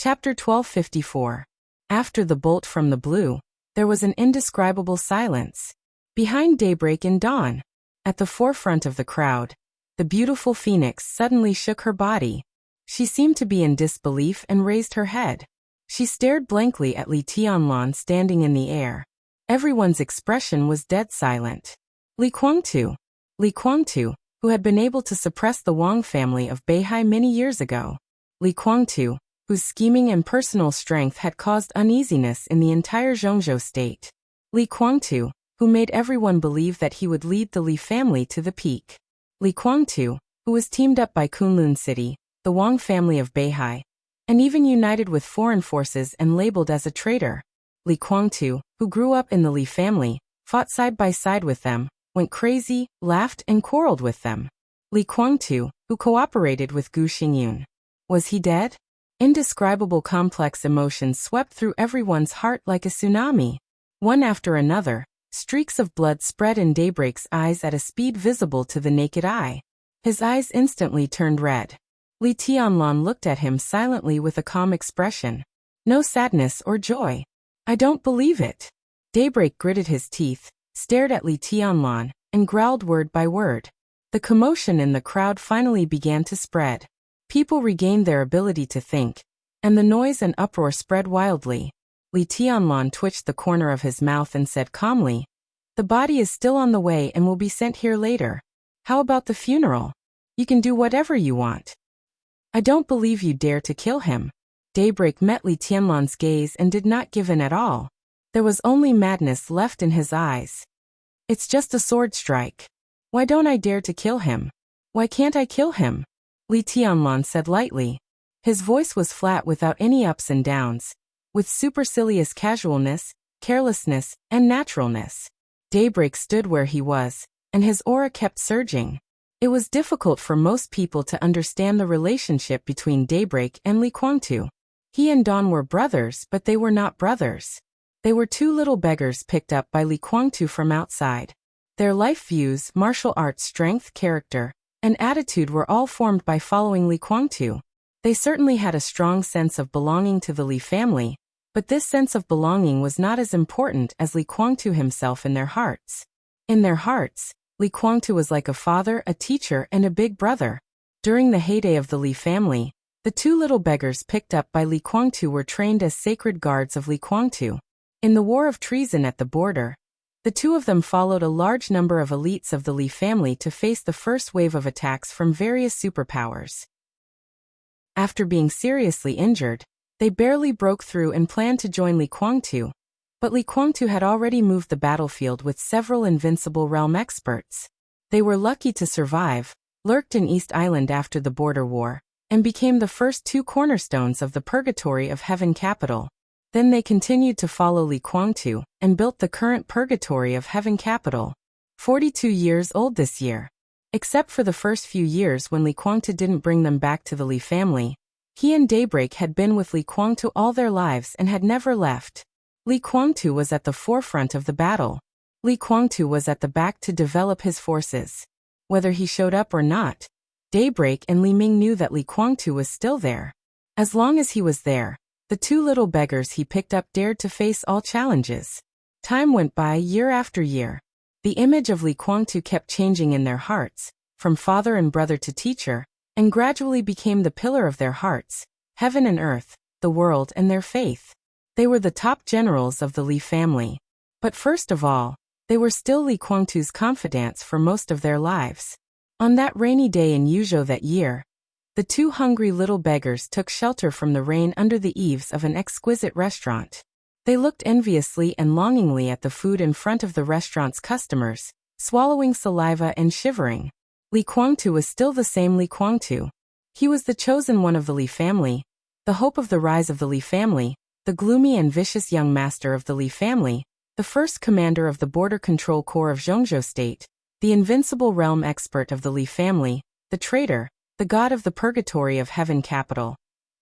Chapter 1254. After the bolt from the blue, there was an indescribable silence. Behind daybreak and dawn, at the forefront of the crowd, the beautiful phoenix suddenly shook her body. She seemed to be in disbelief and raised her head. She stared blankly at Li Tianlan standing in the air. Everyone's expression was dead silent. Li Guangtu, who had been able to suppress the Wang family of Beihai many years ago. Li Guangtu, whose scheming and personal strength had caused uneasiness in the entire Zhongzhou state. Li Guangtu, who made everyone believe that he would lead the Li family to the peak. Li Guangtu, who was teamed up by Kunlun City, the Wang family of Beihai, and even united with foreign forces and labeled as a traitor. Li Guangtu, who grew up in the Li family, fought side by side with them, went crazy, laughed and quarreled with them. Li Guangtu, who cooperated with Gu Xingyun. Was he dead? Indescribable complex emotions swept through everyone's heart like a tsunami. One after another, streaks of blood spread in Daybreak's eyes at a speed visible to the naked eye. His eyes instantly turned red. Li Tianlan looked at him silently with a calm expression. No sadness or joy. I don't believe it. Daybreak gritted his teeth, stared at Li Tianlan, and growled word by word. The commotion in the crowd finally began to spread. People regained their ability to think, and the noise and uproar spread wildly. Li Tianlan twitched the corner of his mouth and said calmly, "The body is still on the way and will be sent here later. How about the funeral? You can do whatever you want." "I don't believe you dare to kill him." Daybreak met Li Tianlan's gaze and did not give in at all. There was only madness left in his eyes. "It's just a sword strike. Why don't I dare to kill him? Why can't I kill him?" Li Tianlan said lightly. His voice was flat without any ups and downs, with supercilious casualness, carelessness, and naturalness. Daybreak stood where he was, and his aura kept surging. It was difficult for most people to understand the relationship between Daybreak and Li Guangtu. He and Dawn were brothers, but they were not brothers. They were two little beggars picked up by Li Guangtu from outside. Their life views, martial arts strength, character, and attitude were all formed by following Li Guangtu. They certainly had a strong sense of belonging to the Li family, but this sense of belonging was not as important as Li Guangtu himself in their hearts. In their hearts, Li Guangtu was like a father, a teacher, and a big brother. During the heyday of the Li family, the two little beggars picked up by Li Guangtu were trained as sacred guards of Li Guangtu. In the war of treason at the border, the two of them followed a large number of elites of the Li family to face the first wave of attacks from various superpowers. After being seriously injured, they barely broke through and planned to join Li Guangtu, but Li Guangtu had already moved the battlefield with several invincible realm experts. They were lucky to survive, lurked in East Island after the border war, and became the first two cornerstones of the Purgatory of Heaven capital. Then they continued to follow Li Guangtu and built the current Purgatory of Heaven capital. 42 years old this year. Except for the first few years when Li Guangtu didn't bring them back to the Li family, he and Daybreak had been with Li Guangtu all their lives and had never left. Li Guangtu was at the forefront of the battle. Li Guangtu was at the back to develop his forces. Whether he showed up or not, Daybreak and Li Ming knew that Li Guangtu was still there. As long as he was there, the two little beggars he picked up dared to face all challenges. Time went by year after year. The image of Li Guangtu kept changing in their hearts, from father and brother to teacher, and gradually became the pillar of their hearts, heaven and earth, the world and their faith. They were the top generals of the Li family. But first of all, they were still Li Guangtu's confidants for most of their lives. On that rainy day in Yuzhou that year, the two hungry little beggars took shelter from the rain under the eaves of an exquisite restaurant. They looked enviously and longingly at the food in front of the restaurant's customers, swallowing saliva and shivering. Li Guangtu was still the same Li Guangtu. He was the chosen one of the Li family, the hope of the rise of the Li family, the gloomy and vicious young master of the Li family, the first commander of the Border Control Corps of Zhongzhou State, the invincible realm expert of the Li family, the traitor, the god of the Purgatory of Heaven capital,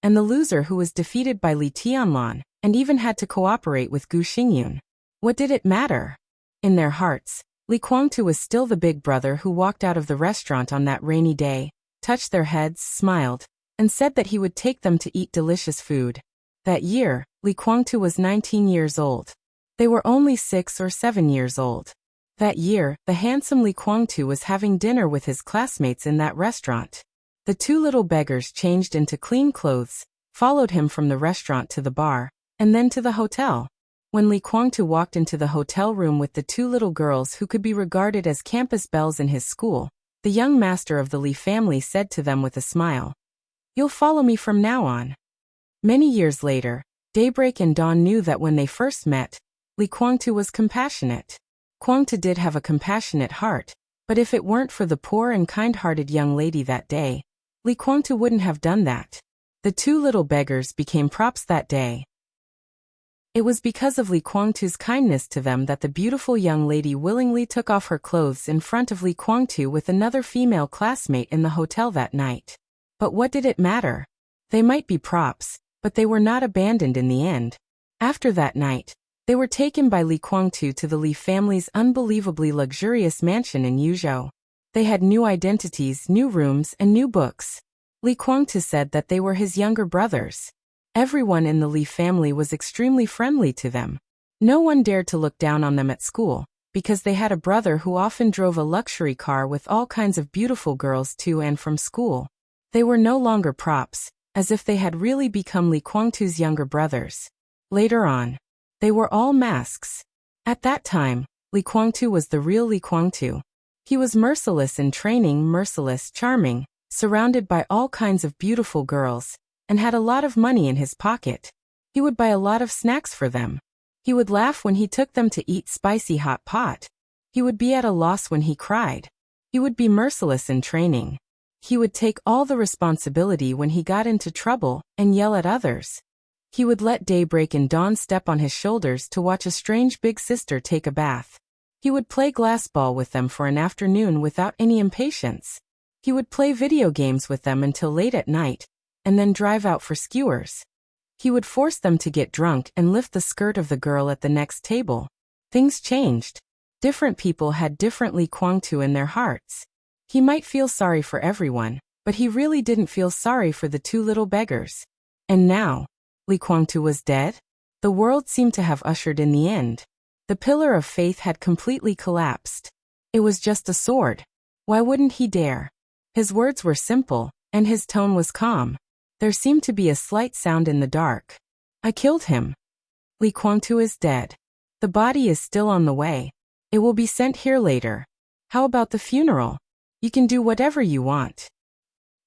and the loser who was defeated by Li Tianlan, and even had to cooperate with Gu Xingyun. What did it matter? In their hearts, Li Guangtu was still the big brother who walked out of the restaurant on that rainy day, touched their heads, smiled, and said that he would take them to eat delicious food. That year, Li Guangtu was 19 years old. They were only 6 or 7 years old. That year, the handsome Li Guangtu was having dinner with his classmates in that restaurant. The two little beggars changed into clean clothes, followed him from the restaurant to the bar, and then to the hotel. When Li Guangtu walked into the hotel room with the two little girls who could be regarded as campus belles in his school, the young master of the Li family said to them with a smile, "You'll follow me from now on." Many years later, Daybreak and Dawn knew that when they first met, Li Guangtu was compassionate. Guangtu did have a compassionate heart, but if it weren't for the poor and kind-hearted young lady that day, Li Guangtu wouldn't have done that. The two little beggars became props that day. It was because of Li Guangtu's kindness to them that the beautiful young lady willingly took off her clothes in front of Li Guangtu with another female classmate in the hotel that night. But what did it matter? They might be props, but they were not abandoned in the end. After that night, they were taken by Li Guangtu to the Li family's unbelievably luxurious mansion in Yuzhou. They had new identities, new rooms, and new books. Li Guangtu said that they were his younger brothers. Everyone in the Li family was extremely friendly to them. No one dared to look down on them at school, because they had a brother who often drove a luxury car with all kinds of beautiful girls to and from school. They were no longer props, as if they had really become Li Guangtu's younger brothers. Later on, they were all masks. At that time, Li Guangtu was the real Li Guangtu. He was merciless in training, merciless, charming, surrounded by all kinds of beautiful girls, and had a lot of money in his pocket. He would buy a lot of snacks for them. He would laugh when he took them to eat spicy hot pot. He would be at a loss when he cried. He would be merciless in training. He would take all the responsibility when he got into trouble and yell at others. He would let Daybreak and Dawn step on his shoulders to watch a strange big sister take a bath. He would play glass ball with them for an afternoon without any impatience. He would play video games with them until late at night, and then drive out for skewers. He would force them to get drunk and lift the skirt of the girl at the next table. Things changed. Different people had different Li Guangtu in their hearts. He might feel sorry for everyone, but he really didn't feel sorry for the two little beggars. And now, Li Guangtu was dead? The world seemed to have ushered in the end. The pillar of faith had completely collapsed. It was just a sword. Why wouldn't he dare? His words were simple, and his tone was calm. There seemed to be a slight sound in the dark. "I killed him. Li Guangtu is dead. The body is still on the way. It will be sent here later. How about the funeral? You can do whatever you want.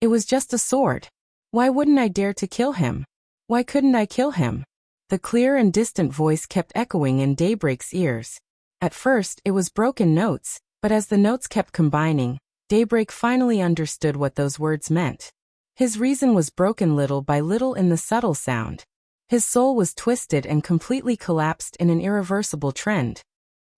It was just a sword. Why wouldn't I dare to kill him? Why couldn't I kill him?" The clear and distant voice kept echoing in Daybreak's ears. At first, it was broken notes, but as the notes kept combining, Daybreak finally understood what those words meant. His reason was broken little by little in the subtle sound. His soul was twisted and completely collapsed in an irreversible trend.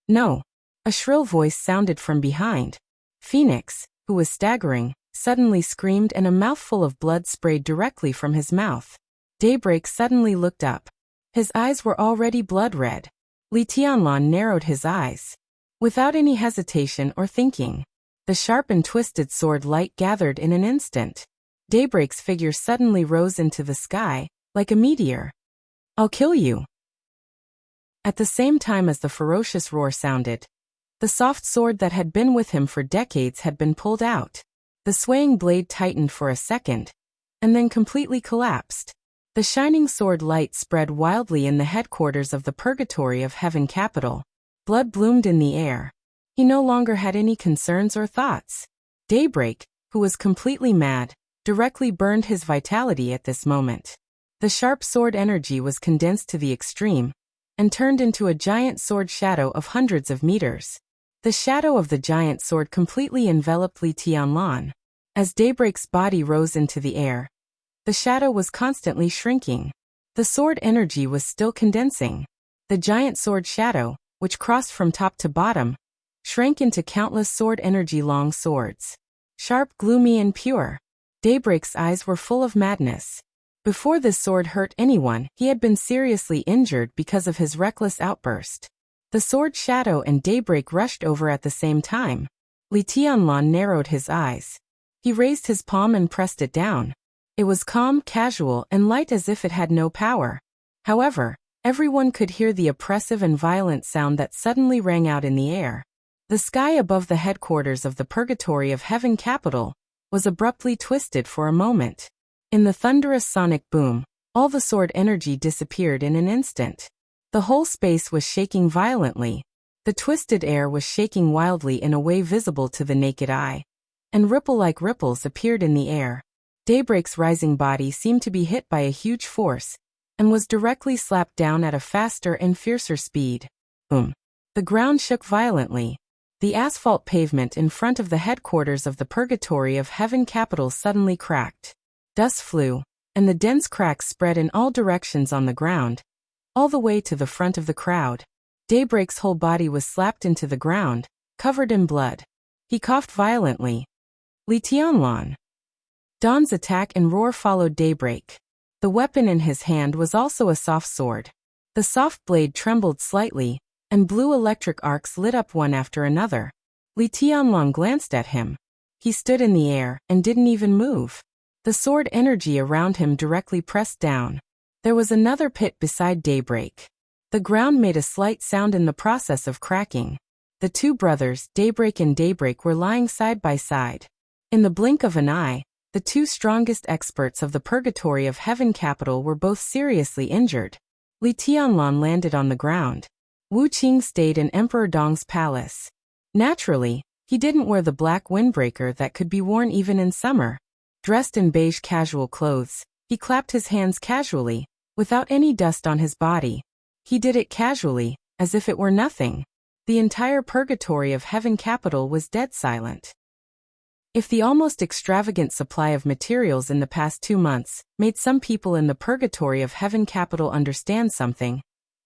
"No." A shrill voice sounded from behind. Phoenix, who was staggering, suddenly screamed and a mouthful of blood sprayed directly from his mouth. Daybreak suddenly looked up. His eyes were already blood-red. Li Tianlan narrowed his eyes. Without any hesitation or thinking, the sharp and twisted sword light gathered in an instant. Daybreak's figure suddenly rose into the sky, like a meteor. "I'll kill you." At the same time as the ferocious roar sounded, the soft sword that had been with him for decades had been pulled out. The swaying blade tightened for a second, and then completely collapsed. The shining sword light spread wildly in the headquarters of the Purgatory of Heaven capital. Blood bloomed in the air. He no longer had any concerns or thoughts. Daybreak, who was completely mad, directly burned his vitality at this moment. The sharp sword energy was condensed to the extreme, and turned into a giant sword shadow of hundreds of meters. The shadow of the giant sword completely enveloped Li Tianlan. As Daybreak's body rose into the air, the shadow was constantly shrinking. The sword energy was still condensing. The giant sword shadow, which crossed from top to bottom, shrank into countless sword energy long swords. Sharp, gloomy, and pure. Daybreak's eyes were full of madness. Before this sword hurt anyone, he had been seriously injured because of his reckless outburst. The sword shadow and Daybreak rushed over at the same time. Li Tianlan narrowed his eyes. He raised his palm and pressed it down. It was calm, casual, and light as if it had no power. However, everyone could hear the oppressive and violent sound that suddenly rang out in the air. The sky above the headquarters of the Purgatory of Heaven capital was abruptly twisted for a moment. In the thunderous sonic boom, all the sword energy disappeared in an instant. The whole space was shaking violently. The twisted air was shaking wildly in a way visible to the naked eye, and ripple-like ripples appeared in the air. Daybreak's rising body seemed to be hit by a huge force, and was directly slapped down at a faster and fiercer speed. Boom! The ground shook violently. The asphalt pavement in front of the headquarters of the Purgatory of Heaven capital suddenly cracked. Dust flew, and the dense cracks spread in all directions on the ground, all the way to the front of the crowd. Daybreak's whole body was slapped into the ground, covered in blood. He coughed violently. Li Tianlan. Dawn's attack and roar followed Daybreak. The weapon in his hand was also a soft sword. The soft blade trembled slightly, and blue electric arcs lit up one after another. Li Tianlan glanced at him. He stood in the air and didn't even move. The sword energy around him directly pressed down. There was another pit beside Daybreak. The ground made a slight sound in the process of cracking. The two brothers, Daybreak and Daybreak, were lying side by side. In the blink of an eye, the two strongest experts of the Purgatory of Heaven capital were both seriously injured. Li Tianlan landed on the ground. Wu Qing stayed in Emperor Dong's palace. Naturally, he didn't wear the black windbreaker that could be worn even in summer. Dressed in beige casual clothes, he clapped his hands casually, without any dust on his body. He did it casually, as if it were nothing. The entire Purgatory of Heaven capital was dead silent. If the almost extravagant supply of materials in the past 2 months made some people in the Purgatory of Heaven capital understand something,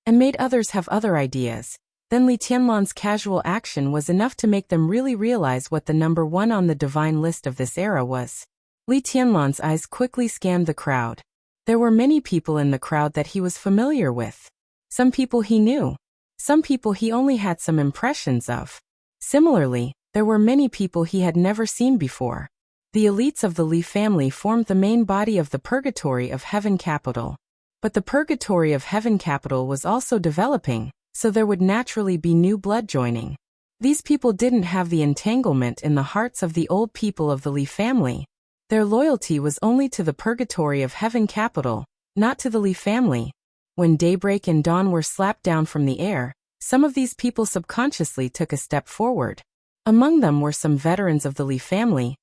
and made others have other ideas, then Li Tianlan's casual action was enough to make them really realize what the number one on the divine list of this era was. Li Tianlan's eyes quickly scanned the crowd. There were many people in the crowd that he was familiar with. Some people he knew. Some people he only had some impressions of. Similarly, there were many people he had never seen before. The elites of the Li family formed the main body of the Purgatory of Heaven capital. But the Purgatory of Heaven capital was also developing, so there would naturally be new blood joining. These people didn't have the entanglement in the hearts of the old people of the Li family. Their loyalty was only to the Purgatory of Heaven capital, not to the Li family. When Daybreak and Dawn were slapped down from the air, some of these people subconsciously took a step forward. Among them were some veterans of the Li family,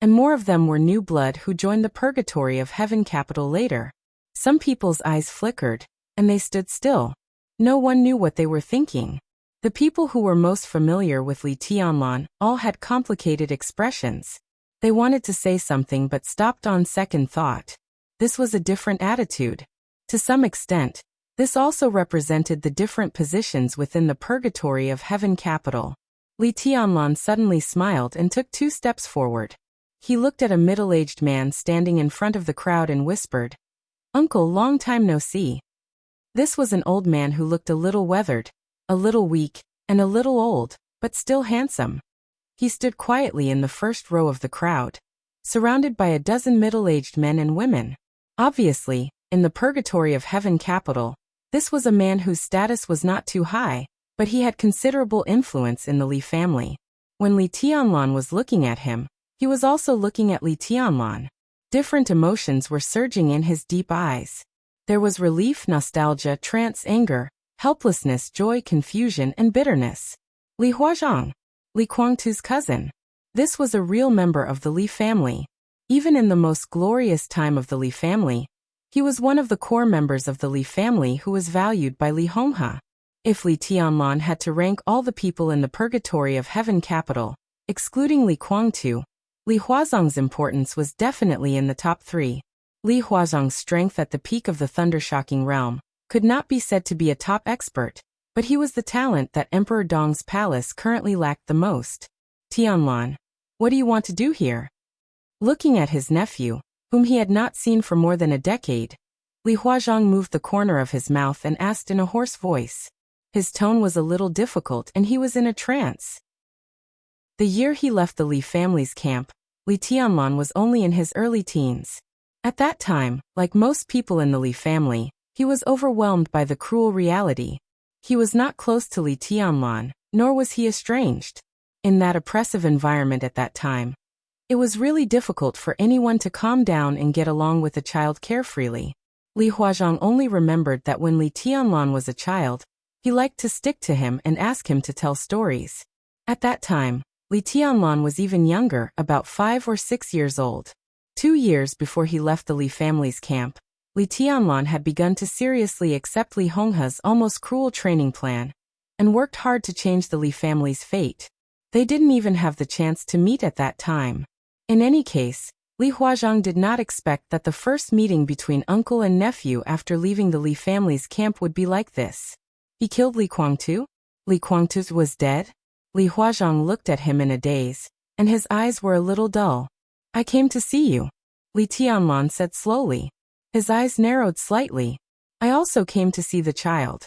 and more of them were new blood who joined the Purgatory of Heaven capital later. Some people's eyes flickered, and they stood still. No one knew what they were thinking. The people who were most familiar with Li Tianlan all had complicated expressions. They wanted to say something but stopped on second thought. This was a different attitude. To some extent, this also represented the different positions within the Purgatory of Heaven capital. Li Tianlan suddenly smiled and took 2 steps forward. He looked at a middle-aged man standing in front of the crowd and whispered, "Uncle, long time no see." This was an old man who looked a little weathered, a little weak, and a little old, but still handsome. He stood quietly in the first row of the crowd, surrounded by a dozen middle-aged men and women. Obviously, in the Purgatory of Heaven capital, this was a man whose status was not too high, but he had considerable influence in the Li family. When Li Tianlan was looking at him, he was also looking at Li Tianlan. Different emotions were surging in his deep eyes. There was relief, nostalgia, trance, anger, helplessness, joy, confusion, and bitterness. Li Huazhang, Li Guangtu's cousin. This was a real member of the Li family. Even in the most glorious time of the Li family, he was one of the core members of the Li family who was valued by Li Honghe. If Li Tianlan had to rank all the people in the Purgatory of Heaven capital, excluding Li Guangtu, Li Huazhang's importance was definitely in the top 3. Li Huazhang's strength at the peak of the thundershocking realm could not be said to be a top expert, but he was the talent that Emperor Dong's palace currently lacked the most. "Tianlan, what do you want to do here?" Looking at his nephew, whom he had not seen for more than a decade, Li Huazhang moved the corner of his mouth and asked in a hoarse voice. His tone was a little difficult and he was in a trance. The year he left the Li family's camp, Li Tianlan was only in his early teens. At that time, like most people in the Li family, He was overwhelmed by the cruel reality. He was not close to Li Tianlan, nor was he estranged. In that oppressive environment at that time, it was really difficult for anyone to calm down and get along with a child carefreely. Li Huazhang only remembered that when Li Tianlan was a child, he liked to stick to him and ask him to tell stories. At that time, Li Tianlan was even younger, about 5 or 6 years old. 2 years before he left the Li family's camp, Li Tianlan had begun to seriously accept Li Honghe's almost cruel training plan and worked hard to change the Li family's fate. They didn't even have the chance to meet at that time. In any case, Li Huazhang did not expect that the first meeting between uncle and nephew after leaving the Li family's camp would be like this. He killed Li Guangtu? Li Guangtu was dead? Li Huazhang looked at him in a daze, and his eyes were a little dull. I came to see you, Li Tianlan said slowly. His eyes narrowed slightly. I also came to see the child.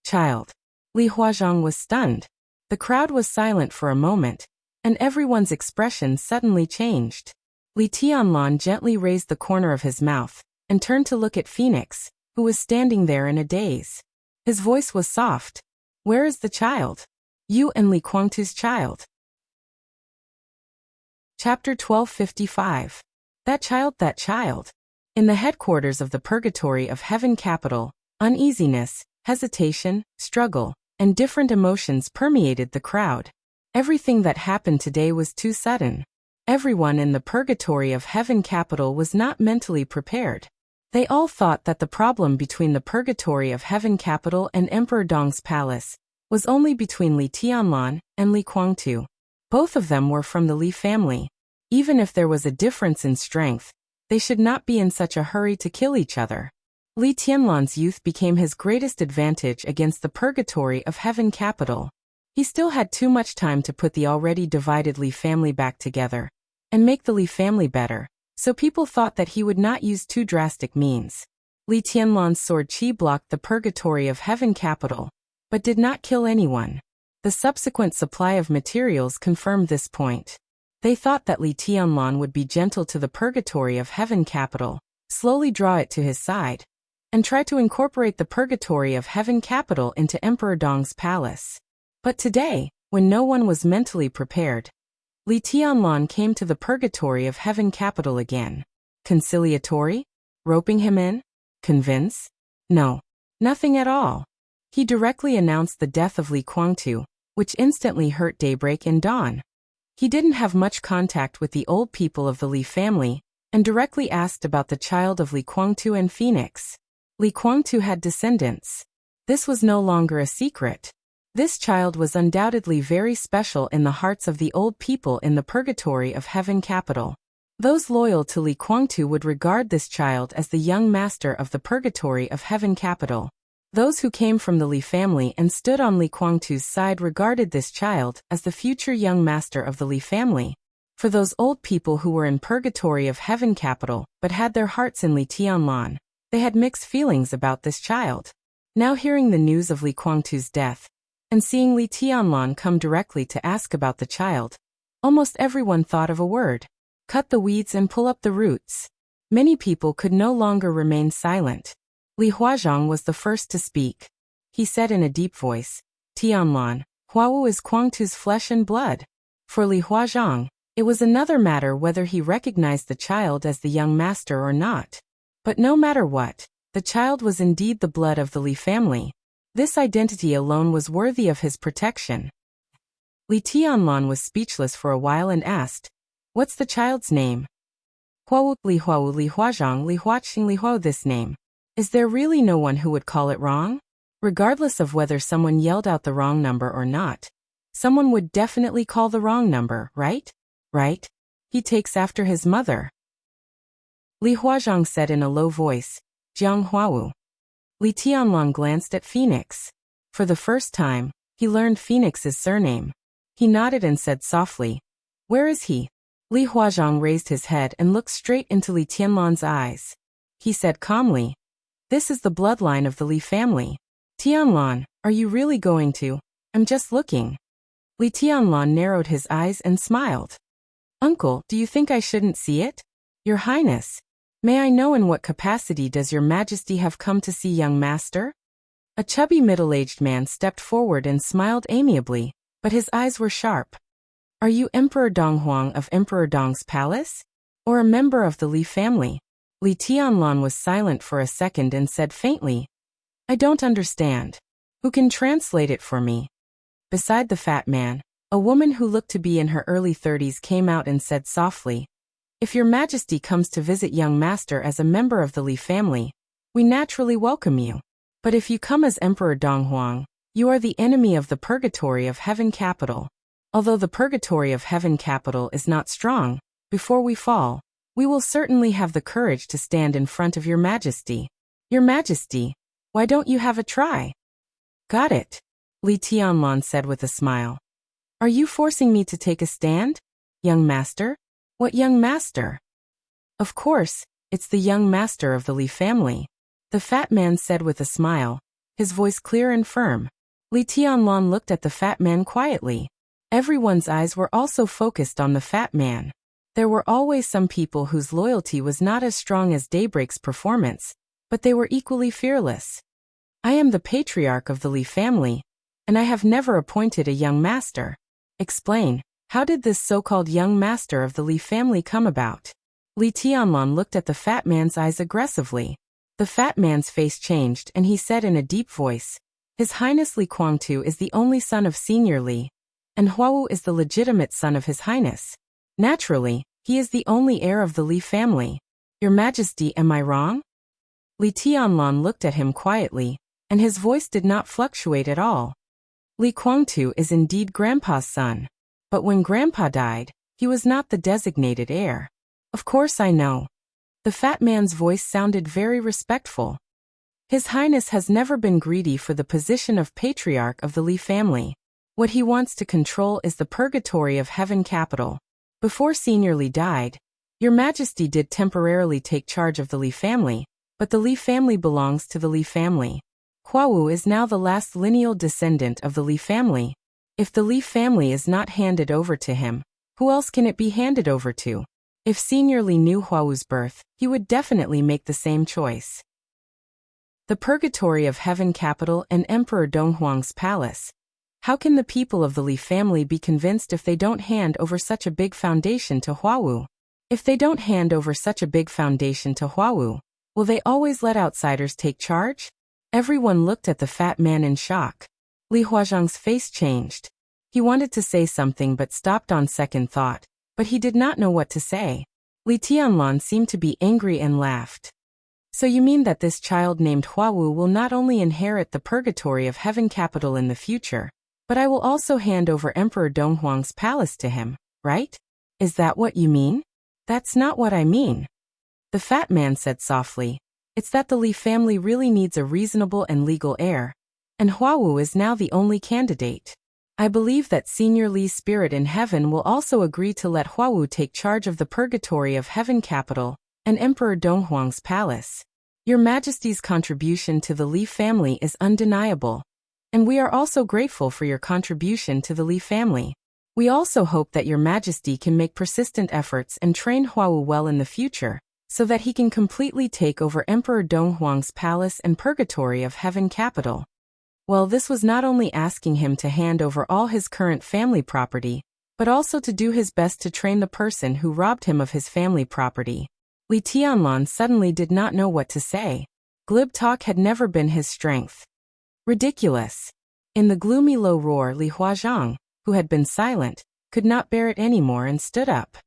Child. Li Huazhang was stunned. The crowd was silent for a moment, and everyone's expression suddenly changed. Li Tianlan gently raised the corner of his mouth and turned to look at Phoenix, who was standing there in a daze. His voice was soft. Where is the child? You and Li Guangtu's child. Chapter 1255. That child. In the headquarters of the Purgatory of Heaven capital, uneasiness, hesitation, struggle, and different emotions permeated the crowd. Everything that happened today was too sudden. Everyone in the Purgatory of Heaven capital was not mentally prepared. They all thought that the problem between the Purgatory of Heaven capital and Emperor Dong's palace was only between Li Tianlan and Li Guangtu. Both of them were from the Li family. Even if there was a difference in strength, they should not be in such a hurry to kill each other. Li Tianlan's youth became his greatest advantage against the Purgatory of Heaven capital. He still had too much time to put the already divided Li family back together and make the Li family better, so people thought that he would not use too drastic means. Li Tianlan's sword qi blocked the Purgatory of Heaven capital, but did not kill anyone. The subsequent supply of materials confirmed this point. They thought that Li Tianlan would be gentle to the Purgatory of Heaven capital, slowly draw it to his side, and try to incorporate the Purgatory of Heaven capital into Emperor Dong's palace. But today, when no one was mentally prepared, Li Tianlan came to the Purgatory of Heaven capital again. Conciliatory? Roping him in? Convince? No. Nothing at all. He directly announced the death of Li Guangtu, which instantly hurt Daybreak and Dawn. He didn't have much contact with the old people of the Li family, and directly asked about the child of Li Guangtu and Phoenix. Li Guangtu had descendants. This was no longer a secret. This child was undoubtedly very special in the hearts of the old people in the Purgatory of Heaven capital. Those loyal to Li Guangtu would regard this child as the young master of the Purgatory of Heaven capital. Those who came from the Li family and stood on Li Guangtu's side regarded this child as the future young master of the Li family. For those old people who were in Purgatory of Heaven capital but had their hearts in Li Tianlan, they had mixed feelings about this child. Now hearing the news of Li Guangtu's death, and seeing Li Tianlan come directly to ask about the child, almost everyone thought of a word: cut the weeds and pull up the roots. Many people could no longer remain silent. Li Huazhang was the first to speak. He said in a deep voice, Tianlan, Huawu is Guangtu's flesh and blood. For Li Huazhang, it was another matter whether he recognized the child as the young master or not. But no matter what, the child was indeed the blood of the Li family. This identity alone was worthy of his protection. Li Tianlan was speechless for a while and asked, what's the child's name? Huawu, Li Huazhang, Li Huaqing, Li Huo. This name. Is there really no one who would call it wrong? Regardless of whether someone yelled out the wrong number or not, someone would definitely call the wrong number, right? Right? He takes after his mother. Li Huazhang said in a low voice, Jiang Huawu. Li Tianlan glanced at Phoenix. For the first time, he learned Phoenix's surname. He nodded and said softly, where is he? Li Huazhang raised his head and looked straight into Li Tianlan's eyes. He said calmly, this is the bloodline of the Li family. Tianlan, are you really going to? I'm just looking. Li Tianlan narrowed his eyes and smiled. Uncle, do you think I shouldn't see it? Your Highness. May I know in what capacity does your majesty have come to see young master? A chubby middle-aged man stepped forward and smiled amiably, but his eyes were sharp. Are you Emperor Donghuang of Emperor Dong's palace? Or a member of the Li family? Li Tianlan was silent for a second and said faintly, I don't understand. Who can translate it for me? Beside the fat man, a woman who looked to be in her early 30s came out and said softly, If your majesty comes to visit young master as a member of the Li family, we naturally welcome you. But if you come as Emperor Donghuang, you are the enemy of the Purgatory of Heaven capital. Although the Purgatory of Heaven capital is not strong, before we fall, we will certainly have the courage to stand in front of your majesty. Your majesty, why don't you have a try? Got it, Li Tianlan said with a smile. Are you forcing me to take a stand? Young master? What young master? Of course, it's the young master of the Li family, the fat man said with a smile, his voice clear and firm. Li Tianlan looked at the fat man quietly. Everyone's eyes were also focused on the fat man. There were always some people whose loyalty was not as strong as Daybreak's performance, but they were equally fearless. I am the patriarch of the Li family, and I have never appointed a young master. Explain, how did this so-called young master of the Li family come about? Li Tianlan looked at the fat man's eyes aggressively. The fat man's face changed and he said in a deep voice, His Highness Li Guangtu is the only son of Senior Li, and Huawu is the legitimate son of His Highness. Naturally, he is the only heir of the Li family. Your Majesty, am I wrong? Li Tianlan looked at him quietly, and his voice did not fluctuate at all. Li Guangtu is indeed Grandpa's son. But when Grandpa died, he was not the designated heir. Of course I know. The fat man's voice sounded very respectful. His Highness has never been greedy for the position of patriarch of the Li family. What he wants to control is the Purgatory of Heaven capital. Before Senior Li died, Your Majesty did temporarily take charge of the Li family, but the Li family belongs to the Li family. Huawu is now the last lineal descendant of the Li family. If the Li family is not handed over to him, who else can it be handed over to? If Senior Li knew Huawu's birth, he would definitely make the same choice. The Purgatory of Heaven capital and Emperor Donghuang's palace. How can the people of the Li family be convinced if they don't hand over such a big foundation to Huawu? If they don't hand over such a big foundation to Huawu, will they always let outsiders take charge? Everyone looked at the fat man in shock. Li Huazhang's face changed. He wanted to say something but stopped on second thought, but he did not know what to say. Li Tianlan seemed to be angry and laughed. So you mean that this child named Huawu will not only inherit the Purgatory of Heaven capital in the future, but I will also hand over Emperor Donghuang's palace to him, right? Is that what you mean? That's not what I mean. The fat man said softly. It's that the Li family really needs a reasonable and legal heir, and Huawu is now the only candidate. I believe that Senior Li's spirit in heaven will also agree to let Huawu take charge of the Purgatory of Heaven capital and Emperor Donghuang's palace. Your Majesty's contribution to the Li family is undeniable, and we are also grateful for your contribution to the Li family. We also hope that Your Majesty can make persistent efforts and train Huawu well in the future, so that he can completely take over Emperor Donghuang's palace and Purgatory of Heaven capital. Well, this was not only asking him to hand over all his current family property, but also to do his best to train the person who robbed him of his family property. Li Tianlan suddenly did not know what to say. Glib talk had never been his strength. Ridiculous. In the gloomy low roar, Li Huazhang, who had been silent, could not bear it anymore and stood up.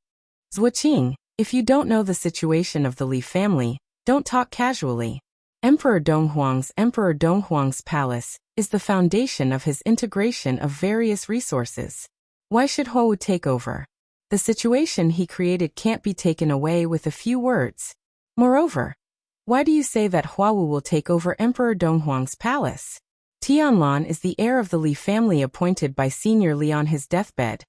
Zhuqing, if you don't know the situation of the Li family, don't talk casually. Emperor Donghuang's palace is the foundation of his integration of various resources. Why should Huawu take over? The situation he created can't be taken away with a few words. Moreover, why do you say that Huawu will take over Emperor Donghuang's palace? Tianlan is the heir of the Li family appointed by Senior Li on his deathbed,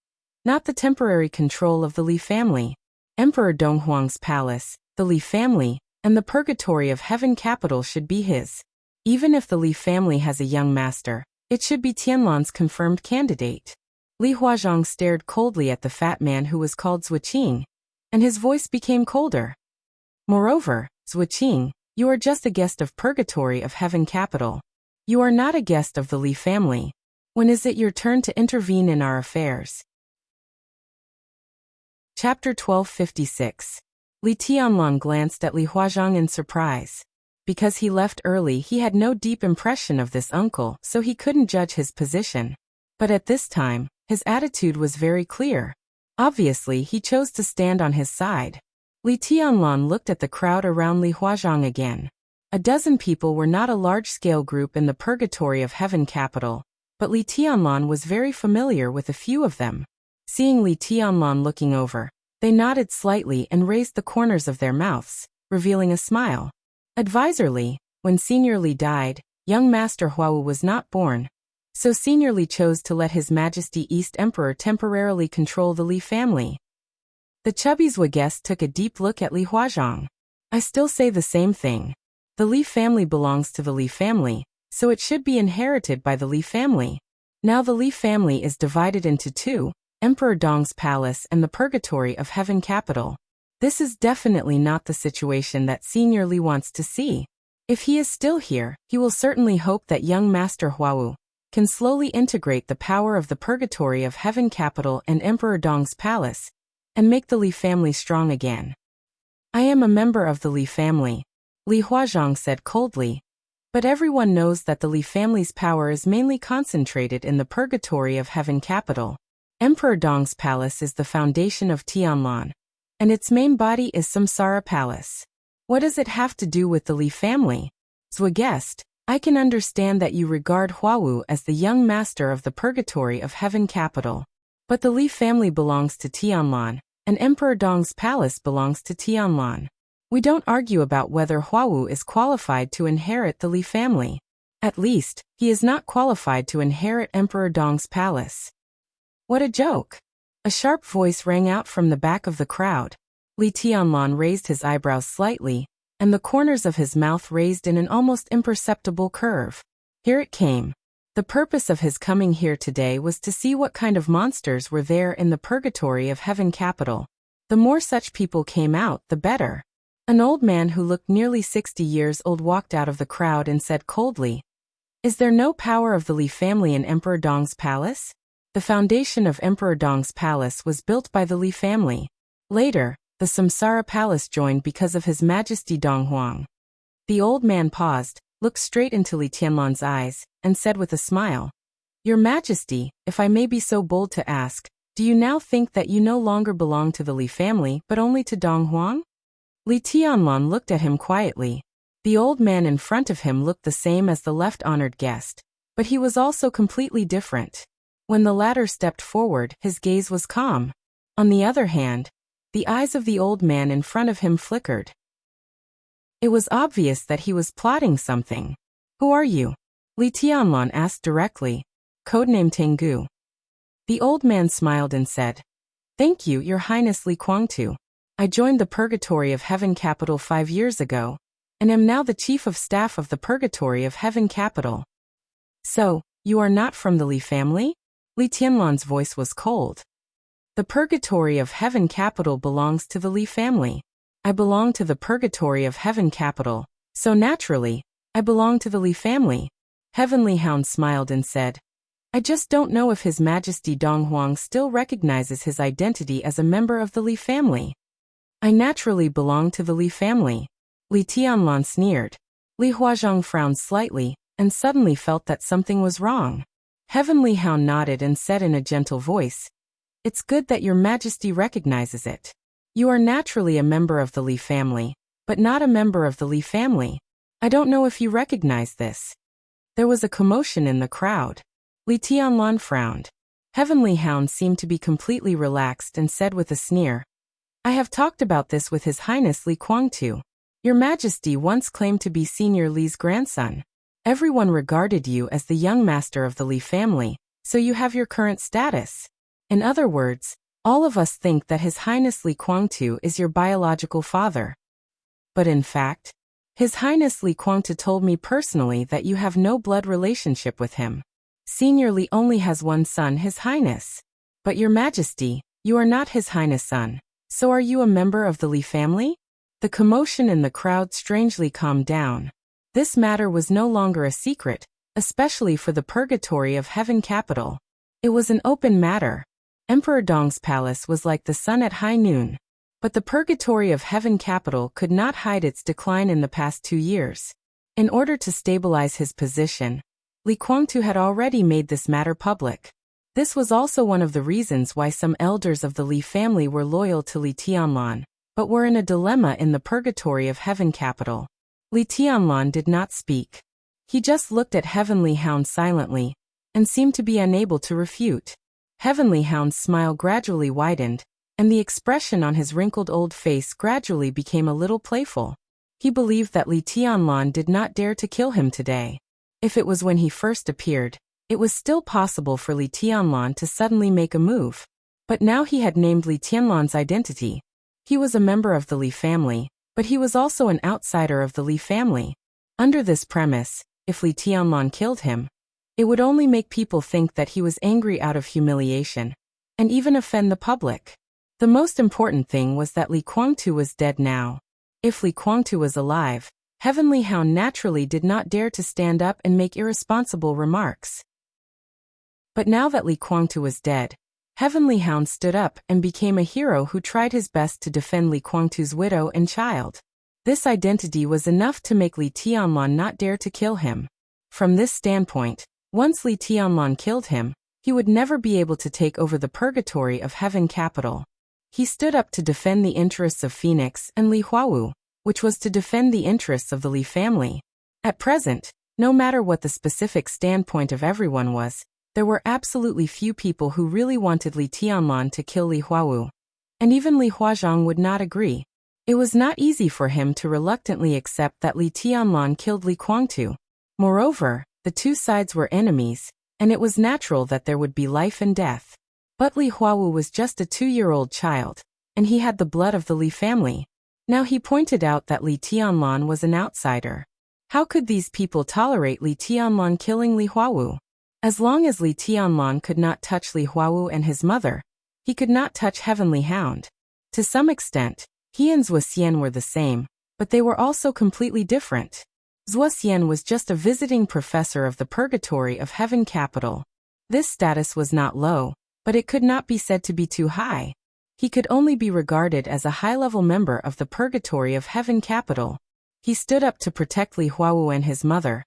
not the temporary control of the Li family. Emperor Donghuang's palace, the Li family, and the Purgatory of Heaven capital should be his. Even if the Li family has a young master, it should be Tianlan's confirmed candidate. Li Huazhang stared coldly at the fat man who was called Zhuqing, and his voice became colder. Moreover, Zhuqing, you are just a guest of Purgatory of Heaven Capital. You are not a guest of the Li family. When is it your turn to intervene in our affairs? Chapter 1256. Li Tianlan glanced at Li Huazhang in surprise. Because he left early, he had no deep impression of this uncle, so he couldn't judge his position. But at this time, his attitude was very clear. Obviously, he chose to stand on his side. Li Tianlan looked at the crowd around Li Huazhang again. A dozen people were not a large-scale group in the Purgatory of Heaven Capital, but Li Tianlan was very familiar with a few of them. Seeing Li Tianlan looking over, they nodded slightly and raised the corners of their mouths, revealing a smile. Advisorly, when Senior Li died, young Master Huawu was not born, so Senior Li chose to let His Majesty East Emperor temporarily control the Li family. The chubby Zhua guest took a deep look at Li Huazhang. I still say the same thing. The Li family belongs to the Li family, so it should be inherited by the Li family. Now the Li family is divided into two, Emperor Dong's palace and the Purgatory of Heaven Capital. This is definitely not the situation that Senior Li wants to see. If he is still here, he will certainly hope that young Master Huawu can slowly integrate the power of the Purgatory of Heaven Capital and Emperor Dong's palace, and make the Li family strong again. I am a member of the Li family, Li Huazhang said coldly. But everyone knows that the Li family's power is mainly concentrated in the Purgatory of Heaven Capital. Emperor Dong's palace is the foundation of Tianlan, and its main body is Samsara Palace. What does it have to do with the Li family? Zhua guest, I can understand that you regard Huawu as the young master of the Purgatory of Heaven Capital. But the Li family belongs to Tianlan, and Emperor Dong's palace belongs to Tianlan. We don't argue about whether Huawu is qualified to inherit the Li family. At least, he is not qualified to inherit Emperor Dong's palace. What a joke! A sharp voice rang out from the back of the crowd. Li Tianlan raised his eyebrows slightly, and the corners of his mouth raised in an almost imperceptible curve. Here it came. The purpose of his coming here today was to see what kind of monsters were there in the Purgatory of Heaven Capital. The more such people came out, the better. An old man who looked nearly 60 years old walked out of the crowd and said coldly, "Is there no power of the Li family in Emperor Dong's palace?" The foundation of Emperor Dong's palace was built by the Li family. Later, the Samsara Palace joined because of His Majesty Dong Huang. The old man paused, looked straight into Li Tianlan's eyes, and said with a smile, "Your Majesty, if I may be so bold to ask, do you now think that you no longer belong to the Li family but only to Dong Huang?" Li Tianlan looked at him quietly. The old man in front of him looked the same as the left-honored guest, but he was also completely different. When the latter stepped forward, his gaze was calm. On the other hand, the eyes of the old man in front of him flickered. It was obvious that he was plotting something. "Who are you?" Li Tianlan asked directly. "Codename Tengu." The old man smiled and said, "Thank you, Your Highness Li Kuangtu. I joined the Purgatory of Heaven Capital 5 years ago, and am now the Chief of Staff of the Purgatory of Heaven Capital." "So, you are not from the Li family?" Li Tianlan's voice was cold. "The Purgatory of Heaven Capital belongs to the Li family. I belong to the Purgatory of Heaven Capital, so naturally, I belong to the Li family." Heavenly Hound smiled and said, "I just don't know if His Majesty Dong Huang still recognizes his identity as a member of the Li family." "I naturally belong to the Li family." Li Tianlan sneered. Li Huazhang frowned slightly, and suddenly felt that something was wrong. Heavenly Hound nodded and said in a gentle voice, "It's good that Your Majesty recognizes it. You are naturally a member of the Li family, but not a member of the Li family. I don't know if you recognize this." There was a commotion in the crowd. Li Tianlan frowned. Heavenly Hound seemed to be completely relaxed and said with a sneer, "I have talked about this with His Highness Li Kuangtu. Your Majesty once claimed to be Senior Li's grandson. Everyone regarded you as the young master of the Li family, so you have your current status. In other words, all of us think that His Highness Li Kuangtu is your biological father. But in fact, His Highness Li Kuangtu told me personally that you have no blood relationship with him. Senior Li only has one son, His Highness. But Your Majesty, you are not His Highness' son, so are you a member of the Li family?" The commotion in the crowd strangely calmed down. This matter was no longer a secret, especially for the purgatory of heaven capital. It was an open matter. Emperor Dong's palace was like the sun at high noon. But the purgatory of heaven capital could not hide its decline in the past 2 years. In order to stabilize his position, Li Guangtu had already made this matter public. This was also one of the reasons why some elders of the Li family were loyal to Li Tianlan, but were in a dilemma in the purgatory of heaven capital. Li Tianlan did not speak. He just looked at Heavenly Hound silently, and seemed to be unable to refute. Heavenly Hound's smile gradually widened, and the expression on his wrinkled old face gradually became a little playful. He believed that Li Tianlan did not dare to kill him today. If it was when he first appeared, it was still possible for Li Tianlan to suddenly make a move. But now he had named Li Tianlan's identity. He was a member of the Li family, but he was also an outsider of the Li family. Under this premise, if Li Tianlan killed him, it would only make people think that he was angry out of humiliation, and even offend the public. The most important thing was that Li Guangtu was dead now. If Li Guangtu was alive, Heavenly Hound naturally did not dare to stand up and make irresponsible remarks. But now that Li Guangtu was dead, Heavenly Hound stood up and became a hero who tried his best to defend Li Guangtu's widow and child. This identity was enough to make Li Tianlan not dare to kill him. From this standpoint, once Li Tianlan killed him, he would never be able to take over the purgatory of heaven capital. He stood up to defend the interests of Phoenix and Li Huawu, which was to defend the interests of the Li family. At present, no matter what the specific standpoint of everyone was, there were absolutely few people who really wanted Li Tianlan to kill Li Huawu. And even Li Huazhang would not agree. It was not easy for him to reluctantly accept that Li Tianlan killed Li Guangtu. Moreover, the two sides were enemies, and it was natural that there would be life and death. But Li Huawu was just a 2-year-old child, and he had the blood of the Li family. Now he pointed out that Li Tianlan was an outsider. How could these people tolerate Li Tianlan killing Li Huawu? As long as Li Tianlan could not touch Li Huawu and his mother, he could not touch Heavenly Hound. To some extent, he and Zuoxian were the same, but they were also completely different. Zuoxian was just a visiting professor of the purgatory of heaven capital. This status was not low, but it could not be said to be too high. He could only be regarded as a high-level member of the purgatory of heaven capital. He stood up to protect Li Huawu and his mother,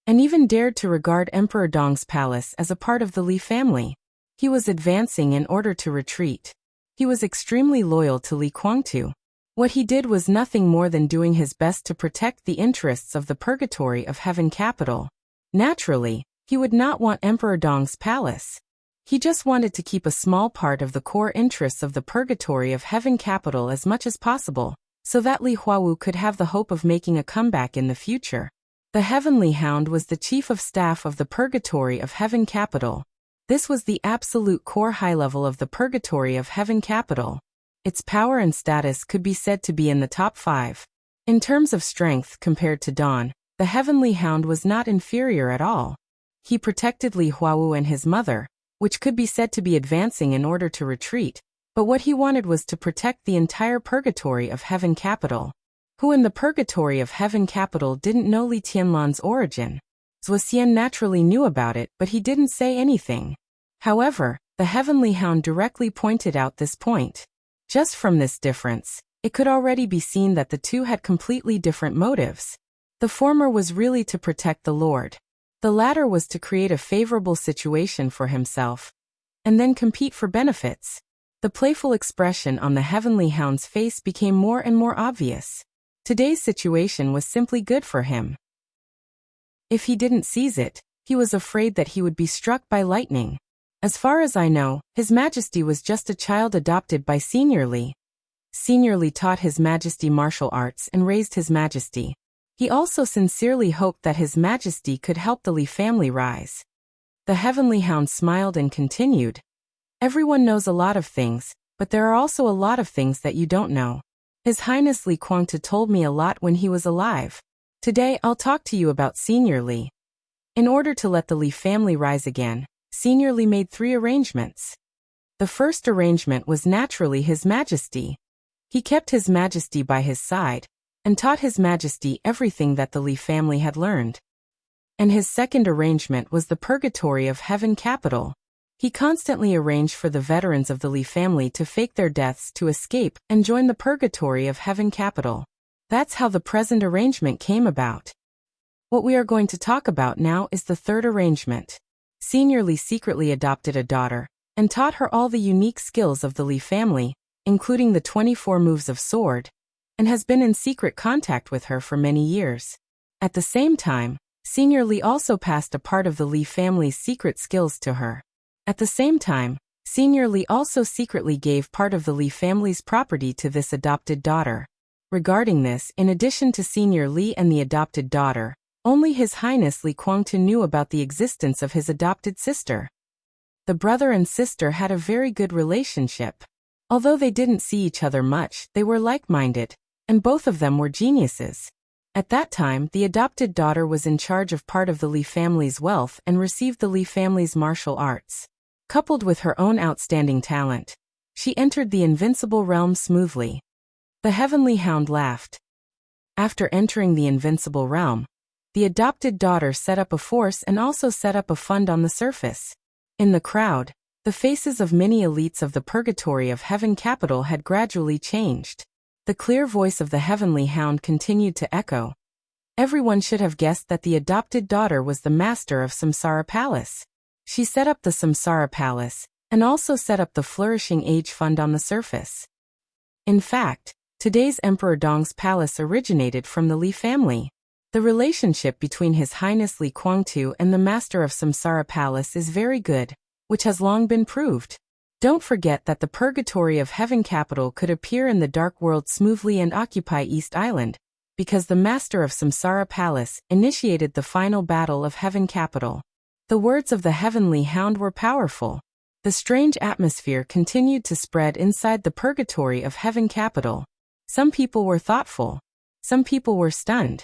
and even dared to regard Emperor Dong's palace as a part of the Li family. He was advancing in order to retreat. He was extremely loyal to Li Guangtu. What he did was nothing more than doing his best to protect the interests of the purgatory of heaven capital. Naturally, he would not want Emperor Dong's palace. He just wanted to keep a small part of the core interests of the purgatory of heaven capital as much as possible, so that Li Huawu could have the hope of making a comeback in the future. The Heavenly Hound was the chief of staff of the purgatory of heaven capital. This was the absolute core high level of the purgatory of heaven capital. Its power and status could be said to be in the top 5. In terms of strength compared to Dawn, the Heavenly Hound was not inferior at all. He protected Li Huawu and his mother, which could be said to be advancing in order to retreat, but what he wanted was to protect the entire purgatory of heaven capital. Who in the purgatory of heaven capital didn't know Li Tianlan's origin? Zuoxian naturally knew about it, but he didn't say anything. However, the Heavenly Hound directly pointed out this point. Just from this difference, it could already be seen that the two had completely different motives. The former was really to protect the Lord. The latter was to create a favorable situation for himself, and then compete for benefits. The playful expression on the Heavenly Hound's face became more and more obvious. Today's situation was simply good for him. If he didn't seize it, he was afraid that he would be struck by lightning. As far as I know, His Majesty was just a child adopted by Senior Li. Senior Li taught His Majesty martial arts and raised His Majesty. He also sincerely hoped that His Majesty could help the Li family rise. The Heavenly Hound smiled and continued. Everyone knows a lot of things, but there are also a lot of things that you don't know. His Highness Li Guangtu told me a lot when he was alive. Today I'll talk to you about Senior Li. In order to let the Li family rise again, Senior Li made 3 arrangements. The first arrangement was naturally His Majesty. He kept His Majesty by his side, and taught His Majesty everything that the Li family had learned. And his second arrangement was the Purgatory of Heaven capital. He constantly arranged for the veterans of the Li family to fake their deaths to escape and join the Purgatory of Heaven capital. That's how the present arrangement came about. What we are going to talk about now is the third arrangement. Senior Li secretly adopted a daughter and taught her all the unique skills of the Li family, including the 24 moves of sword, and has been in secret contact with her for many years. At the same time, Senior Li also passed a part of the Li family's secret skills to her. At the same time, Senior Li also secretly gave part of the Li family's property to this adopted daughter. Regarding this, in addition to Senior Li and the adopted daughter, only His Highness Li Kuangtu knew about the existence of his adopted sister. The brother and sister had a very good relationship. Although they didn't see each other much, they were like-minded, and both of them were geniuses. At that time, the adopted daughter was in charge of part of the Li family's wealth and received the Li family's martial arts. Coupled with her own outstanding talent, she entered the invincible realm smoothly. The Heavenly Hound laughed. After entering the invincible realm, the adopted daughter set up a force and also set up a fund on the surface. In the crowd, the faces of many elites of the Purgatory of Heaven capital had gradually changed. The clear voice of the Heavenly Hound continued to echo. Everyone should have guessed that the adopted daughter was the master of Samsara Palace. She set up the Samsara Palace, and also set up the Flourishing Age Fund on the surface. In fact, today's Emperor Dong's palace originated from the Li family. The relationship between His Highness Li Kuangtu and the master of Samsara Palace is very good, which has long been proved. Don't forget that the Purgatory of Heaven capital could appear in the Dark World smoothly and occupy East Island, because the master of Samsara Palace initiated the final battle of Heaven capital. The words of the Heavenly Hound were powerful. The strange atmosphere continued to spread inside the Purgatory of Heaven capital. Some people were thoughtful. Some people were stunned.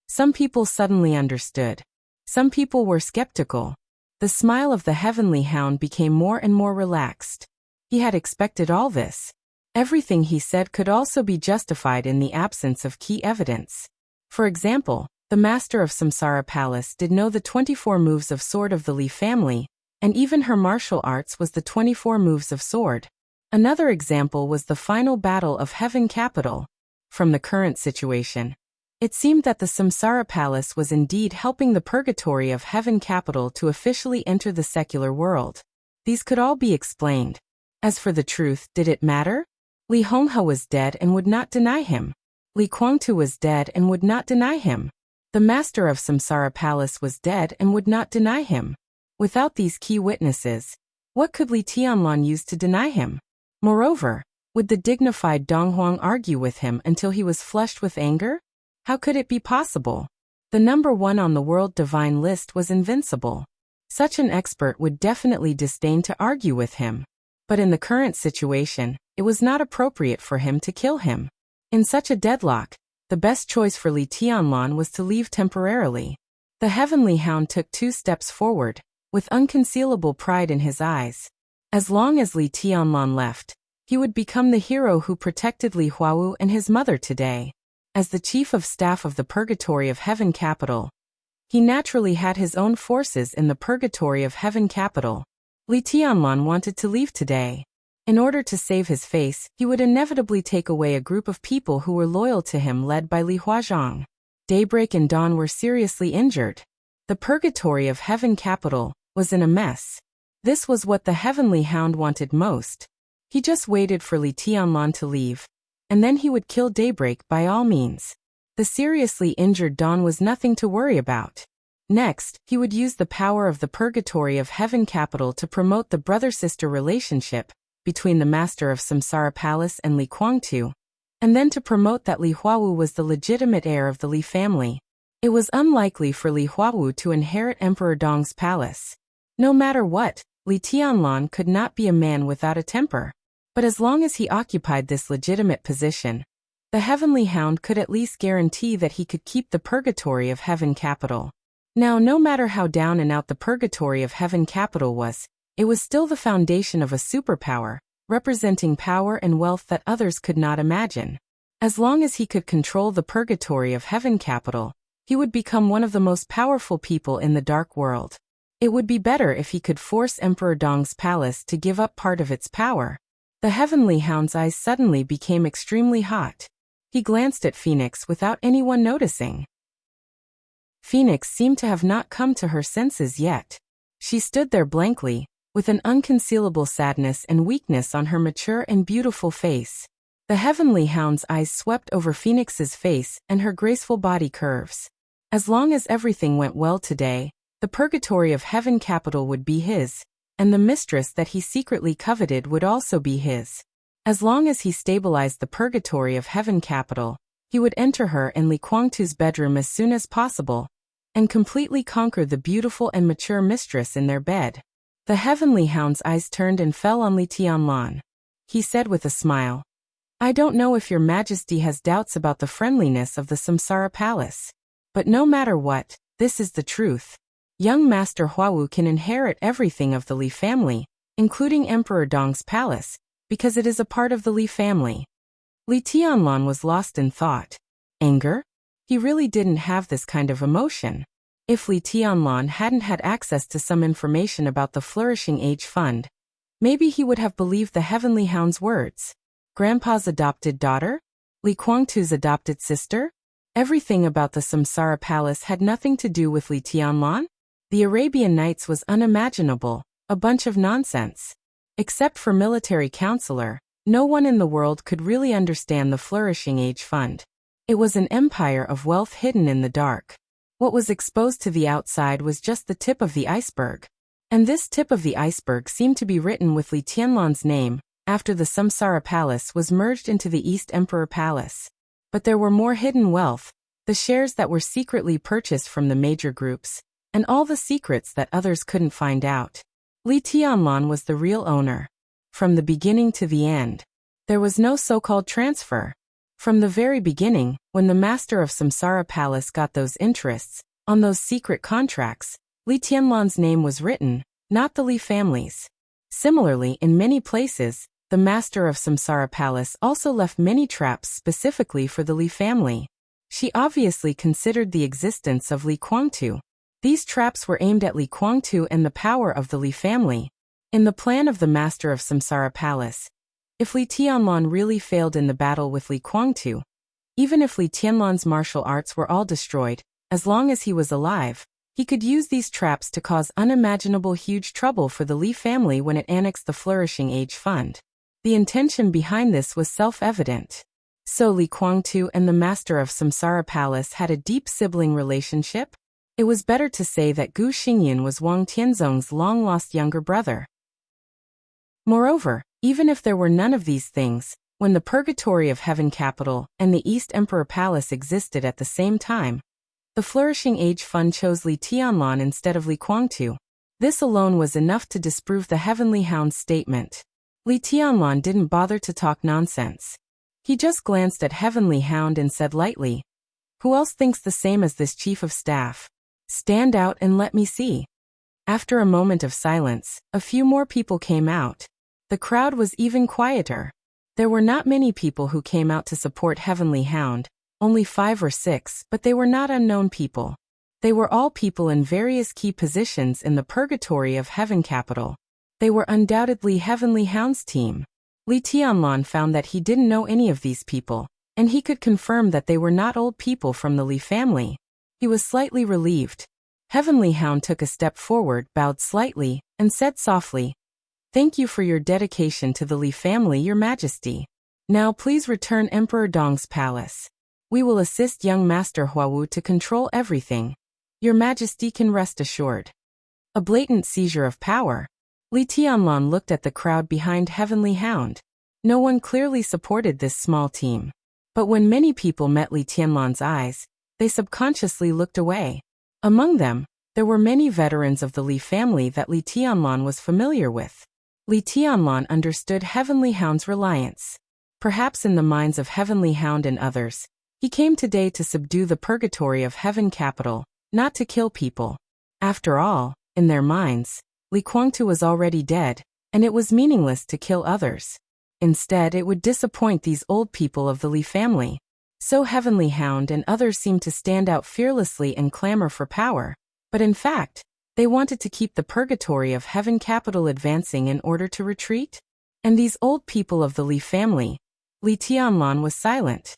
Some people suddenly understood. Some people were skeptical. The smile of the Heavenly Hound became more and more relaxed. He had expected all this. Everything he said could also be justified in the absence of key evidence. For example, the master of Samsara Palace did know the 24 moves of sword of the Li family, and even her martial arts was the 24 moves of sword. Another example was the final battle of Heaven capital. From the current situation, it seemed that the Samsara Palace was indeed helping the Purgatory of Heaven capital to officially enter the secular world. These could all be explained. As for the truth, did it matter? Li Honghe was dead and would not deny him. Li Kuangtu was dead and would not deny him. The master of Samsara Palace was dead and would not deny him. Without these key witnesses, what could Li Tianlan use to deny him? Moreover, would the dignified Dong Huang argue with him until he was flushed with anger? How could it be possible? The number 1 on the world divine list was invincible. Such an expert would definitely disdain to argue with him. But in the current situation, it was not appropriate for him to kill him. In such a deadlock, the best choice for Li Tianlan was to leave temporarily. The Heavenly Hound took 2 steps forward, with unconcealable pride in his eyes. As long as Li Tianlan left, he would become the hero who protected Li Huawu and his mother today. As the chief of staff of the Purgatory of Heaven capital, he naturally had his own forces in the Purgatory of Heaven capital. Li Tianlan wanted to leave today. In order to save his face, he would inevitably take away a group of people who were loyal to him led by Li Huazhang. Daybreak and Dawn were seriously injured. The Purgatory of Heaven capital was in a mess. This was what the Heavenly Hound wanted most. He just waited for Li Tianlan to leave, and then he would kill Daybreak by all means. The seriously injured Dawn was nothing to worry about. Next, he would use the power of the Purgatory of Heaven capital to promote the brother-sister relationship between the master of Samsara Palace and Li Kuangtu, and then to promote that Li Huawu was the legitimate heir of the Li family. It was unlikely for Li Huawu to inherit Emperor Dong's palace. No matter what, Li Tianlan could not be a man without a temper. But as long as he occupied this legitimate position, the Heavenly Hound could at least guarantee that he could keep the Purgatory of Heaven capital. Now, no matter how down and out the Purgatory of Heaven capital was, it was still the foundation of a superpower, representing power and wealth that others could not imagine. As long as he could control the purgatory of Heaven Capital, he would become one of the most powerful people in the dark world. It would be better if he could force Emperor Dong's palace to give up part of its power. The Heavenly Hound's eyes suddenly became extremely hot. He glanced at Phoenix without anyone noticing. Phoenix seemed to have not come to her senses yet. She stood there blankly, with an unconcealable sadness and weakness on her mature and beautiful face. The Heavenly Hound's eyes swept over Phoenix's face and her graceful body curves. As long as everything went well today, the purgatory of Heaven Capital would be his, and the mistress that he secretly coveted would also be his. As long as he stabilized the purgatory of Heaven Capital, he would enter her and Li Guangtu's bedroom as soon as possible, and completely conquer the beautiful and mature mistress in their bed. The Heavenly Hound's eyes turned and fell on Li Tianlan. He said with a smile, "I don't know if your Majesty has doubts about the friendliness of the Samsara Palace. But no matter what, this is the truth. Young Master Huawu can inherit everything of the Li family, including Emperor Dong's palace, because it is a part of the Li family." Li Tianlan was lost in thought. Anger? He really didn't have this kind of emotion. If Li Tianlan hadn't had access to some information about the Flourishing Age Fund, maybe he would have believed the Heavenly Hound's words. Grandpa's adopted daughter? Li Guangtu's adopted sister? Everything about the Samsara Palace had nothing to do with Li Tianlan? The Arabian Nights was unimaginable, a bunch of nonsense. Except for military counselor, no one in the world could really understand the Flourishing Age Fund. It was an empire of wealth hidden in the dark. What was exposed to the outside was just the tip of the iceberg. And this tip of the iceberg seemed to be written with Li Tianlan's name, after the Samsara Palace was merged into the East Emperor Palace. But there were more hidden wealth, the shares that were secretly purchased from the major groups, and all the secrets that others couldn't find out. Li Tianlan was the real owner. From the beginning to the end. There was no so-called transfer. From the very beginning, when the master of Samsara Palace got those interests, on those secret contracts, Li Tianlan's name was written, not the Li family's. Similarly, in many places, the master of Samsara Palace also left many traps specifically for the Li family. She obviously considered the existence of Li Guangtu. These traps were aimed at Li Guangtu and the power of the Li family. In the plan of the master of Samsara Palace, if Li Tianlan really failed in the battle with Li Guangtu, even if Li Tianlan's martial arts were all destroyed, as long as he was alive, he could use these traps to cause unimaginable huge trouble for the Li family when it annexed the Flourishing Age Fund. The intention behind this was self-evident. So Li Guangtu and the master of Samsara Palace had a deep sibling relationship? It was better to say that Gu Xingyan was Wang Tianzong's long-lost younger brother. Moreover, even if there were none of these things, when the Purgatory of Heaven Capital and the East Emperor Palace existed at the same time, the Flourishing Age Fund chose Li Tianlan instead of Li Guangtu. This alone was enough to disprove the Heavenly Hound's statement. Li Tianlan didn't bother to talk nonsense. He just glanced at Heavenly Hound and said lightly, "Who else thinks the same as this chief of staff? Stand out and let me see." After a moment of silence, a few more people came out. The crowd was even quieter. There were not many people who came out to support Heavenly Hound, only 5 or 6, but they were not unknown people. They were all people in various key positions in the Purgatory of Heaven Capital. They were undoubtedly Heavenly Hound's team. Li Tianlan found that he didn't know any of these people, and he could confirm that they were not old people from the Li family. He was slightly relieved. Heavenly Hound took a step forward, bowed slightly, and said softly, "Thank you for your dedication to the Li family, Your Majesty. Now please return Emperor Dong's palace. We will assist young Master Huawu to control everything. Your Majesty can rest assured." A blatant seizure of power. Li Tianlan looked at the crowd behind Heavenly Hound. No one clearly supported this small team. But when many people met Li Tianlan's eyes, they subconsciously looked away. Among them, there were many veterans of the Li family that Li Tianlan was familiar with. Li Tianlan understood Heavenly Hound's reliance. Perhaps in the minds of Heavenly Hound and others, he came today to subdue the Purgatory of Heaven Capital, not to kill people. After all, in their minds, Li Guangtu was already dead, and it was meaningless to kill others. Instead, it would disappoint these old people of the Li family. So Heavenly Hound and others seemed to stand out fearlessly and clamor for power, but in fact, they wanted to keep the purgatory of Heaven capital advancing in order to retreat? And these old people of the Li family, Li Tianlan was silent.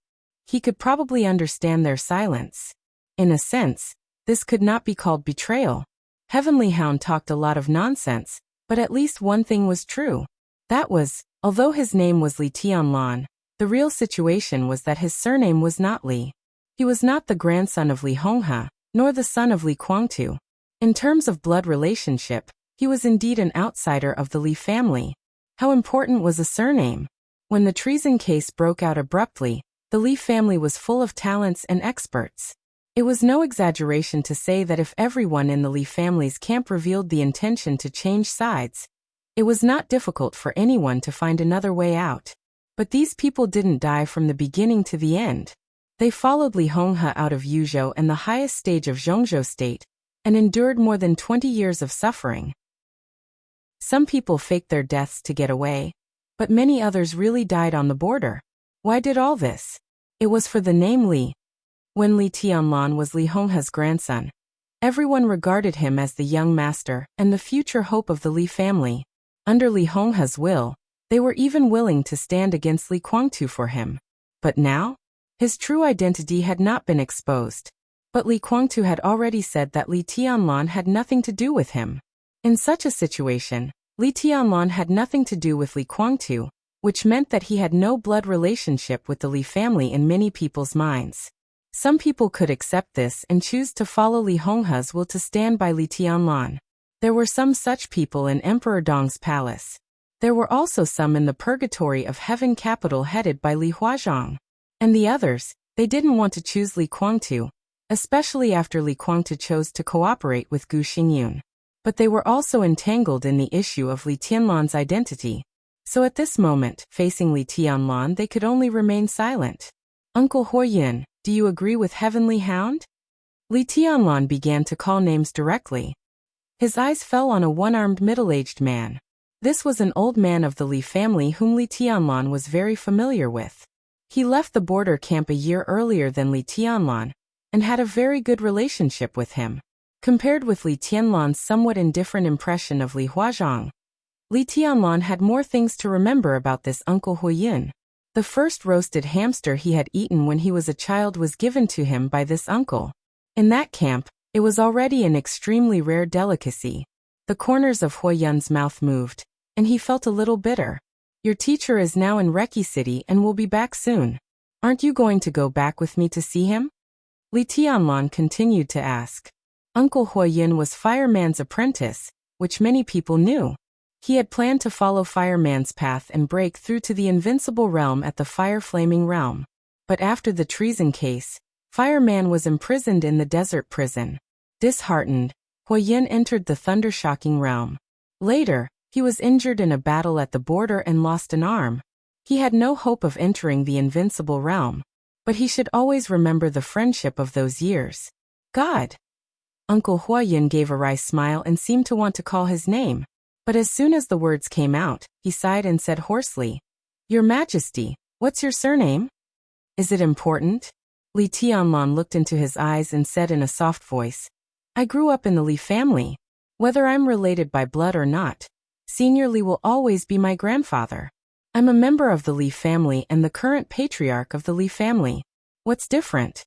He could probably understand their silence. In a sense, this could not be called betrayal. Heavenly Hound talked a lot of nonsense, but at least one thing was true. That was, although his name was Li Tianlan, the real situation was that his surname was not Li. He was not the grandson of Li Honghe, nor the son of Li Guangtu. In terms of blood relationship, he was indeed an outsider of the Li family. How important was a surname? When the treason case broke out abruptly, the Li family was full of talents and experts. It was no exaggeration to say that if everyone in the Li family's camp revealed the intention to change sides, it was not difficult for anyone to find another way out. But these people didn't die from the beginning to the end. They followed Li Honghe out of Yuzhou and the highest stage of Zhongzhou state, and endured more than 20 years of suffering. Some people faked their deaths to get away, but many others really died on the border. Why did all this? It was for the name Li. When Li Tianlan was Li Honghe's grandson, everyone regarded him as the young master and the future hope of the Li family. Under Li Honghe's will, they were even willing to stand against Li Guangtu for him. But now? His true identity had not been exposed. But Li Guangtu had already said that Li Tianlan had nothing to do with him. In such a situation, Li Tianlan had nothing to do with Li Guangtu, which meant that he had no blood relationship with the Li family in many people's minds. Some people could accept this and choose to follow Li Honghe's will to stand by Li Tianlan. There were some such people in Emperor Dong's palace. There were also some in the purgatory of Heaven capital headed by Li Huazhang. And the others, they didn't want to choose Li Guangtu, especially after Li Guangtu chose to cooperate with Gu Xingyun. But they were also entangled in the issue of Li Tianlan's identity. So at this moment, facing Li Tianlan, they could only remain silent. Uncle Huoyun, do you agree with Heavenly Hound? Li Tianlan began to call names directly. His eyes fell on a one-armed middle-aged man. This was an old man of the Li family whom Li Tianlan was very familiar with. He left the border camp a year earlier than Li Tianlan, and had a very good relationship with him. Compared with Li Tianlan's somewhat indifferent impression of Li Huazhang, Li Tianlan had more things to remember about this Uncle Huoyun. The first roasted hamster he had eaten when he was a child was given to him by this uncle. In that camp, it was already an extremely rare delicacy. The corners of Huoyun's mouth moved, and he felt a little bitter. Your teacher is now in Reki City and will be back soon. Aren't you going to go back with me to see him? Li Tianlan continued to ask. Uncle Huoyun was Fireman's apprentice, which many people knew. He had planned to follow Fireman's path and break through to the invincible realm at the Fire-Flaming Realm. But after the treason case, Fireman was imprisoned in the desert prison. Disheartened, Huoyun entered the thunder-shocking realm. Later, he was injured in a battle at the border and lost an arm. He had no hope of entering the invincible realm. But he should always remember the friendship of those years. God! Uncle Huoyun gave a wry smile and seemed to want to call his name. But as soon as the words came out, he sighed and said hoarsely, Your Majesty, what's your surname? Is it important? Li Tianlan looked into his eyes and said in a soft voice, I grew up in the Li family. Whether I'm related by blood or not, Senior Li will always be my grandfather. I'm a member of the Li family and the current patriarch of the Li family. What's different?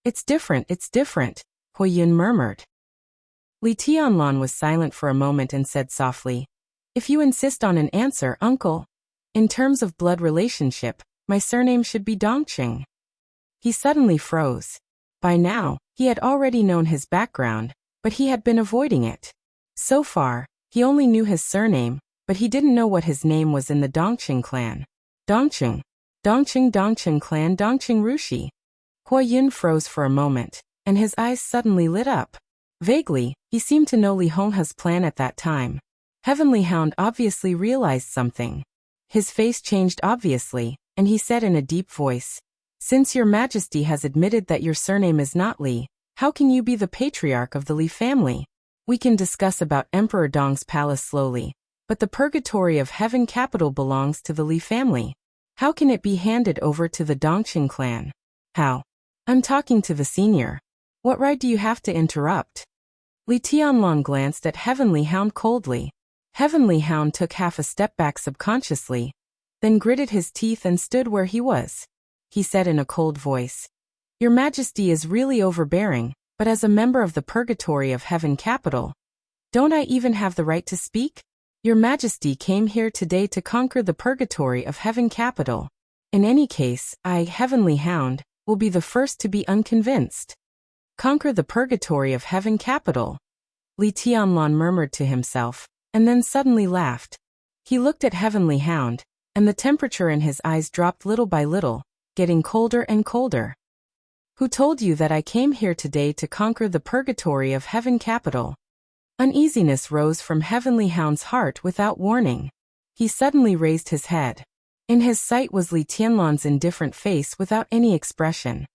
It's different, Huoyun murmured. Li Tianlan was silent for a moment and said softly, If you insist on an answer, uncle, in terms of blood relationship, my surname should be Dongqing. He suddenly froze. By now, he had already known his background, but he had been avoiding it. So far, he only knew his surname, but he didn't know what his name was in the Dongqing clan. Dongqing clan, Dongqing Rushi. Huoyun froze for a moment, and his eyes suddenly lit up. Vaguely, he seemed to know Li Honghe's plan at that time. Heavenly Hound obviously realized something. His face changed obviously, and he said in a deep voice, Since your Majesty has admitted that your surname is not Li, how can you be the patriarch of the Li family? We can discuss about Emperor Dong's palace slowly. But the purgatory of heaven capital belongs to the Li family. How can it be handed over to the Dongqing clan? How? I'm talking to the senior. What right do you have to interrupt? Li Tianlong glanced at Heavenly Hound coldly. Heavenly Hound took half a step back subconsciously, then gritted his teeth and stood where he was. He said in a cold voice, Your Majesty is really overbearing, but as a member of the purgatory of heaven capital, don't I even have the right to speak? Your Majesty came here today to conquer the purgatory of heaven capital. In any case, I, Heavenly Hound, will be the first to be unconvinced. Conquer the purgatory of heaven capital? Li Tianlong murmured to himself, and then suddenly laughed. He looked at Heavenly Hound, and the temperature in his eyes dropped little by little, getting colder and colder. Who told you that I came here today to conquer the purgatory of heaven capital? Uneasiness rose from Heavenly Hound's heart without warning. He suddenly raised his head. In his sight was Li Tianlong's indifferent face without any expression.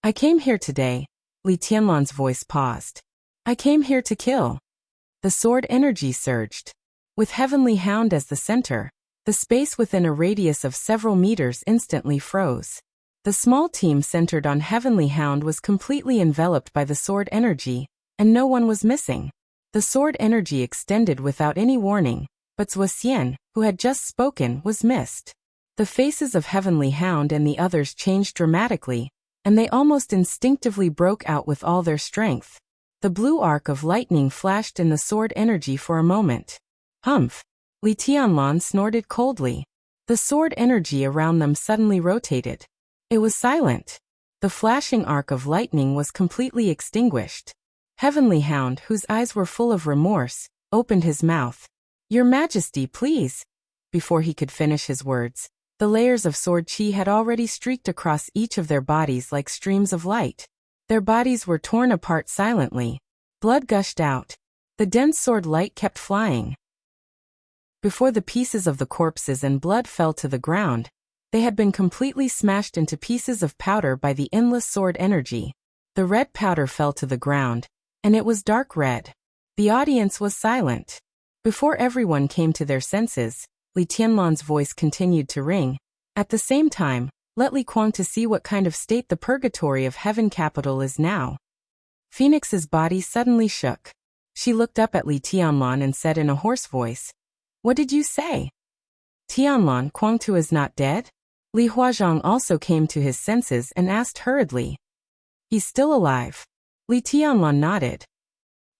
I came here today. Li Tianlong's voice paused. I came here to kill. The sword energy surged. With Heavenly Hound as the center, the space within a radius of several meters instantly froze. The small team centered on Heavenly Hound was completely enveloped by the sword energy, and no one was missing. The sword energy extended without any warning, but Wuxia, who had just spoken, was missed. The faces of Heavenly Hound and the others changed dramatically, and they almost instinctively broke out with all their strength. The blue arc of lightning flashed in the sword energy for a moment. Humph! Li Tianlong snorted coldly. The sword energy around them suddenly rotated. It was silent. The flashing arc of lightning was completely extinguished. Heavenly Hound, whose eyes were full of remorse, opened his mouth. Your Majesty, please! Before he could finish his words, the layers of sword chi had already streaked across each of their bodies like streams of light. Their bodies were torn apart silently. Blood gushed out. The dense sword light kept flying. Before the pieces of the corpses and blood fell to the ground, they had been completely smashed into pieces of powder by the endless sword energy. The red powder fell to the ground, and it was dark red. The audience was silent. Before everyone came to their senses, Li Tianlong's voice continued to ring. At the same time, let Li Kuang to see what kind of state the purgatory of heaven capital is now. Phoenix's body suddenly shook. She looked up at Li Tianlong and said in a hoarse voice, What did you say? Tianlong, Kuangtu is not dead? Li Huazhang also came to his senses and asked hurriedly. He's still alive. Li Tianlong nodded.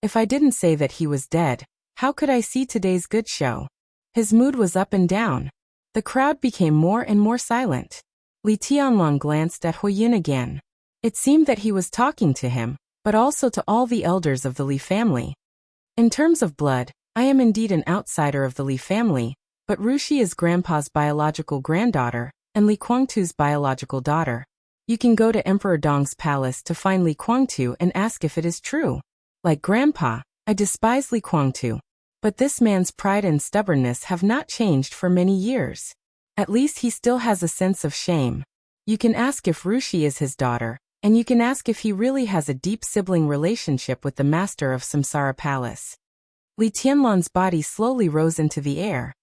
If I didn't say that he was dead, how could I see today's good show? His mood was up and down. The crowd became more and more silent. Li Tianlong glanced at Huoyin again. It seemed that he was talking to him, but also to all the elders of the Li family. In terms of blood, I am indeed an outsider of the Li family, but Rushi is Grandpa's biological granddaughter, and Li Kuangtu's biological daughter. You can go to Emperor Dong's palace to find Li Kuangtu and ask if it is true. Like Grandpa, I despise Li Kuangtu. But this man's pride and stubbornness have not changed for many years. At least he still has a sense of shame. You can ask if Rushi is his daughter, and you can ask if he really has a deep sibling relationship with the master of Samsara Palace. Li Tianlong's body slowly rose into the air.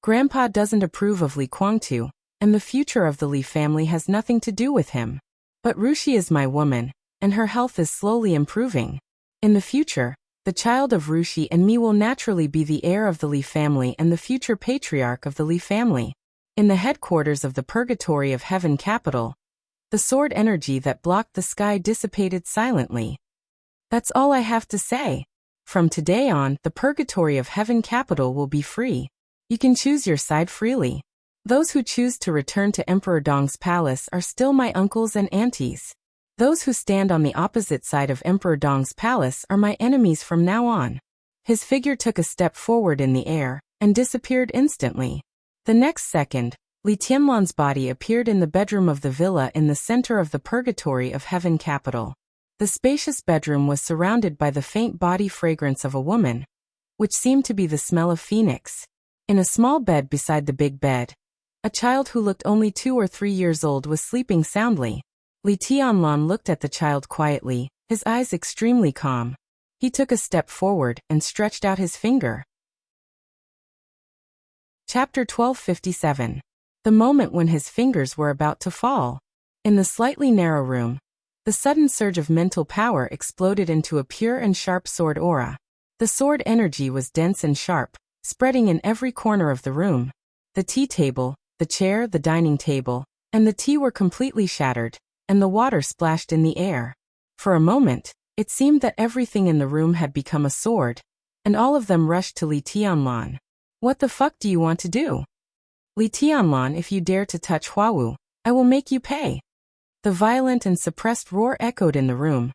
Grandpa doesn't approve of Li Kuangtu, and the future of the Li family has nothing to do with him. But Rushi is my woman, and her health is slowly improving. In the future, the child of Rushi and me will naturally be the heir of the Li family and the future patriarch of the Li family. In the headquarters of the Purgatory of Heaven capital, the sword energy that blocked the sky dissipated silently. That's all I have to say. From today on, the Purgatory of Heaven capital will be free. You can choose your side freely. Those who choose to return to Emperor Dong's palace are still my uncles and aunties. Those who stand on the opposite side of Emperor Dong's palace are my enemies from now on. His figure took a step forward in the air and disappeared instantly. The next second, Li Tianlong's body appeared in the bedroom of the villa in the center of the Purgatory of Heaven capital. The spacious bedroom was surrounded by the faint body fragrance of a woman, which seemed to be the smell of phoenix. In a small bed beside the big bed, a child who looked only 2 or 3 years old was sleeping soundly. Li Tianlong looked at the child quietly, his eyes extremely calm. He took a step forward and stretched out his finger. Chapter 1257. The moment when his fingers were about to fall. In the slightly narrow room, the sudden surge of mental power exploded into a pure and sharp sword aura. The sword energy was dense and sharp, spreading in every corner of the room. The tea table, the chair, the dining table, and the tea were completely shattered, and the water splashed in the air. For a moment, it seemed that everything in the room had become a sword, and all of them rushed to Li Tianlan. What the fuck do you want to do? Li Tianlan, if you dare to touch Huawu, I will make you pay. The violent and suppressed roar echoed in the room,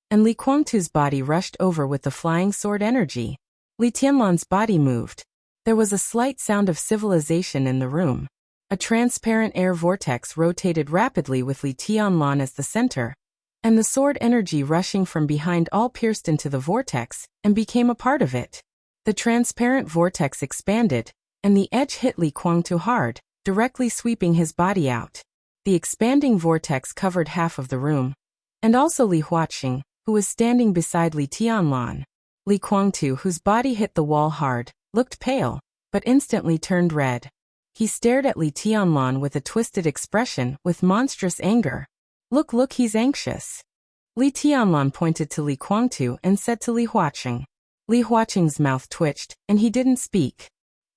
and Li Guangtu's body rushed over with the flying sword energy. Li Tianlan's body moved. There was a slight sound of civilization in the room. A transparent air vortex rotated rapidly with Li Tianlan as the center, and the sword energy rushing from behind all pierced into the vortex and became a part of it. The transparent vortex expanded, and the edge hit Li Guangtu hard, directly sweeping his body out. The expanding vortex covered half of the room, and also Li Huaqing, who was standing beside Li Tianlan. Li Guangtu, whose body hit the wall hard, looked pale, but instantly turned red. He stared at Li Tianlan with a twisted expression, with monstrous anger. Look, he's anxious. Li Tianlan pointed to Li Guangtu and said to Li Huaqing. Li Huaqing's mouth twitched, and he didn't speak.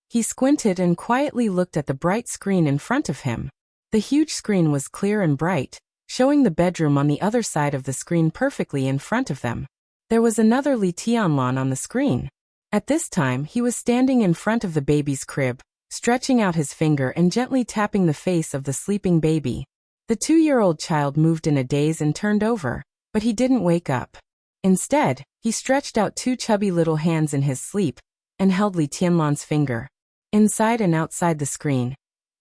He squinted and quietly looked at the bright screen in front of him. The huge screen was clear and bright, showing the bedroom on the other side of the screen perfectly in front of them. There was another Li Tianlan on the screen. At this time, he was standing in front of the baby's crib, stretching out his finger and gently tapping the face of the sleeping baby. The 2-year-old child moved in a daze and turned over, but he didn't wake up. Instead, he stretched out 2 chubby little hands in his sleep and held Li Tianlan's finger. Inside and outside the screen,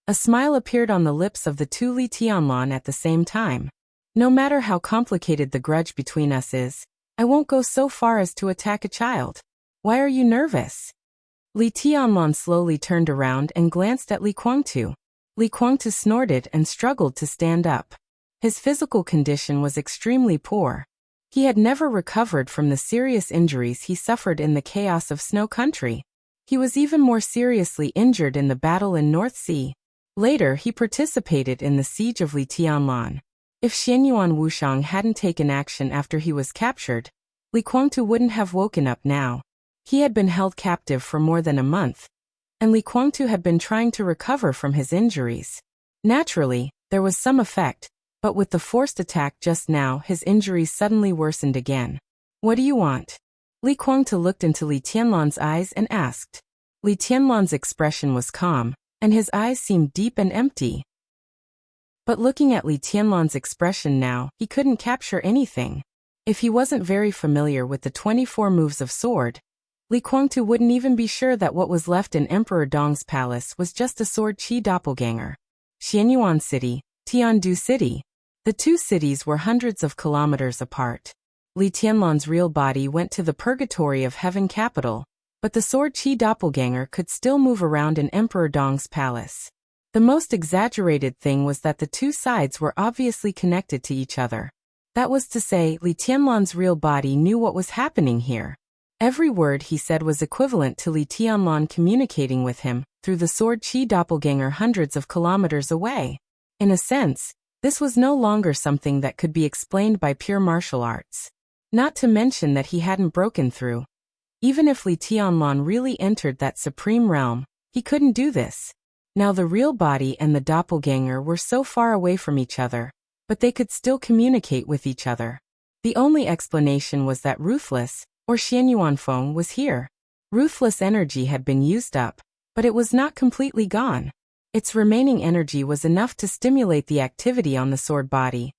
a smile appeared on the lips of the 2 Li Tianlan at the same time. No matter how complicated the grudge between us is, I won't go so far as to attack a child. Why are you nervous? Li Tianlan slowly turned around and glanced at Li Guangtu. Li Guangtu snorted and struggled to stand up. His physical condition was extremely poor. He had never recovered from the serious injuries he suffered in the chaos of Snow Country. He was even more seriously injured in the battle in North Sea. Later, he participated in the siege of Li Tianlan. If Xianyuan Wuxiang hadn't taken action after he was captured, Li Guangtu wouldn't have woken up now. He had been held captive for more than a month, and Li Guangtu had been trying to recover from his injuries. Naturally, there was some effect, but with the forced attack just now, his injuries suddenly worsened again. What do you want? Li Guangtu looked into Li Tianlan's eyes and asked. Li Tianlan's expression was calm, and his eyes seemed deep and empty. But looking at Li Tianlan's expression now, he couldn't capture anything. If he wasn't very familiar with the 24 moves of sword, Li Guangtu wouldn't even be sure that what was left in Emperor Dong's palace was just a sword qi doppelganger. Xianyuan City, Tiandu City. The 2 cities were hundreds of kilometers apart. Li Tianlan's real body went to the purgatory of Heaven capital, but the sword qi doppelganger could still move around in Emperor Dong's palace. The most exaggerated thing was that the 2 sides were obviously connected to each other. That was to say, Li Tianlan's real body knew what was happening here. Every word he said was equivalent to Li Tianlan communicating with him through the sword qi doppelganger hundreds of kilometers away. In a sense, this was no longer something that could be explained by pure martial arts. Not to mention that he hadn't broken through. Even if Li Tianlan really entered that supreme realm, he couldn't do this. Now the real body and the doppelganger were so far away from each other, but they could still communicate with each other. The only explanation was that Ruthless, or Xianyuan Feng, was here. Ruthless energy had been used up, but it was not completely gone. Its remaining energy was enough to stimulate the activity on the sword body,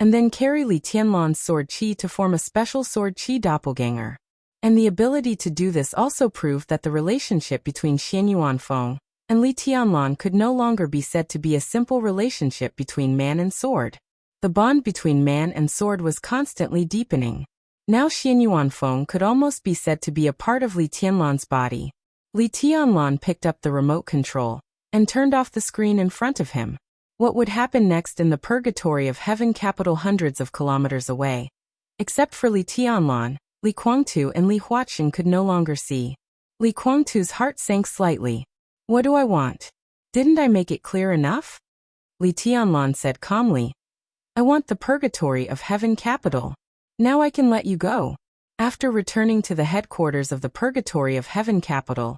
and then carry Li Tianlan's sword qi to form a special sword qi doppelganger. And the ability to do this also proved that the relationship between Xianyuan Feng and Li Tianlan could no longer be said to be a simple relationship between man and sword. The bond between man and sword was constantly deepening. Now Xianyuan Feng could almost be said to be a part of Li Tianlan's body. Li Tianlan picked up the remote control and turned off the screen in front of him. What would happen next in the purgatory of Heaven capital hundreds of kilometers away? Except for Li Tianlan, Li Guangtu and Li Huaqing could no longer see. Li Guangtu's heart sank slightly. What do I want? Didn't I make it clear enough? Li Tianlan said calmly. I want the purgatory of heaven capital. Now I can let you go. After returning to the headquarters of the purgatory of heaven capital,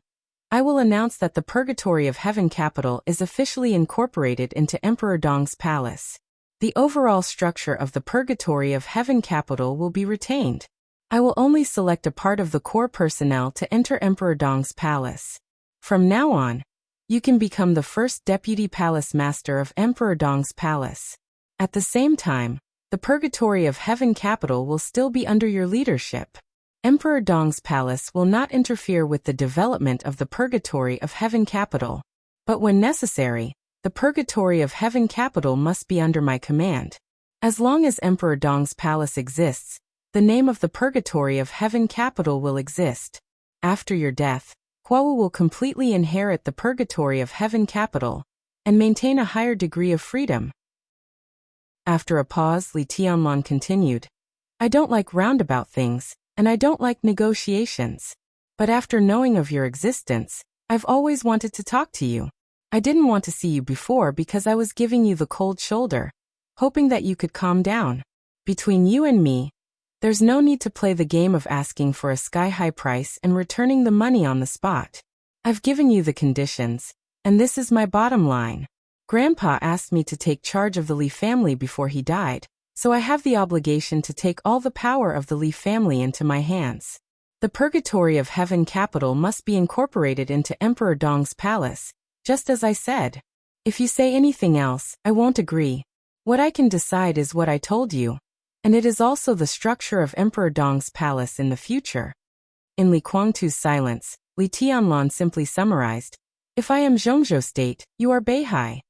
I will announce that the purgatory of heaven capital is officially incorporated into Emperor Dong's palace. The overall structure of the purgatory of heaven capital will be retained. I will only select a part of the core personnel to enter Emperor Dong's palace. From now on, you can become the first deputy palace master of Emperor Dong's palace. At the same time, the purgatory of heaven capital will still be under your leadership. Emperor Dong's palace will not interfere with the development of the purgatory of heaven capital. But when necessary, the purgatory of heaven capital must be under my command. As long as Emperor Dong's palace exists, the name of the purgatory of heaven capital will exist. After your death, Huawu will completely inherit the purgatory of heaven capital and maintain a higher degree of freedom. After a pause, Li Tianlan continued. I don't like roundabout things, and I don't like negotiations. But after knowing of your existence, I've always wanted to talk to you. I didn't want to see you before because I was giving you the cold shoulder, hoping that you could calm down. Between you and me, there's no need to play the game of asking for a sky-high price and returning the money on the spot. I've given you the conditions, and this is my bottom line. Grandpa asked me to take charge of the Li family before he died, so I have the obligation to take all the power of the Li family into my hands. The purgatory of heaven capital must be incorporated into Emperor Dong's palace, just as I said. If you say anything else, I won't agree. What I can decide is what I told you, and it is also the structure of Emperor Dong's palace in the future. In Li Guangtu's silence, Li Tianlan simply summarized, If I am Zhongzhou State, you are Beihai.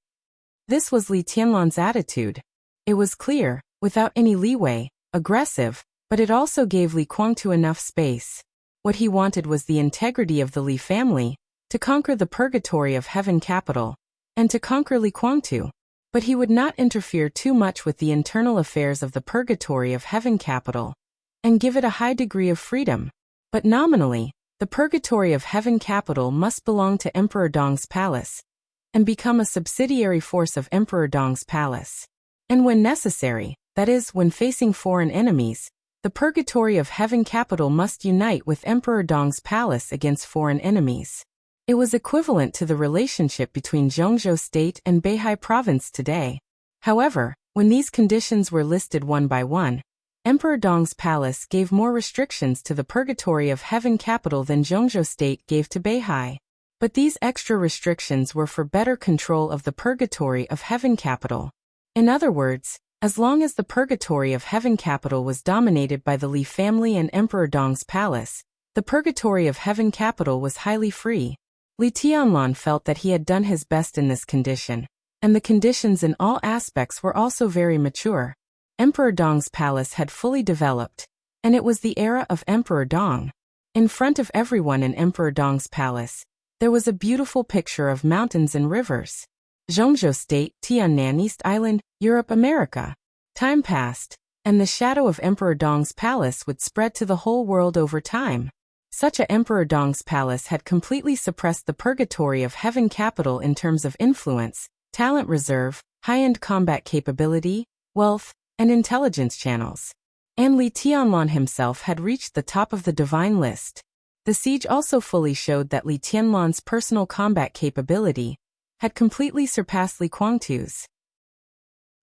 This was Li Tianlan's attitude. It was clear, without any leeway, aggressive, but it also gave Li Guangtu enough space. What he wanted was the integrity of the Li family, to conquer the purgatory of heaven capital, and to conquer Li Guangtu. But he would not interfere too much with the internal affairs of the purgatory of heaven capital, and give it a high degree of freedom. But nominally, the purgatory of heaven capital must belong to Emperor Dong's palace, and become a subsidiary force of Emperor Dong's palace. And when necessary, that is, when facing foreign enemies, the purgatory of heaven capital must unite with Emperor Dong's palace against foreign enemies. It was equivalent to the relationship between Zhongzhou State and Beihai Province today. However, when these conditions were listed one by one, Emperor Dong's palace gave more restrictions to the purgatory of heaven capital than Zhongzhou State gave to Beihai. But these extra restrictions were for better control of the purgatory of heaven capital. In other words, as long as the purgatory of heaven capital was dominated by the Li family and Emperor Dong's palace, the purgatory of heaven capital was highly free. Li Tianlan felt that he had done his best in this condition, and the conditions in all aspects were also very mature. Emperor Dong's palace had fully developed, and it was the era of Emperor Dong. In front of everyone in Emperor Dong's palace, there was a beautiful picture of mountains and rivers. Zhongzhou State, Tiannan East Island, Europe, America. Time passed, and the shadow of Emperor Dong's palace would spread to the whole world over time. Such a Emperor Dong's palace had completely suppressed the purgatory of heaven capital in terms of influence, talent reserve, high-end combat capability, wealth, and intelligence channels. And Li Tianlan himself had reached the top of the divine list. The siege also fully showed that Li Tianlan's personal combat capability had completely surpassed Li Guangtu's.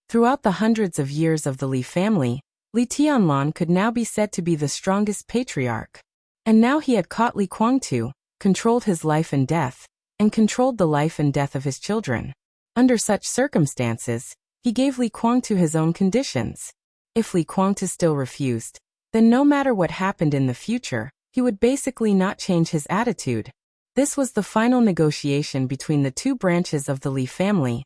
Throughout the hundreds of years of the Li family, Li Tianlan could now be said to be the strongest patriarch. And now he had caught Li Guangtu, controlled his life and death, and controlled the life and death of his children. Under such circumstances, he gave Li Guangtu his own conditions. If Li Guangtu still refused, then no matter what happened in the future, he would basically not change his attitude. This was the final negotiation between the two branches of the Li family,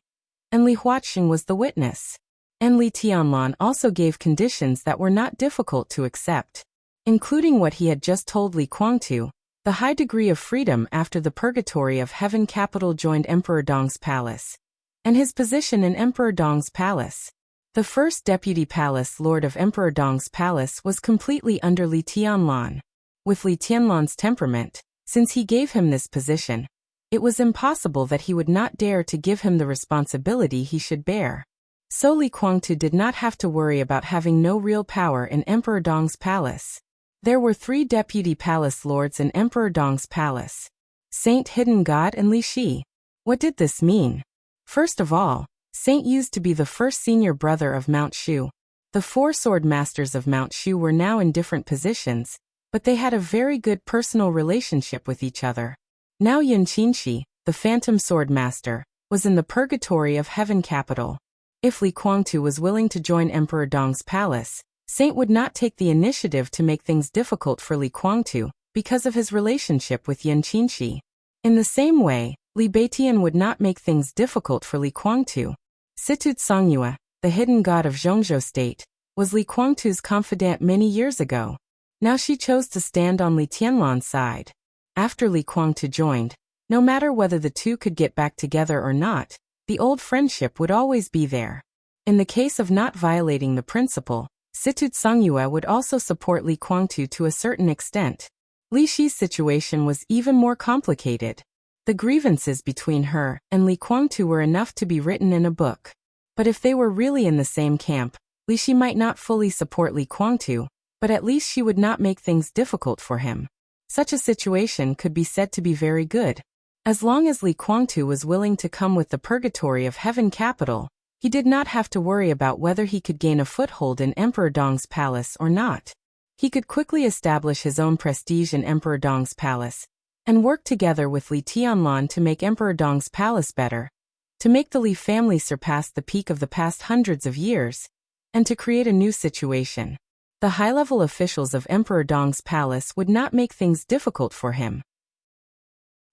and Li Huaqing was the witness. And Li Tianlan also gave conditions that were not difficult to accept, including what he had just told Li Guangtu, the high degree of freedom after the purgatory of heaven capital joined Emperor Dong's palace, and his position in Emperor Dong's palace. The first deputy palace lord of Emperor Dong's palace was completely under Li Tianlan. With Li Tianlan's temperament, since he gave him this position, It was impossible that he would not dare to give him the responsibility he should bear. So Li Kuangtu did not have to worry about having no real power in Emperor Dong's palace. There were 3 deputy palace lords in Emperor Dong's palace: Saint Hidden God and Li Shi. What did this mean? First of all, Saint used to be the first senior brother of Mount Shu. The 4 sword masters of Mount Shu were now in different positions, but they had a very good personal relationship with each other. Now Yun Qinshi, the phantom sword master, was in the purgatory of heaven capital. If Li Kuangtu was willing to join Emperor Dong's palace, Saint would not take the initiative to make things difficult for Li Kuangtu because of his relationship with Yun Qinshi. In the same way, Li Beitian would not make things difficult for Li Kuangtu. Situt Songyue, the hidden god of Zhongzhou state, was Li Kuangtu's confidant many years ago. Now she chose to stand on Li Tianlan's side. After Li Kuangtu joined, no matter whether the two could get back together or not, the old friendship would always be there. In the case of not violating the principle, Situt Songyue would also support Li Kuangtu to a certain extent. Li Shi's situation was even more complicated. The grievances between her and Li Kuangtu were enough to be written in a book. But if they were really in the same camp, Li Shi might not fully support Li Kuangtu, but at least she would not make things difficult for him. Such a situation could be said to be very good. As long as Li Kuangtu was willing to come with the purgatory of heaven capital, he did not have to worry about whether he could gain a foothold in Emperor Dong's palace or not. He could quickly establish his own prestige in Emperor Dong's palace, and work together with Li Tianlan to make Emperor Dong's palace better, to make the Li family surpass the peak of the past hundreds of years, and to create a new situation. The high-level officials of Emperor Dong's palace would not make things difficult for him.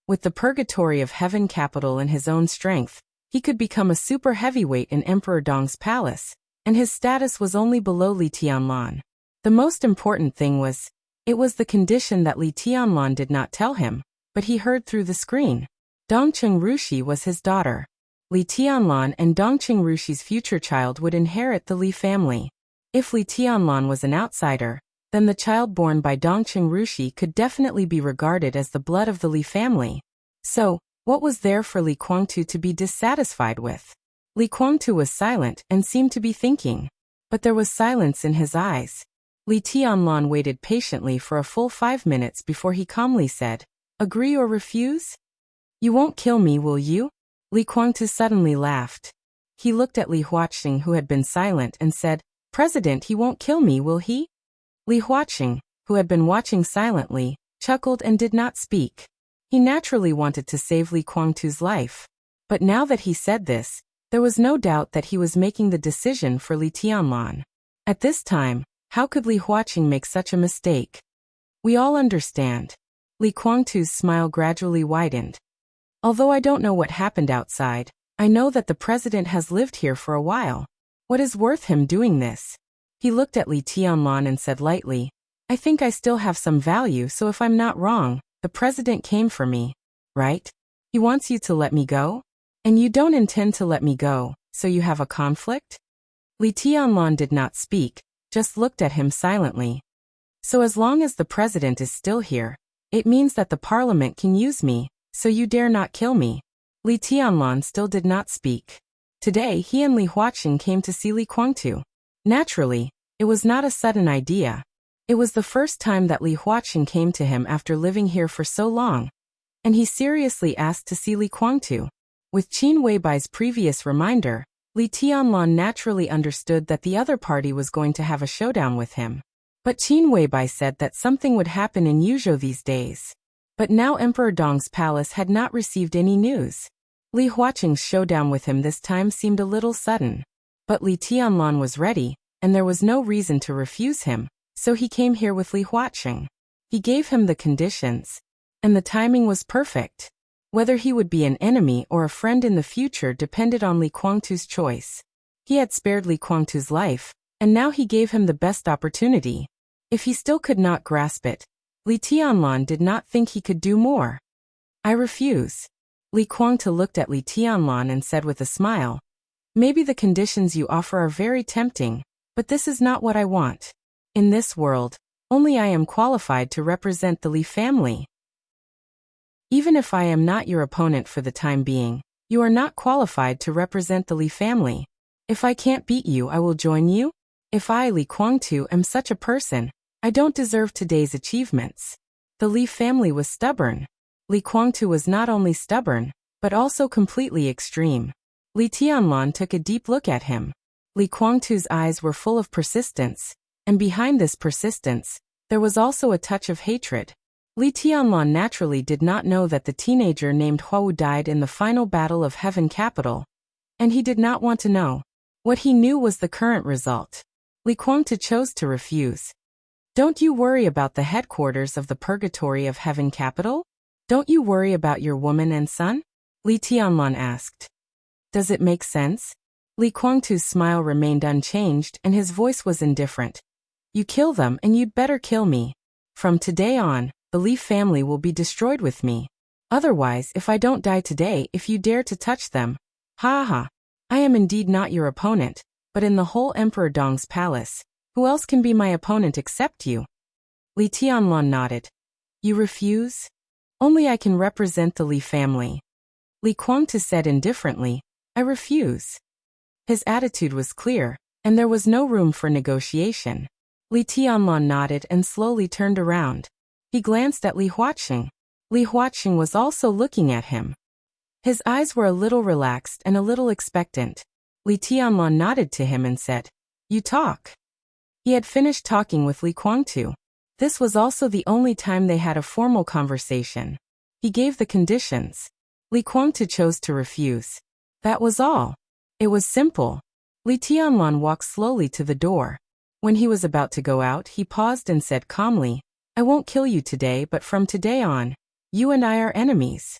With the purgatory of heaven capital in his own strength, he could become a super heavyweight in Emperor Dong's palace, and his status was only below Li Tianlan. The most important thing was, it was the condition that Li Tianlan did not tell him, but he heard through the screen. Dongqing Rushi was his daughter. Li Tianlan and Dongqing Rushi's future child would inherit the Li family. If Li Tianlan was an outsider, then the child born by Dongqing Rushi could definitely be regarded as the blood of the Li family. So, what was there for Li Kuangtu to be dissatisfied with? Li Kuangtu was silent and seemed to be thinking. But there was silence in his eyes. Li Tianlan waited patiently for a full 5 minutes before he calmly said, "Agree or refuse? You won't kill me, will you?" Li Kuangtu suddenly laughed. He looked at Li Huaqing, who had been silent, and said, "President, he won't kill me, will he?" Li Huaqing, who had been watching silently, chuckled and did not speak. He naturally wanted to save Li Kuangtu's life. But now that he said this, there was no doubt that he was making the decision for Li Tianlan. At this time, how could Li Huaqing make such a mistake? We all understand. Li Kuangtu's smile gradually widened. Although I don't know what happened outside, I know that the president has lived here for a while. What is worth him doing this? He looked at Li Tianlan and said lightly, "I think I still have some value, so if I'm not wrong, the president came for me, right? He wants you to let me go? And you don't intend to let me go, so you have a conflict?" Li Tianlan did not speak, just looked at him silently. "So as long as the president is still here, it means that the parliament can use me, so you dare not kill me." Li Tianlan still did not speak. Today he and Li Huaqing came to see Li Kuangtu. Naturally, it was not a sudden idea. It was the first time that Li Huaqing came to him after living here for so long, and he seriously asked to see Li Kuangtu. With Qin Weibai's previous reminder, Li Tianlan naturally understood that the other party was going to have a showdown with him. But Qin Weibai said that something would happen in Yuzhou these days. But now Emperor Dong's palace had not received any news. Li Huaqing's showdown with him this time seemed a little sudden. But Li Tianlan was ready, and there was no reason to refuse him, so he came here with Li Huaqing. He gave him the conditions, and the timing was perfect. Whether he would be an enemy or a friend in the future depended on Li Kuangtu's choice. He had spared Li Kuangtu's life, and now he gave him the best opportunity. If he still could not grasp it, Li Tianlan did not think he could do more. "I refuse." Li Kuangtu looked at Li Tianlan and said with a smile, "Maybe the conditions you offer are very tempting, but this is not what I want. In this world, only I am qualified to represent the Li family." Even if I am not your opponent for the time being, you are not qualified to represent the Li family. If I can't beat you, I will join you? If I, Li Kuangtu, am such a person, I don't deserve today's achievements. The Li family was stubborn. Li Kuangtu was not only stubborn, but also completely extreme. Li Tianlan took a deep look at him. Li Kuangtu's eyes were full of persistence, and behind this persistence, there was also a touch of hatred. Li Tianlan naturally did not know that the teenager named Huawu died in the final battle of Heaven Capital, and he did not want to know. What he knew was the current result. Li Kuangtu chose to refuse. Don't you worry about the headquarters of the Purgatory of Heaven Capital? Don't you worry about your woman and son? Li Tianlan asked. Does it make sense? Li Kuangtu's smile remained unchanged and his voice was indifferent. You kill them and you'd better kill me. From today on, the Li family will be destroyed with me. Otherwise, if I don't die today, if you dare to touch them, ha ha. I am indeed not your opponent, but in the whole Emperor Dong's palace, who else can be my opponent except you? Li Tianlan nodded. You refuse? Only I can represent the Li family. Li Kuangtu said indifferently, I refuse. His attitude was clear, and there was no room for negotiation. Li Tianlan nodded and slowly turned around. He glanced at Li Huaqing. Li Huaqing was also looking at him. His eyes were a little relaxed and a little expectant. Li Tianlan nodded to him and said, You talk. He had finished talking with Li Kuangtu. This was also the only time they had a formal conversation. He gave the conditions. Li Kuangtu chose to refuse. That was all. It was simple. Li Tianlan walked slowly to the door. When he was about to go out, he paused and said calmly, I won't kill you today, but from today on, you and I are enemies.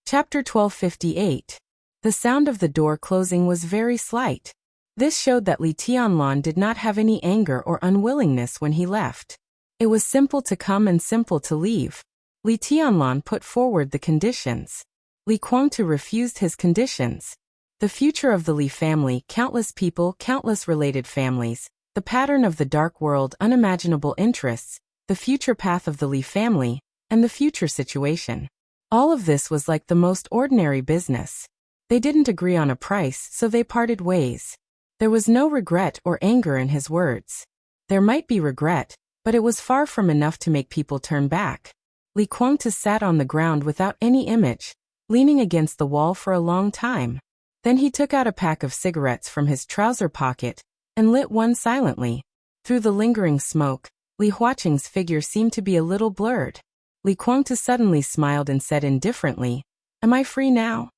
Chapter 1258. The sound of the door closing was very slight. This showed that Li Tianlan did not have any anger or unwillingness when he left. It was simple to come and simple to leave. Li Tianlan put forward the conditions. Li Kuangtu refused his conditions. The future of the Li family, countless people, countless related families, the pattern of the dark world, unimaginable interests, the future path of the Li family, and the future situation. All of this was like the most ordinary business. They didn't agree on a price, so they parted ways. There was no regret or anger in his words. There might be regret, but it was far from enough to make people turn back. Li Kuangtu sat on the ground without any image, leaning against the wall for a long time. Then he took out a pack of cigarettes from his trouser pocket and lit one silently. Through the lingering smoke, Li Huaqing's figure seemed to be a little blurred. Li Kuangtu suddenly smiled and said indifferently, Am I free now?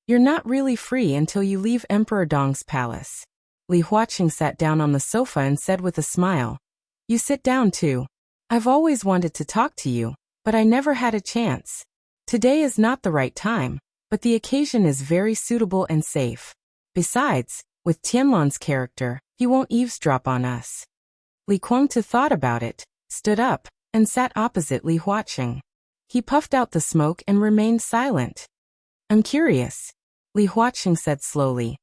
You're not really free until you leave Emperor Dong's palace. Li Huaqing sat down on the sofa and said with a smile, You sit down too. I've always wanted to talk to you, but I never had a chance. Today is not the right time, but the occasion is very suitable and safe. Besides, with Tianlan's character, he won't eavesdrop on us. Li Kuangtu thought about it, stood up, and sat opposite Li Huaqing. He puffed out the smoke and remained silent. I'm curious, Li Huaqing said slowly.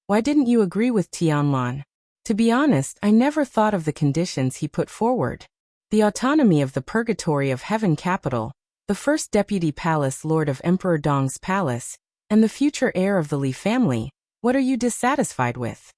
Why didn't you agree with Tianlan? To be honest, I never thought of the conditions he put forward. The autonomy of the Purgatory of Heaven Capital, the first deputy palace lord of Emperor Dong's palace, and the future heir of the Li family. What are you dissatisfied with?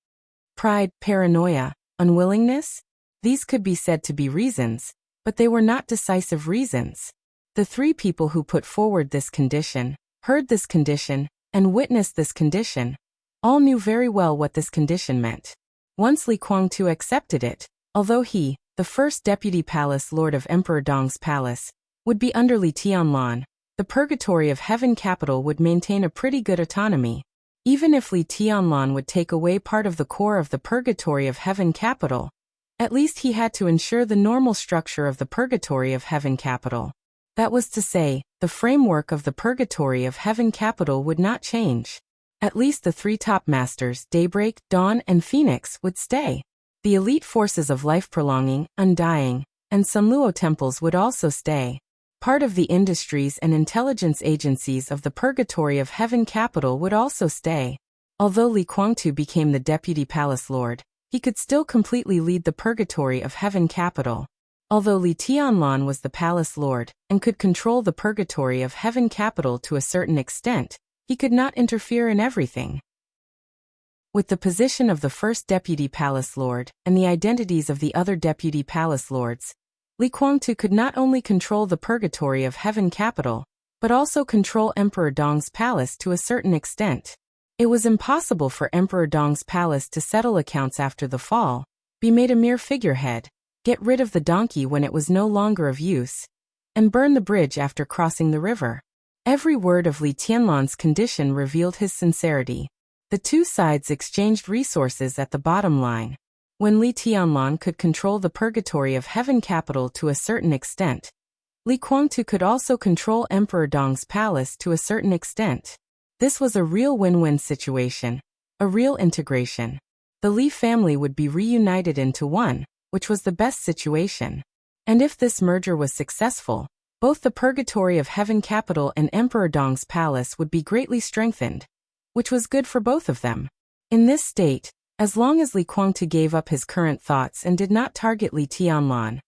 Pride, paranoia, unwillingness? These could be said to be reasons, but they were not decisive reasons. The three people who put forward this condition, heard this condition, and witnessed this condition, all knew very well what this condition meant. Once Li Kuangtu accepted it, although he, the first deputy palace lord of Emperor Dong's palace, would be under Li Tianlan, the Purgatory of Heaven Capital would maintain a pretty good autonomy. Even if Li Tianlan would take away part of the core of the Purgatory of Heaven Capital, at least he had to ensure the normal structure of the Purgatory of Heaven Capital. That was to say, the framework of the Purgatory of Heaven Capital would not change. At least the three top masters, Daybreak, Dawn, and Phoenix, would stay. The elite forces of life-prolonging, undying, and Sunluo temples would also stay. Part of the industries and intelligence agencies of the Purgatory of Heaven Capital would also stay. Although Li Kuangtu became the deputy palace lord, he could still completely lead the Purgatory of Heaven Capital. Although Li Tianlan was the palace lord and could control the purgatory of heaven capital to a certain extent, he could not interfere in everything. With the position of the first deputy palace lord and the identities of the other deputy palace lords, Li Guangtu could not only control the purgatory of heaven capital, but also control Emperor Dong's palace to a certain extent. It was impossible for Emperor Dong's palace to settle accounts after the fall, be made a mere figurehead, get rid of the donkey when it was no longer of use, and burn the bridge after crossing the river. Every word of Li Tianlan's condition revealed his sincerity. The two sides exchanged resources at the bottom line. When Li Tianlan could control the purgatory of heaven capital to a certain extent, Li Guangtu could also control Emperor Dong's palace to a certain extent. This was a real win-win situation, a real integration. The Li family would be reunited into one, which was the best situation. And if this merger was successful, both the purgatory of heaven capital and Emperor Dong's palace would be greatly strengthened, which was good for both of them. In this state, as long as Li Guangtu gave up his current thoughts and did not target Li Tianlan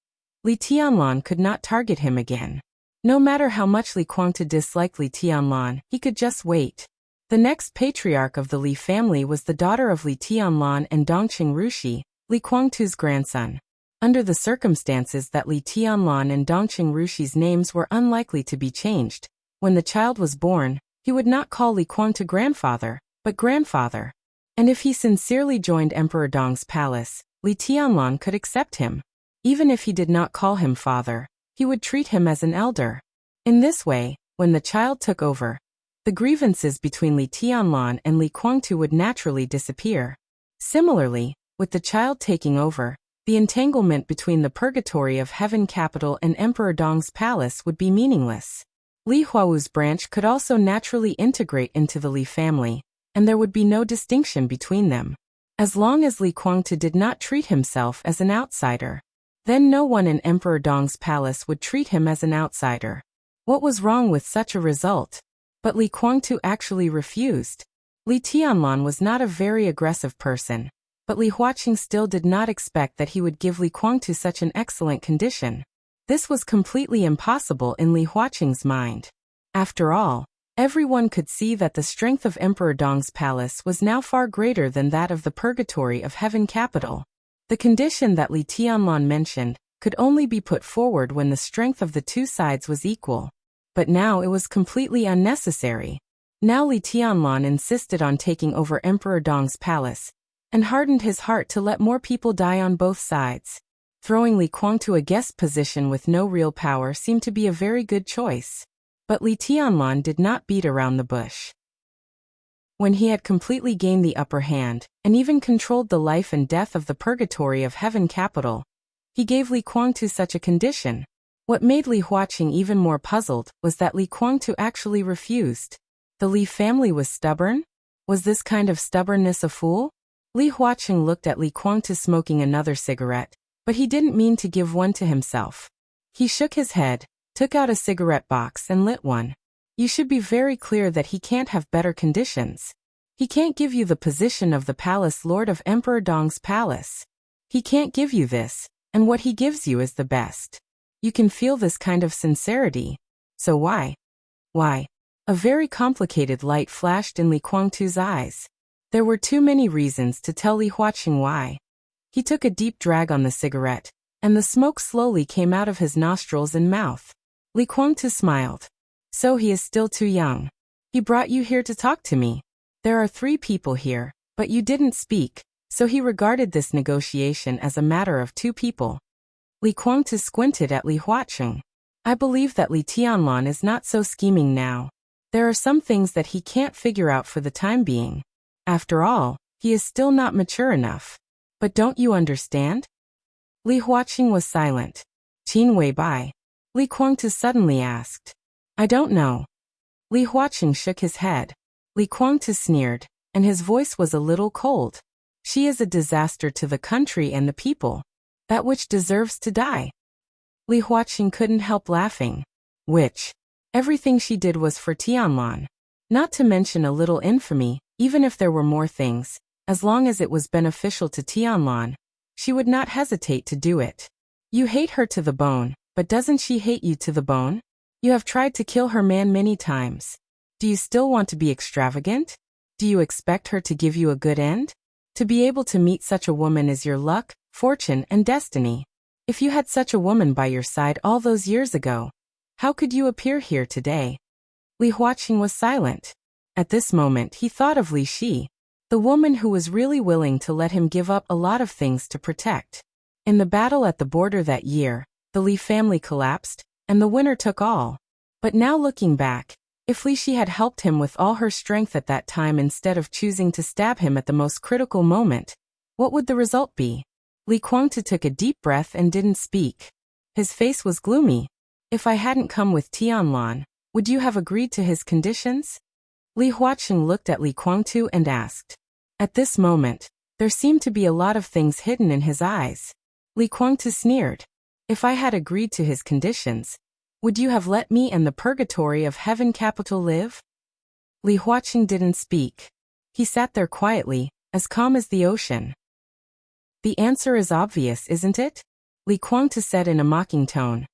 could not target him again. No matter how much Li Guangtu disliked Li Tianlan, he could just wait. The next patriarch of the Li family was the daughter of Li Tianlan and Dongqing Rushi, Li Guangtu's grandson. Under the circumstances that Li Tianlan and Dongqing Rushi's names were unlikely to be changed, when the child was born, he would not call Li Guangtu grandfather, but grandfather. And if he sincerely joined Emperor Dong's palace, Li Tianlan could accept him. Even if he did not call him father, he would treat him as an elder. In this way, when the child took over, the grievances between Li Tianlan and Li Guangtu would naturally disappear. Similarly, with the child taking over, the entanglement between the purgatory of heaven capital and Emperor Dong's palace would be meaningless. Li Huawu's branch could also naturally integrate into the Li family, and there would be no distinction between them. As long as Li Guangtu did not treat himself as an outsider, then no one in Emperor Dong's palace would treat him as an outsider. What was wrong with such a result? But Li Guangtu actually refused. Li Tianlan was not a very aggressive person, but Li Huaqing still did not expect that he would give Li Guangtu such an excellent condition. This was completely impossible in Li Huaqing's mind. After all, everyone could see that the strength of Emperor Dong's palace was now far greater than that of the purgatory of heaven capital. The condition that Li Tianlan mentioned could only be put forward when the strength of the two sides was equal. But now it was completely unnecessary. Now Li Tianlan insisted on taking over Emperor Dong's palace, and hardened his heart to let more people die on both sides. Throwing Li Guangtu a guest position with no real power seemed to be a very good choice. But Li Tianlan did not beat around the bush. When he had completely gained the upper hand, and even controlled the life and death of the purgatory of heaven capital, he gave Li Guangtu such a condition. What made Li Huaqing even more puzzled was that Li Guangtu actually refused. The Li family was stubborn? Was this kind of stubbornness a fool? Li Huaqing looked at Li Guangtu smoking another cigarette, but he didn't mean to give one to himself. He shook his head, took out a cigarette box and lit one. You should be very clear that he can't have better conditions. He can't give you the position of the palace lord of Emperor Dong's palace. He can't give you this, and what he gives you is the best. You can feel this kind of sincerity. So why? Why? A very complicated light flashed in Li Guangtu's eyes. There were too many reasons to tell Li Huaqing why. He took a deep drag on the cigarette, and the smoke slowly came out of his nostrils and mouth. Li Guangtu smiled. So he is still too young. He brought you here to talk to me. There are 3 people here, but you didn't speak, so he regarded this negotiation as a matter of 2 people. Li Guangtu squinted at Li Huaqing. I believe that Li Tianlan is not so scheming now. There are some things that he can't figure out for the time being. After all, he is still not mature enough. But don't you understand? Li Huaqing was silent. Qin Wei Bai? Li Guangtu suddenly asked. I don't know. Li Huaqing shook his head. Li Guangtu sneered, and his voice was a little cold. She is a disaster to the country and the people. That which deserves to die. Li Huaqing couldn't help laughing. Which? Everything she did was for Tianlan. Not to mention a little infamy, even if there were more things, as long as it was beneficial to Tianlan, she would not hesitate to do it. You hate her to the bone, but doesn't she hate you to the bone? You have tried to kill her man many times. Do you still want to be extravagant? Do you expect her to give you a good end? To be able to meet such a woman is your luck, fortune, and destiny. If you had such a woman by your side all those years ago, how could you appear here today? Li Huaqing was silent. At this moment he thought of Li Shi, the woman who was really willing to let him give up a lot of things to protect. In the battle at the border that year, the Li family collapsed, and the winner took all. But now looking back, if Li Shi had helped him with all her strength at that time instead of choosing to stab him at the most critical moment, what would the result be? Li Guangtu took a deep breath and didn't speak. His face was gloomy. If I hadn't come with Tianlan, would you have agreed to his conditions? Li Huaqing looked at Li Guangtu and asked. At this moment, there seemed to be a lot of things hidden in his eyes. Li Guangtu sneered. If I had agreed to his conditions, would you have let me and the purgatory of heaven capital live? Li Huaqing didn't speak. He sat there quietly, as calm as the ocean. The answer is obvious, isn't it? Li Guangtu said in a mocking tone.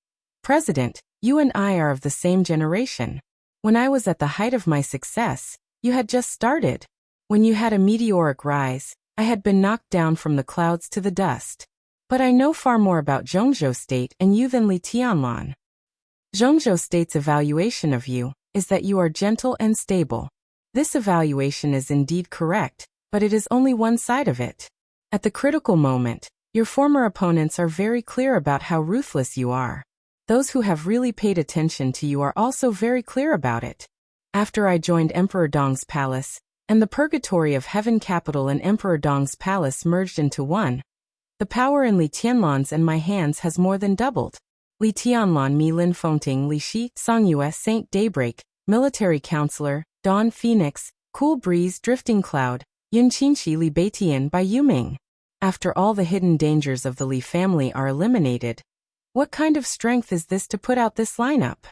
President, you and I are of the same generation. When I was at the height of my success, you had just started. When you had a meteoric rise, I had been knocked down from the clouds to the dust. But I know far more about Zhongzhou State and you than Li Tianlan. Zhongzhou State's evaluation of you is that you are gentle and stable. This evaluation is indeed correct, but it is only one side of it. At the critical moment, your former opponents are very clear about how ruthless you are. Those who have really paid attention to you are also very clear about it. After I joined Emperor Dong's palace, and the purgatory of heaven capital and Emperor Dong's palace merged into one, the power in Li Tianlan's and my hands has more than doubled. Li Tianlan Mi Lin Fengting Li Shi Songyue Saint Daybreak, Military Counselor, Dawn Phoenix, Cool Breeze Drifting Cloud, Yun Qinxi Li Beitian by Yuming. After all the hidden dangers of the Li family are eliminated, what kind of strength is this to put out this lineup?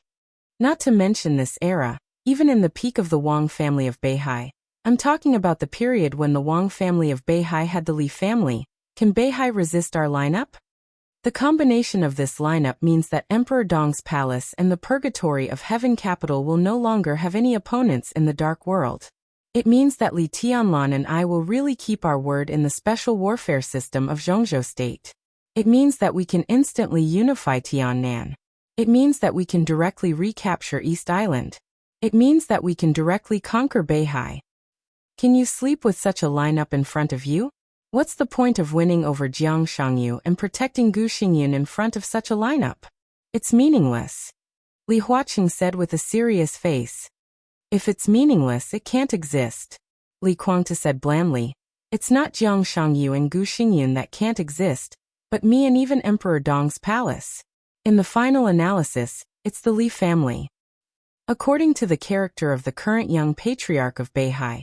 Not to mention this era, even in the peak of the Wang family of Beihai. I'm talking about the period when the Wang family of Beihai had the Li family. Can Beihai resist our lineup? The combination of this lineup means that Emperor Dong's palace and the purgatory of heaven capital will no longer have any opponents in the dark world. It means that Li Tianlan and I will really keep our word in the special warfare system of Zhongzhou State. It means that we can instantly unify Tiannan. It means that we can directly recapture East Island. It means that we can directly conquer Beihai. Can you sleep with such a lineup in front of you? What's the point of winning over Jiang Shangyu and protecting Gu Xingyun in front of such a lineup? It's meaningless. Li Huaqing said with a serious face. If it's meaningless, it can't exist. Li Guangtu said blandly. It's not Jiang Shangyu and Gu Xingyun that can't exist, but me and even Emperor Dong's palace. In the final analysis, it's the Li family. According to the character of the current young patriarch of Beihai,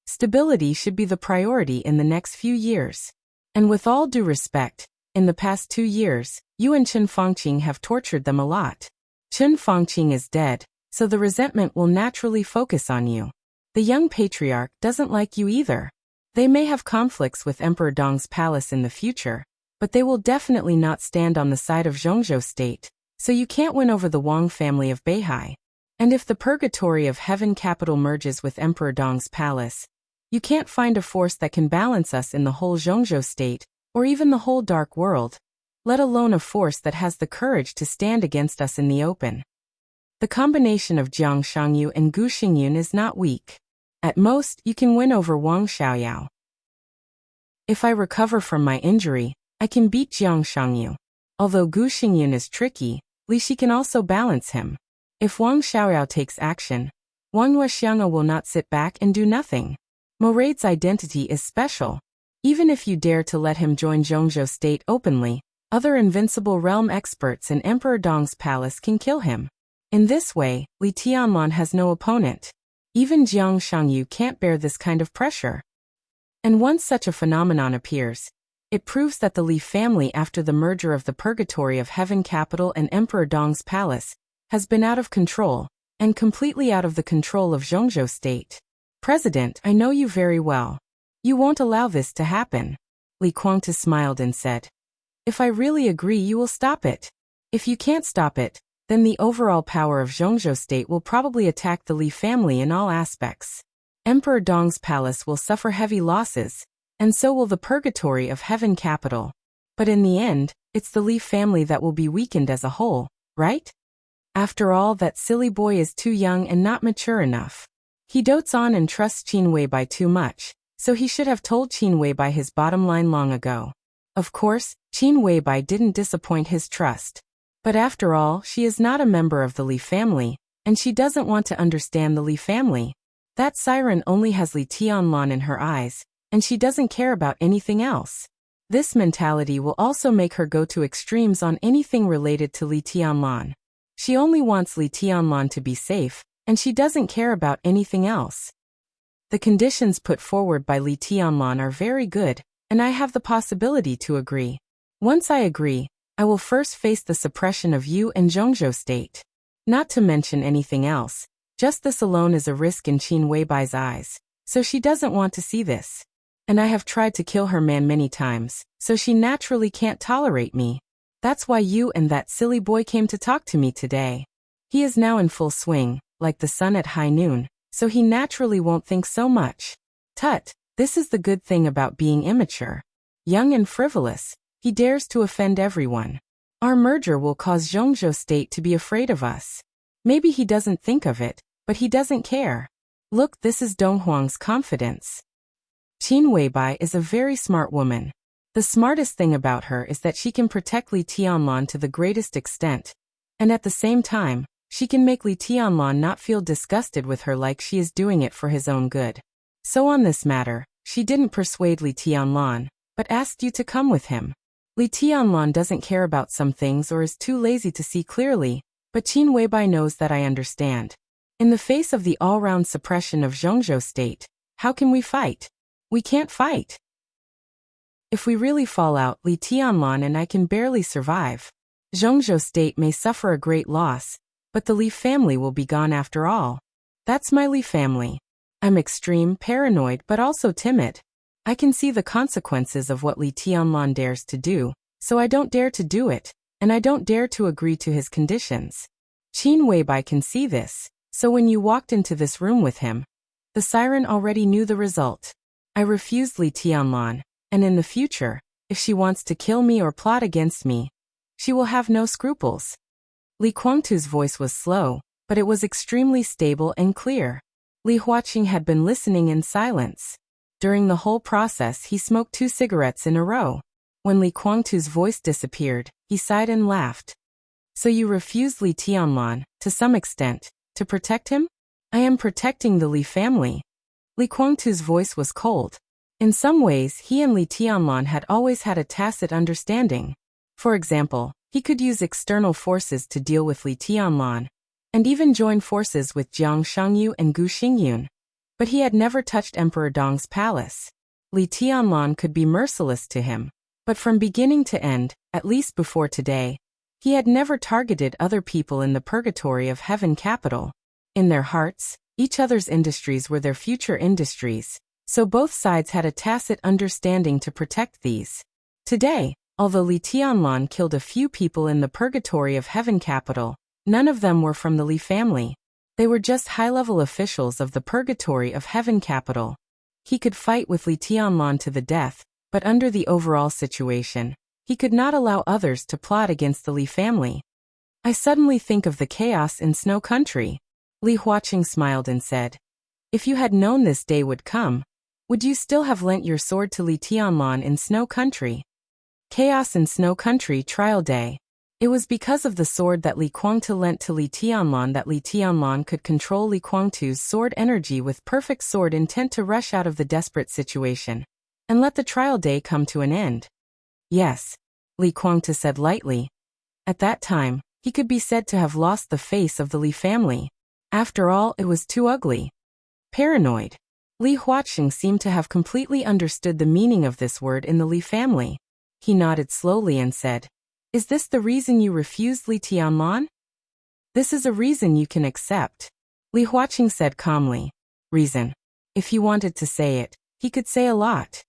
stability should be the priority in the next few years. And with all due respect, in the past 2 years, you and Chen Fangqing have tortured them a lot. Chen Fangqing is dead, so the resentment will naturally focus on you. The young patriarch doesn't like you either. They may have conflicts with Emperor Dong's palace in the future, but they will definitely not stand on the side of Zhongzhou State, so you can't win over the Wang family of Beihai. And if the purgatory of heaven capital merges with Emperor Dong's palace, you can't find a force that can balance us in the whole Zhongzhou State, or even the whole dark world, let alone a force that has the courage to stand against us in the open. The combination of Jiang Shangyu and Gu Xingyun is not weak. At most, you can win over Wang Xiaoyao. If I recover from my injury, I can beat Jiang Shangyu. Although Gu Xingyun is tricky, Li Shi can also balance him. If Wang Xiaoyao takes action, Wang Wuxiang will not sit back and do nothing. Moraid's identity is special. Even if you dare to let him join Zhongzhou State openly, other invincible realm experts in Emperor Dong's palace can kill him. In this way, Li Tianlan has no opponent. Even Jiang Shangyu can't bear this kind of pressure. And once such a phenomenon appears, it proves that the Li family after the merger of the purgatory of heaven capital and Emperor Dong's palace has been out of control, and completely out of the control of Zhongzhou State. President, I know you very well. You won't allow this to happen. Li Guangtu smiled and said. If I really agree, you will stop it. If you can't stop it, then the overall power of Zhongzhou state will probably attack the Li family in all aspects. Emperor Dong's palace will suffer heavy losses, and so will the purgatory of heaven capital. But in the end, it's the Li family that will be weakened as a whole, right? After all, that silly boy is too young and not mature enough. He dotes on and trusts Qin Weibai too much, so he should have told Qin Weibai his bottom line long ago. Of course, Qin Weibai didn't disappoint his trust. But after all, she is not a member of the Li family, and she doesn't want to understand the Li family. That siren only has Li Tianlan in her eyes, and she doesn't care about anything else. This mentality will also make her go to extremes on anything related to Li Tianlan. She only wants Li Tianlan to be safe, and she doesn't care about anything else. The conditions put forward by Li Tianlan are very good, and I have the possibility to agree. Once I agree, I will first face the suppression of you and Zhongzhou state. Not to mention anything else, just this alone is a risk in Qin Weibai's eyes, so she doesn't want to see this. And I have tried to kill her man many times, so she naturally can't tolerate me. That's why you and that silly boy came to talk to me today. He is now in full swing, like the sun at high noon, so he naturally won't think so much. Tut, this is the good thing about being immature. Young and frivolous, he dares to offend everyone. Our merger will cause Zhongzhou state to be afraid of us. Maybe he doesn't think of it, but he doesn't care. Look, this is Dong Huang's confidence. Qin Weibai is a very smart woman. The smartest thing about her is that she can protect Li Tianlan to the greatest extent, and at the same time, she can make Li Tianlan not feel disgusted with her like she is doing it for his own good. So on this matter, she didn't persuade Li Tianlan, but asked you to come with him. Li Tianlan doesn't care about some things or is too lazy to see clearly, but Qin Weibai knows that I understand. In the face of the all-round suppression of Zhongzhou state, how can we fight? We can't fight. If we really fall out, Li Tianlan and I can barely survive. Zhongzhou state may suffer a great loss, but the Li family will be gone after all. That's my Li family. I'm extreme, paranoid, but also timid. I can see the consequences of what Li Tianlan dares to do, so I don't dare to do it, and I don't dare to agree to his conditions. Qin Weibai can see this, so when you walked into this room with him, the siren already knew the result. I refused Li Tianlan, and in the future, if she wants to kill me or plot against me, she will have no scruples. Li Guangtu's voice was slow, but it was extremely stable and clear. Li Huaqing had been listening in silence. During the whole process, he smoked 2 cigarettes in a row. When Li Guangtu's voice disappeared, he sighed and laughed. So you refused Li Tianlan, to some extent, to protect him? I am protecting the Li family. Li Guangtu's voice was cold. In some ways, he and Li Tianlan had always had a tacit understanding. For example, he could use external forces to deal with Li Tianlan, and even join forces with Jiang Shangyu and Gu Xingyun. But he had never touched Emperor Dong's palace. Li Tianlan could be merciless to him, but from beginning to end, at least before today, he had never targeted other people in the purgatory of heaven capital. In their hearts, each other's industries were their future industries, so both sides had a tacit understanding to protect these. Today, although Li Tianlan killed a few people in the purgatory of heaven capital, none of them were from the Li family. They were just high-level officials of the purgatory of heaven capital. He could fight with Li Tianlan to the death, but under the overall situation, he could not allow others to plot against the Li family. I suddenly think of the chaos in Snow Country. Li Huaqing smiled and said, if you had known this day would come, would you still have lent your sword to Li Tianlan in Snow Country? Chaos in Snow Country Trial Day. It was because of the sword that Li Guangtu lent to Li Tianlan that Li Tianlan could control Li Guangtu's sword energy with perfect sword intent to rush out of the desperate situation and let the trial day come to an end. Yes, Li Guangtu said lightly. At that time, he could be said to have lost the face of the Li family. After all, it was too ugly. Paranoid. Li Huaqing seemed to have completely understood the meaning of this word in the Li family. He nodded slowly and said, is this the reason you refused Li Tianlan? This is a reason you can accept. Li Huaqing said calmly. Reason. If he wanted to say it, he could say a lot.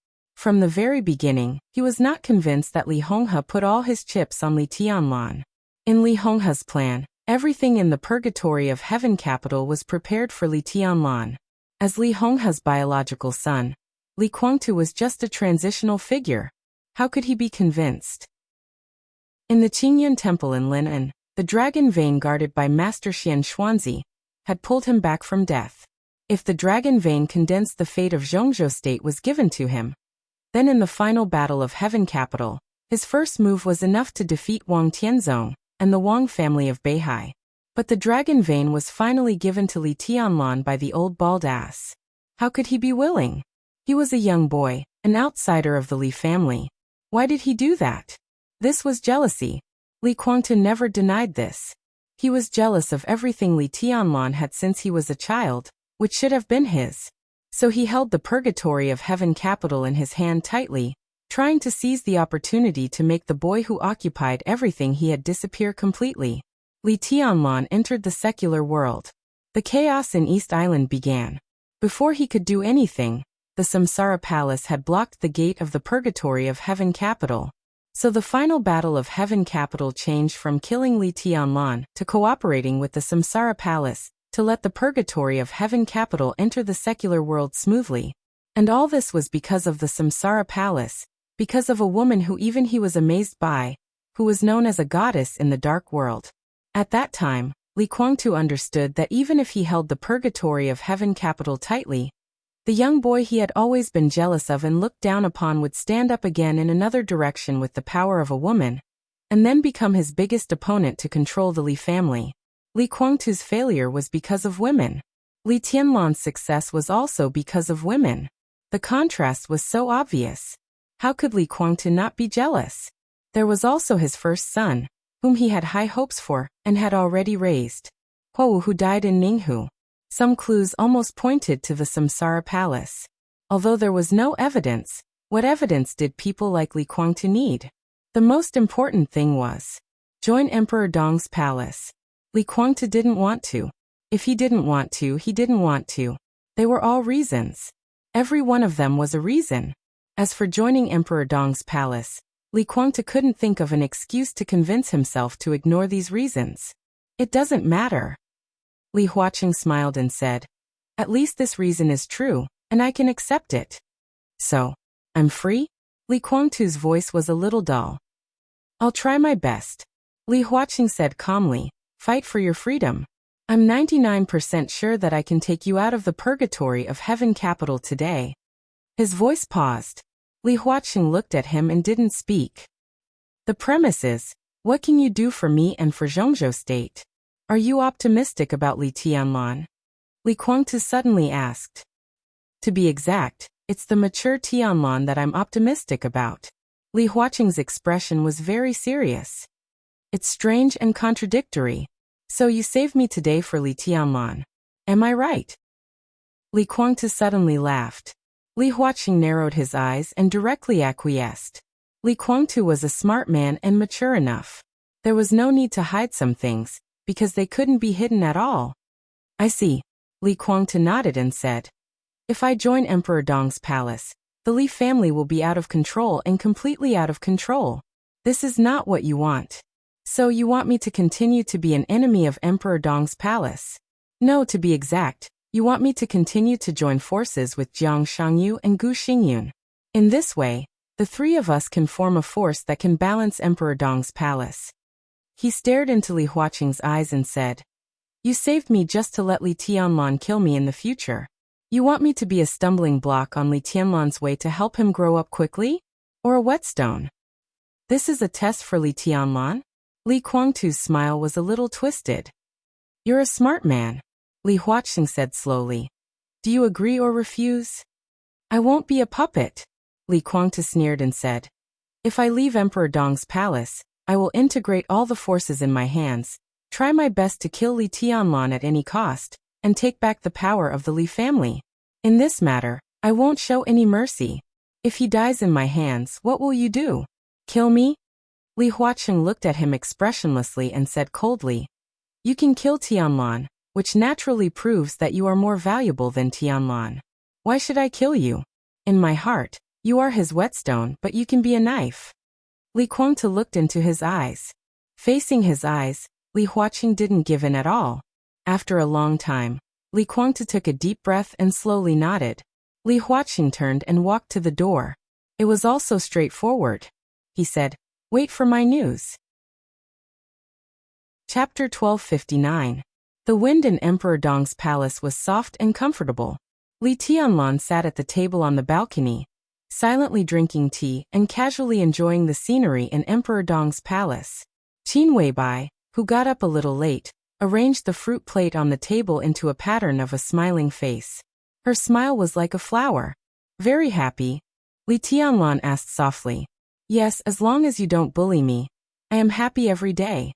From the very beginning, he was not convinced that Li Honghe put all his chips on Li Tianlan. In Li Honghe's plan, everything in the purgatory of Heaven Capital was prepared for Li Tianlan. As Li Honghe's biological son, Li Guangtu was just a transitional figure. How could he be convinced? In the Qingyun Temple in Lin'an, the dragon vein guarded by Master Xian Xuanzi had pulled him back from death. If the dragon vein condensed the fate of Zhongzhou state was given to him, then in the final battle of Heaven Capital, his first move was enough to defeat Wang Tianzong and the Wang family of Beihai. But the dragon vein was finally given to Li Tianlan by the old bald ass. How could he be willing? He was a young boy, an outsider of the Li family. Why did he do that? This was jealousy. Li Guangtu never denied this. He was jealous of everything Li Tianlan had since he was a child, which should have been his. So he held the purgatory of Heaven Capital in his hand tightly, trying to seize the opportunity to make the boy who occupied everything he had disappear completely. Li Tianlan entered the secular world. The chaos in East Island began. Before he could do anything, the Samsara Palace had blocked the gate of the purgatory of Heaven Capital. So the final battle of Heaven Capital changed from killing Li Tianlan to cooperating with the Samsara Palace to let the purgatory of Heaven Capital enter the secular world smoothly. And all this was because of the Samsara Palace, because of a woman who even he was amazed by, who was known as a goddess in the dark world. At that time, Li Guangtu understood that even if he held the purgatory of Heaven Capital tightly, the young boy he had always been jealous of and looked down upon would stand up again in another direction with the power of a woman, and then become his biggest opponent to control the Li family. Li Guangtu's failure was because of women. Li Tianlan's success was also because of women. The contrast was so obvious. How could Li Guangtu not be jealous? There was also his first son, whom he had high hopes for and had already raised. Huo, who died in Ninghu. Some clues almost pointed to the Samsara Palace. Although there was no evidence, what evidence did people like Li Guangtu need? The most important thing was join Emperor Dong's palace. Li Guangtu didn't want to. If he didn't want to, he didn't want to. They were all reasons. Every one of them was a reason. As for joining Emperor Dong's palace, Li Guangtu couldn't think of an excuse to convince himself to ignore these reasons. It doesn't matter. Li Huaqing smiled and said, "At least this reason is true, and I can accept it." "So, I'm free?" Li Guangtu's voice was a little dull. "I'll try my best," Li Huaqing said calmly. "Fight for your freedom. I'm 99% sure that I can take you out of the purgatory of Heaven Capital today." His voice paused. Li Huaqing looked at him and didn't speak. "The premise is, what can you do for me and for Zhongzhou state? Are you optimistic about Li Tianlan?" Li Guangtu suddenly asked. "To be exact, it's the mature Tianlan that I'm optimistic about." Li Huaqing's expression was very serious. "It's strange and contradictory. So you saved me today for Li Tianlan. Am I right?" Li Guangtu suddenly laughed. Li Huaqing narrowed his eyes and directly acquiesced. Li Guangtu was a smart man and mature enough. There was no need to hide some things, because they couldn't be hidden at all. "I see." Li Guangtu nodded and said, "If I join Emperor Dong's palace, the Li family will be out of control and completely out of control. This is not what you want. So you want me to continue to be an enemy of Emperor Dong's palace? No, to be exact, you want me to continue to join forces with Jiang Shangyu and Gu Xingyun. In this way, the three of us can form a force that can balance Emperor Dong's palace." He stared into Li Huaqing's eyes and said, "You saved me just to let Li Tianlan kill me in the future. You want me to be a stumbling block on Li Tianlan's way to help him grow up quickly? Or a whetstone? This is a test for Li Tianlan?" Li Guangtu's smile was a little twisted. "You're a smart man," Li Huaqing said slowly. "Do you agree or refuse?" "I won't be a puppet," Li Guangtu sneered and said. "If I leave Emperor Dong's palace, I will integrate all the forces in my hands, try my best to kill Li Tianlan at any cost, and take back the power of the Li family. In this matter, I won't show any mercy. If he dies in my hands, what will you do? Kill me?" Li Huaqing looked at him expressionlessly and said coldly, "You can kill Tianlan, which naturally proves that you are more valuable than Tianlan. Why should I kill you? In my heart, You are his whetstone, but you can be a knife. Li Guangtu looked into his eyes. Facing his eyes, Li Huaqing didn't give in at all. After a long time, Li Guangtu took a deep breath and slowly nodded. Li Huaqing turned and walked to the door. It was also straightforward. He said, "Wait for my news." Chapter 1259. The wind in Emperor Dong's palace was soft and comfortable. Li Tianlan sat at the table on the balcony, silently drinking tea and casually enjoying the scenery in Emperor Dong's palace. Qin Weibai, who got up a little late, arranged the fruit plate on the table into a pattern of a smiling face. Her smile was like a flower. "Very happy?" Li Tianlan asked softly. "Yes, as long as you don't bully me. I am happy every day."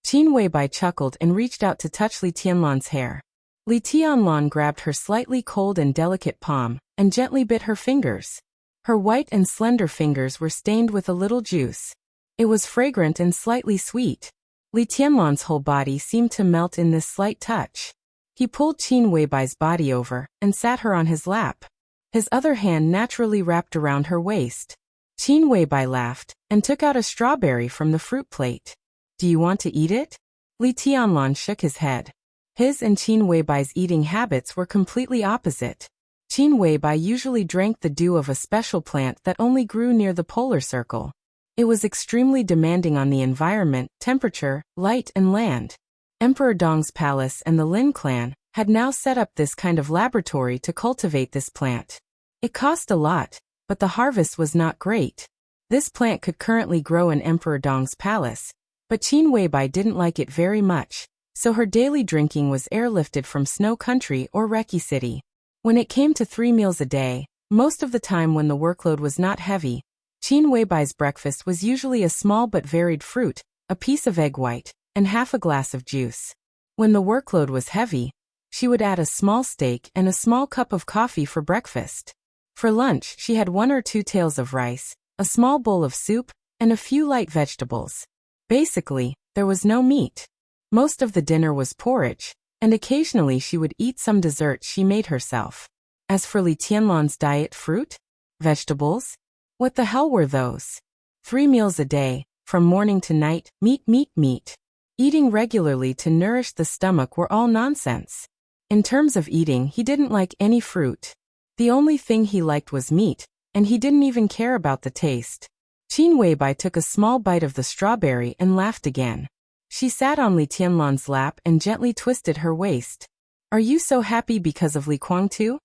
Qin Weibai chuckled and reached out to touch Li Tianlan's hair. Li Tianlan grabbed her slightly cold and delicate palm and gently bit her fingers. Her white and slender fingers were stained with a little juice. It was fragrant and slightly sweet. Li Tianlan's whole body seemed to melt in this slight touch. He pulled Qin Weibai's body over and sat her on his lap. His other hand naturally wrapped around her waist. Qin Weibai laughed and took out a strawberry from the fruit plate. "Do you want to eat it?" Li Tianlan shook his head. His and Qin Weibai's eating habits were completely opposite. Qin Weibai usually drank the dew of a special plant that only grew near the polar circle. It was extremely demanding on the environment, temperature, light and land. Emperor Dong's palace and the Lin clan had now set up this kind of laboratory to cultivate this plant. It cost a lot, but the harvest was not great. This plant could currently grow in Emperor Dong's palace, but Qin Weibai didn't like it very much, so her daily drinking was airlifted from Snow Country or Reki City. When it came to 3 meals a day, most of the time when the workload was not heavy, Qin Weibai's breakfast was usually a small but varied fruit, a piece of egg white, and half a glass of juice. When the workload was heavy, she would add a small steak and a small cup of coffee for breakfast. For lunch, she had 1 or 2 taels of rice, a small bowl of soup, and a few light vegetables. Basically, there was no meat. Most of the dinner was porridge, and occasionally she would eat some dessert she made herself. As for Li Tianlan's diet, fruit? Vegetables? What the hell were those? 3 meals a day, from morning to night, meat. Eating regularly to nourish the stomach were all nonsense. In terms of eating, he didn't like any fruit. The only thing he liked was meat, and he didn't even care about the taste. Qin Weibai took a small bite of the strawberry and laughed again. She sat on Li Tianlan's lap and gently twisted her waist. "Are you so happy because of Li Guangtu?"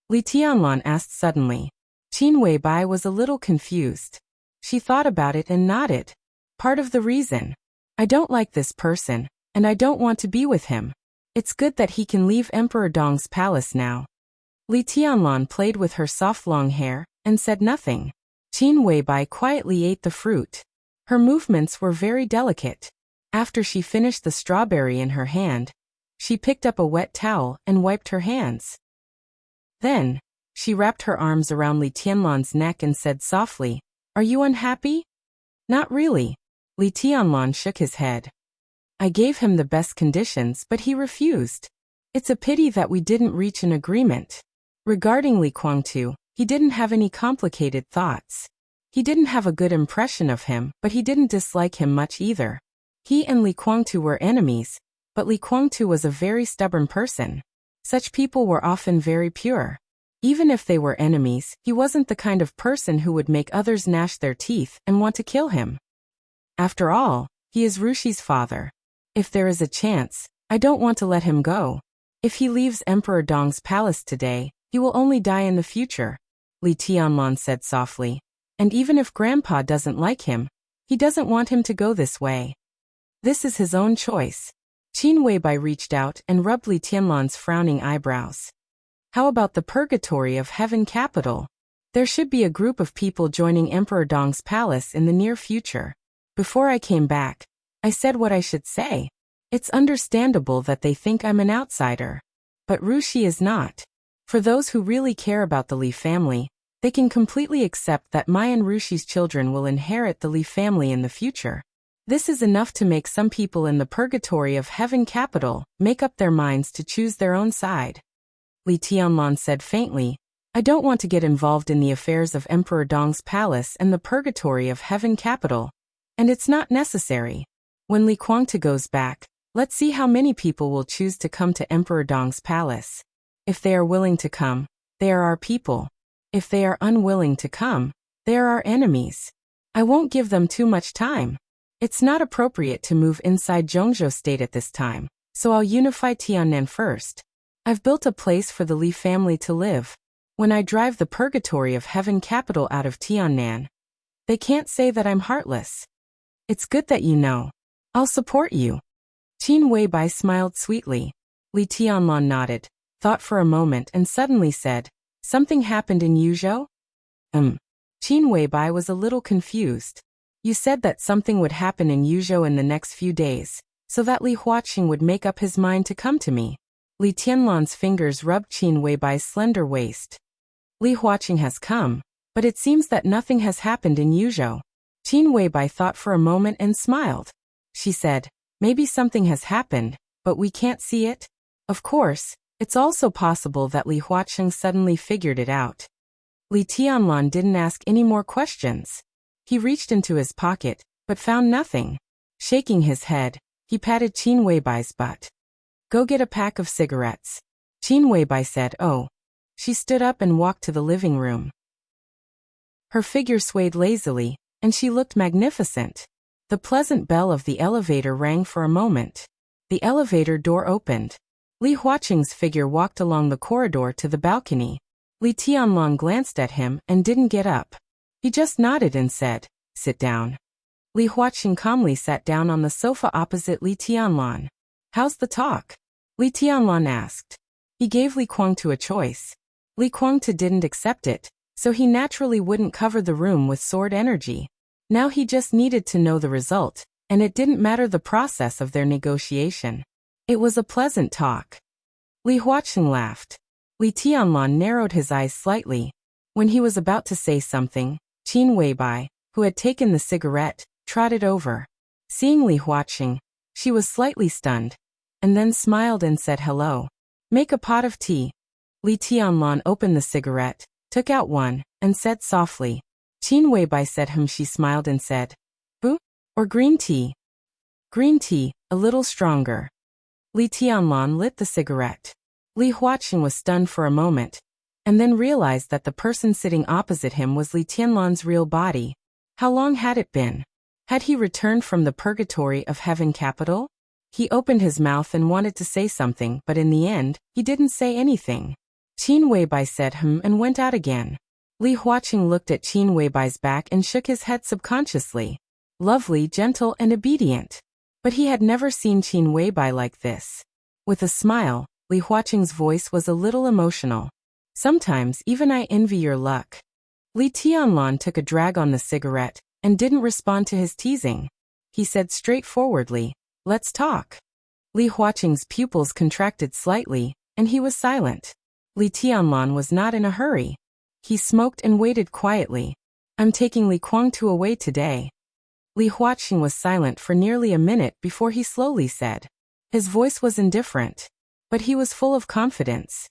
Li Tianlan asked suddenly. Qin Weibai was a little confused. She thought about it and nodded. "Part of the reason. I don't like this person, and I don't want to be with him. It's good that he can leave Emperor Dong's palace now." Li Tianlan played with her soft long hair and said nothing. Qin Weibai quietly ate the fruit. Her movements were very delicate. After she finished the strawberry in her hand, she picked up a wet towel and wiped her hands. Then, she wrapped her arms around Li Tianlan's neck and said softly, "Are you unhappy?" "Not really." Li Tianlan shook his head. "I gave him the best conditions, but he refused. It's a pity that we didn't reach an agreement." Regarding Li Guangtu, he didn't have any complicated thoughts. He didn't have a good impression of him, but he didn't dislike him much either. He and Li Guangtu were enemies, but Li Guangtu was a very stubborn person. Such people were often very pure. Even if they were enemies, he wasn't the kind of person who would make others gnash their teeth and want to kill him. After all, he is Rushi's father. If there is a chance, I don't want to let him go. If he leaves Emperor Dong's palace today, he will only die in the future, Li Tianlan said softly. And even if Grandpa doesn't like him, he doesn't want him to go this way. This is his own choice. Qin Weibai reached out and rubbed Li Tianlan's frowning eyebrows. How about the purgatory of heaven capital? There should be a group of people joining Emperor Dong's palace in the near future. Before I came back, I said what I should say. It's understandable that they think I'm an outsider. But Rushi is not. For those who really care about the Li family, they can completely accept that my and Rushi's children will inherit the Li family in the future. This is enough to make some people in the purgatory of heaven capital make up their minds to choose their own side. Li Tianlan said faintly, I don't want to get involved in the affairs of Emperor Dong's palace and the purgatory of Heaven Capital. And it's not necessary. When Li Kuangtu goes back, let's see how many people will choose to come to Emperor Dong's palace. If they are willing to come, they are our people. If they are unwilling to come, they are our enemies. I won't give them too much time. It's not appropriate to move inside Zhongzhou State at this time, so I'll unify Tiannan first. I've built a place for the Li family to live. When I drive the purgatory of Heaven Capital out of Tiannan, they can't say that I'm heartless. It's good that you know. I'll support you. Qin Weibai smiled sweetly. Li Tianlan nodded, thought for a moment and suddenly said, "Something happened in Yuzhou?" Qin Weibai was a little confused. You said that something would happen in Yuzhou in the next few days, so that Li Huaqing would make up his mind to come to me. Li Tianlan's fingers rubbed Qin Weibai's slender waist. Li Huaqing has come, but it seems that nothing has happened in Yuzhou. Qin Weibai thought for a moment and smiled. She said, "Maybe something has happened, but we can't see it." Of course, it's also possible that Li Huaqing suddenly figured it out. Li Tianlan didn't ask any more questions. He reached into his pocket, but found nothing. Shaking his head, he patted Qin Weibai's butt. "Go get a pack of cigarettes." Qin Weibai said, "Oh." She stood up and walked to the living room. Her figure swayed lazily, and she looked magnificent. The pleasant bell of the elevator rang for a moment. The elevator door opened. Li Huaqing's figure walked along the corridor to the balcony. Li Tianlan glanced at him and didn't get up. He just nodded and said, "Sit down." Li Huaqing calmly sat down on the sofa opposite Li Tianlan. "How's the talk?" Li Tianlan asked. He gave Li Kuangtu a choice. Li Kuangtu didn't accept it, so he naturally wouldn't cover the room with sword energy. Now he just needed to know the result, and it didn't matter the process of their negotiation. It was a pleasant talk. Li Huaqing laughed. Li Tianlan narrowed his eyes slightly. When he was about to say something, Qin Weibai, who had taken the cigarette, trotted over. Seeing Li Huaqing, she was slightly stunned, and then smiled and said hello. "Make a pot of tea." Li Tianlan opened the cigarette, took out one, and said softly. Qin Weibai said she smiled and said, "Boo? Or green tea?" "Green tea, a little stronger." Li Tianlan lit the cigarette. Li Huaqing was stunned for a moment, and then realized that the person sitting opposite him was Li Tianlan's real body. How long had it been? Had he returned from the purgatory of Heaven Capital? He opened his mouth and wanted to say something, but in the end, he didn't say anything. Qin Weibai said and went out again. Li Huaqing looked at Qin Weibai's back and shook his head subconsciously. Lovely, gentle, and obedient. But he had never seen Qin Weibai like this. With a smile, Li Huaqing's voice was a little emotional. "Sometimes even I envy your luck." Li Tianlan took a drag on the cigarette and didn't respond to his teasing. He said straightforwardly, "Let's talk." Li Huaqing's pupils contracted slightly, and he was silent. Li Tianlan was not in a hurry. He smoked and waited quietly. "I'm taking Li Kuangtu away today." Li Huaqing was silent for nearly a minute before he slowly said. His voice was indifferent, but he was full of confidence.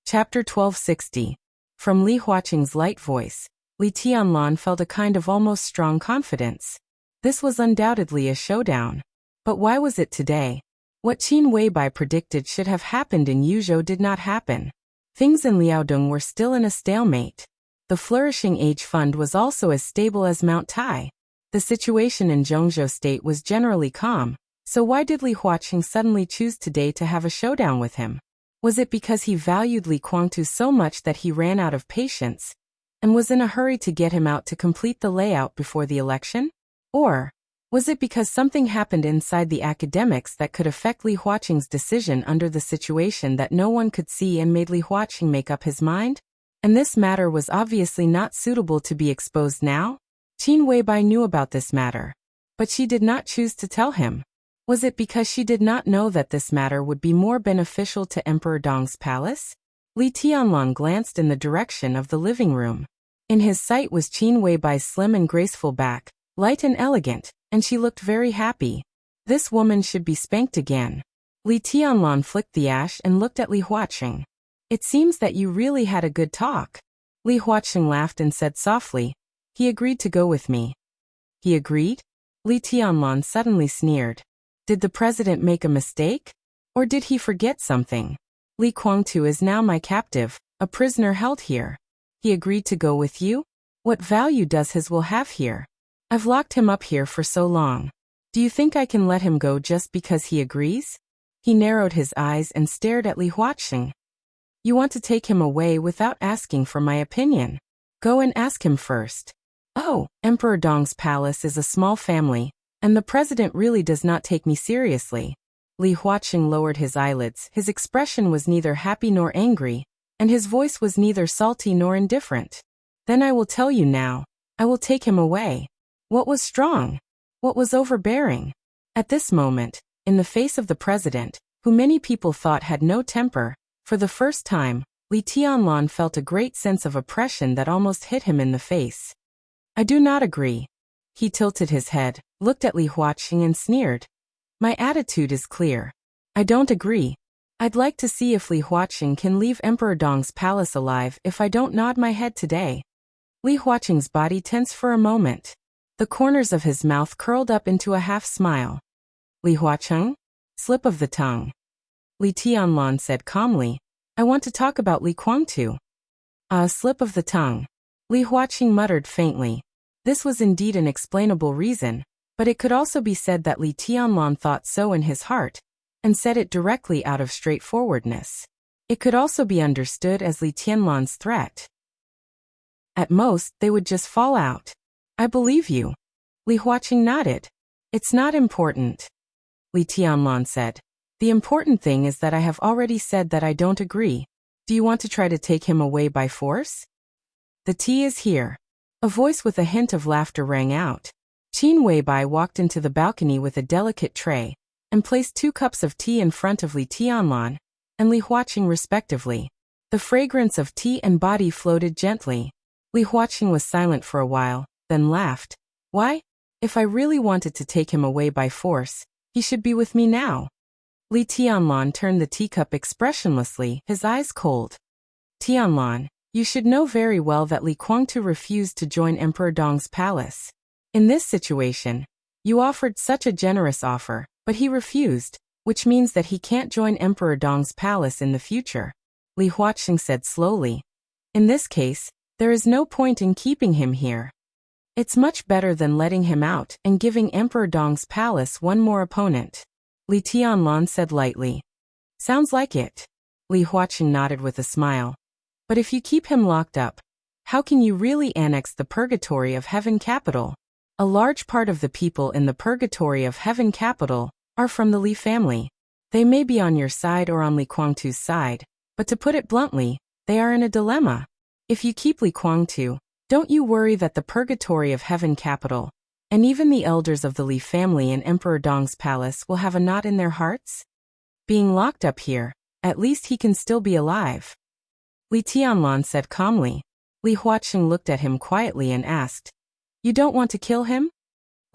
Chapter 1260. From Li Huaqing's light voice, Li Tianlan felt a kind of almost strong confidence. This was undoubtedly a showdown. But why was it today? What Qin Weibai predicted should have happened in Yuzhou did not happen. Things in Liaodong were still in a stalemate. The flourishing age fund was also as stable as Mount Tai. The situation in Zhongzhou State was generally calm, so why did Li Huaqing suddenly choose today to have a showdown with him? Was it because he valued Li Kuangtu so much that he ran out of patience, and was in a hurry to get him out to complete the layout before the election? Or was it because something happened inside the academics that could affect Li Huaqing's decision under the situation that no one could see and made Li Huaqing make up his mind? And this matter was obviously not suitable to be exposed now? Qin Weibai knew about this matter, but she did not choose to tell him. Was it because she did not know that this matter would be more beneficial to Emperor Dong's palace? Li Tianlan glanced in the direction of the living room. In his sight was Qin Weibai's slim and graceful back, light and elegant, and she looked very happy. This woman should be spanked again. Li Tianlan flicked the ash and looked at Li Huaqing. It seems that you really had a good talk. Li Huaqing laughed and said softly, he agreed to go with me. He agreed? Li Tianlan suddenly sneered. Did the president make a mistake? Or did he forget something? Li Guangtu is now my captive, a prisoner held here. He agreed to go with you? What value does his will have here? I've locked him up here for so long. Do you think I can let him go just because he agrees? He narrowed his eyes and stared at Li Huaqing. You want to take him away without asking for my opinion? Go and ask him first. Oh, Emperor Dong's palace is a small family, and the president really does not take me seriously. Li Huaqing lowered his eyelids. His expression was neither happy nor angry, and his voice was neither salty nor indifferent. Then I will tell you now. I will take him away. What was strong? What was overbearing? At this moment, in the face of the president, who many people thought had no temper, for the first time, Li Tianlan felt a great sense of oppression that almost hit him in the face. I do not agree. He tilted his head, looked at Li Huaqing and sneered. My attitude is clear. I don't agree. I'd like to see if Li Huaqing can leave Emperor Dong's palace alive if I don't nod my head today. Li Huaqing's body tensed for a moment. The corners of his mouth curled up into a half-smile. Li Huaqing? Slip of the tongue. Li Tianlan said calmly, I want to talk about Li Guangtu. A slip of the tongue. Li Huaqing muttered faintly. This was indeed an explainable reason, but it could also be said that Li Tianlan thought so in his heart, and said it directly out of straightforwardness. It could also be understood as Li Tianlan's threat. At most, they would just fall out. I believe you. Li Huaqing nodded. It's not important. Li Tianlan said. The important thing is that I have already said that I don't agree. Do you want to try to take him away by force? The tea is here. A voice with a hint of laughter rang out. Qin Weibai walked into the balcony with a delicate tray, and placed 2 cups of tea in front of Li Tianlan and Li Huaqing respectively. The fragrance of tea and body floated gently. Li Huaqing was silent for a while, then laughed. Why? If I really wanted to take him away by force, he should be with me now. Li Tianlan turned the teacup expressionlessly, his eyes cold. Tianlan, you should know very well that Li Guangtu refused to join Emperor Dong's palace. In this situation, you offered such a generous offer, but he refused, which means that he can't join Emperor Dong's palace in the future. Li Huaqing said slowly. In this case, there is no point in keeping him here. It's much better than letting him out and giving Emperor Dong's palace one more opponent. Li Tianlan said lightly. Sounds like it. Li Huaqing nodded with a smile. But if you keep him locked up, how can you really annex the Purgatory of Heaven capital? A large part of the people in the Purgatory of Heaven capital are from the Li family. They may be on your side or on Li Guangtu's side, but to put it bluntly, they are in a dilemma. If you keep Li Guangtu, don't you worry that the Purgatory of Heaven capital, and even the elders of the Li family in Emperor Dong's palace will have a knot in their hearts? Being locked up here, at least he can still be alive. Li Tianlan said calmly. Li Huaqing looked at him quietly and asked, You don't want to kill him?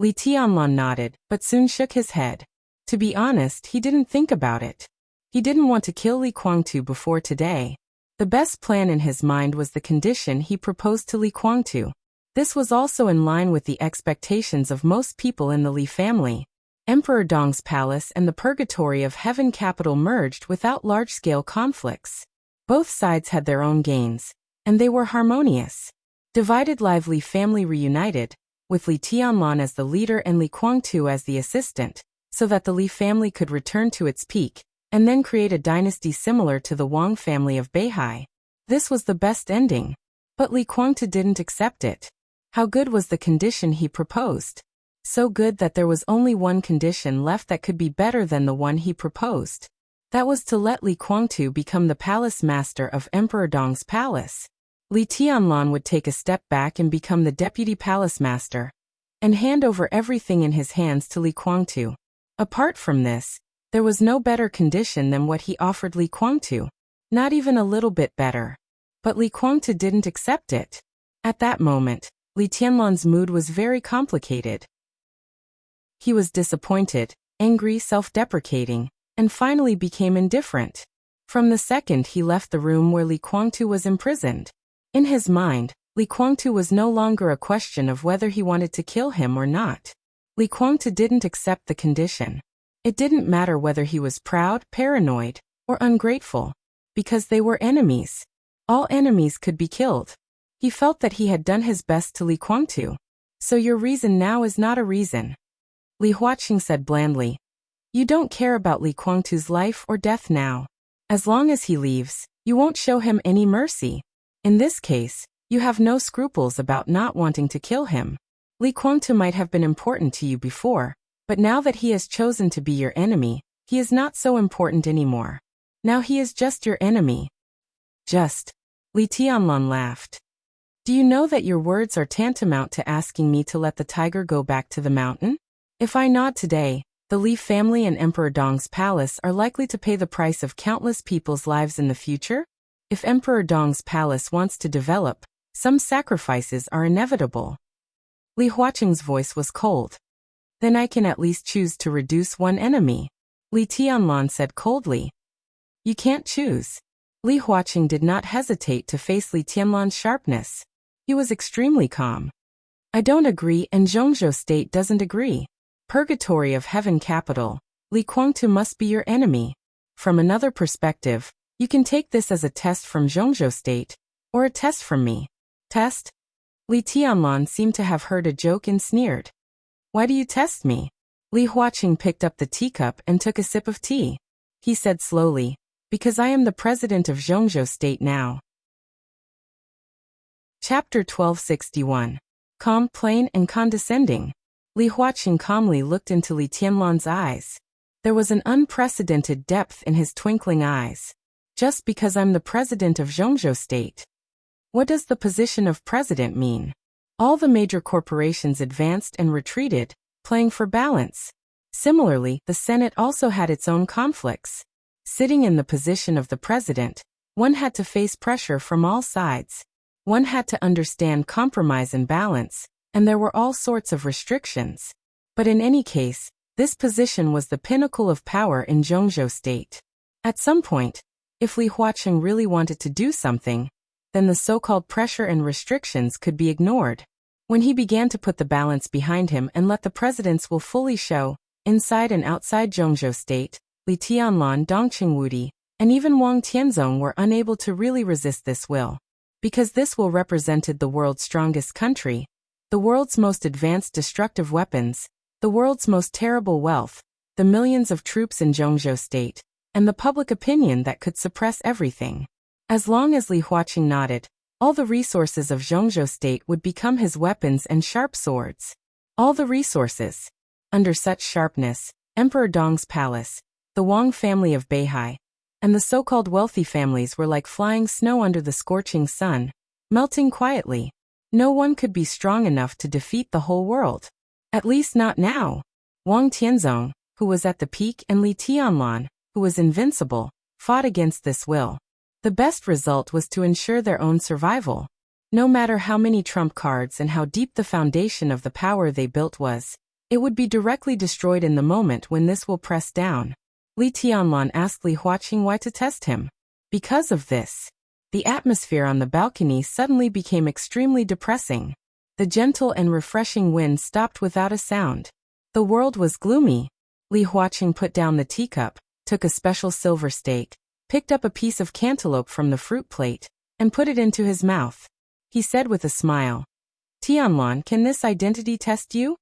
Li Tianlan nodded, but soon shook his head. To be honest, he didn't think about it. He didn't want to kill Li Guangtu before today. The best plan in his mind was the condition he proposed to Li Guangtu. This was also in line with the expectations of most people in the Li family. Emperor Dong's palace and the Purgatory of Heaven capital merged without large-scale conflicts. Both sides had their own gains, and they were harmonious. Divided lively family reunited, with Li Tianlan as the leader and Li Guangtu as the assistant, so that the Li family could return to its peak, and then create a dynasty similar to the Wang family of Beihai. This was the best ending. But Li Guangtu didn't accept it. How good was the condition he proposed? So good that there was only one condition left that could be better than the one he proposed. That was to let Li Guangtu become the palace master of Emperor Dong's palace. Li Tianlan would take a step back and become the deputy palace master, and hand over everything in his hands to Li Guangtu. Apart from this, there was no better condition than what he offered Li Guangtu. Not even a little bit better. But Li Guangtu didn't accept it. At that moment, Li Tianlan's mood was very complicated. He was disappointed, angry, self-deprecating, and finally became indifferent. From the second he left the room where Li Guangtu was imprisoned. In his mind, Li Guangtu was no longer a question of whether he wanted to kill him or not. Li Guangtu didn't accept the condition. It didn't matter whether he was proud, paranoid, or ungrateful, because they were enemies. All enemies could be killed. He felt that he had done his best to Li Guangtu. So your reason now is not a reason. Li Huaqing said blandly. You don't care about Li Guangtu's life or death now. As long as he leaves, you won't show him any mercy. In this case, you have no scruples about not wanting to kill him. Li Guangtu might have been important to you before, but now that he has chosen to be your enemy, he is not so important anymore. Now he is just your enemy. Just. Li Tianlan laughed. Do you know that your words are tantamount to asking me to let the tiger go back to the mountain? If I nod today, the Li family and Emperor Dong's palace are likely to pay the price of countless people's lives in the future? If Emperor Dong's palace wants to develop, some sacrifices are inevitable. Li Huaqing's voice was cold. Then I can at least choose to reduce one enemy. Li Tianlan said coldly. You can't choose. Li Huaqing did not hesitate to face Li Tianlan's sharpness. He was extremely calm. I don't agree and Zhongzhou State doesn't agree. Purgatory of Heaven Capital, Li Guangtu must be your enemy. From another perspective, you can take this as a test from Zhongzhou State, or a test from me. Test? Li Tianlan seemed to have heard a joke and sneered. Why do you test me? Li Huaqing picked up the teacup and took a sip of tea. He said slowly, because I am the president of Zhongzhou State now. Chapter 1261. Calm, plain, and condescending. Li Huaqing calmly looked into Li Tianlan's eyes. There was an unprecedented depth in his twinkling eyes. Just because I'm the president of Zhongzhou State. What does the position of president mean? All the major corporations advanced and retreated, playing for balance. Similarly, the Senate also had its own conflicts. Sitting in the position of the president, one had to face pressure from all sides. One had to understand compromise and balance, and there were all sorts of restrictions. But in any case, this position was the pinnacle of power in Zhongzhou State. At some point, if Li Huaqing really wanted to do something, then the so-called pressure and restrictions could be ignored. When he began to put the balance behind him and let the president's will fully show, inside and outside Zhongzhou State, Li Tianlan, Dong Qingwudi, and even Wang Tianzong were unable to really resist this will. Because this will represented the world's strongest country, the world's most advanced destructive weapons, the world's most terrible wealth, the millions of troops in Zhongzhou State, and the public opinion that could suppress everything. As long as Li Huaqing nodded, all the resources of Zhongzhou State would become his weapons and sharp swords. All the resources. Under such sharpness, Emperor Dong's palace, the Wang family of Beihai, and the so-called wealthy families were like flying snow under the scorching sun, melting quietly. No one could be strong enough to defeat the whole world. At least not now. Wang Tianzong, who was at the peak, and Li Tianlan, who was invincible, fought against this will. The best result was to ensure their own survival. No matter how many trump cards and how deep the foundation of the power they built was, it would be directly destroyed in the moment when this will press down. Li Tianlan asked Li Huaqing why to test him. Because of this. The atmosphere on the balcony suddenly became extremely depressing. The gentle and refreshing wind stopped without a sound. The world was gloomy. Li Huaqing put down the teacup, took a special silver steak, picked up a piece of cantaloupe from the fruit plate, and put it into his mouth. He said with a smile, Tianlan, can this identity test you?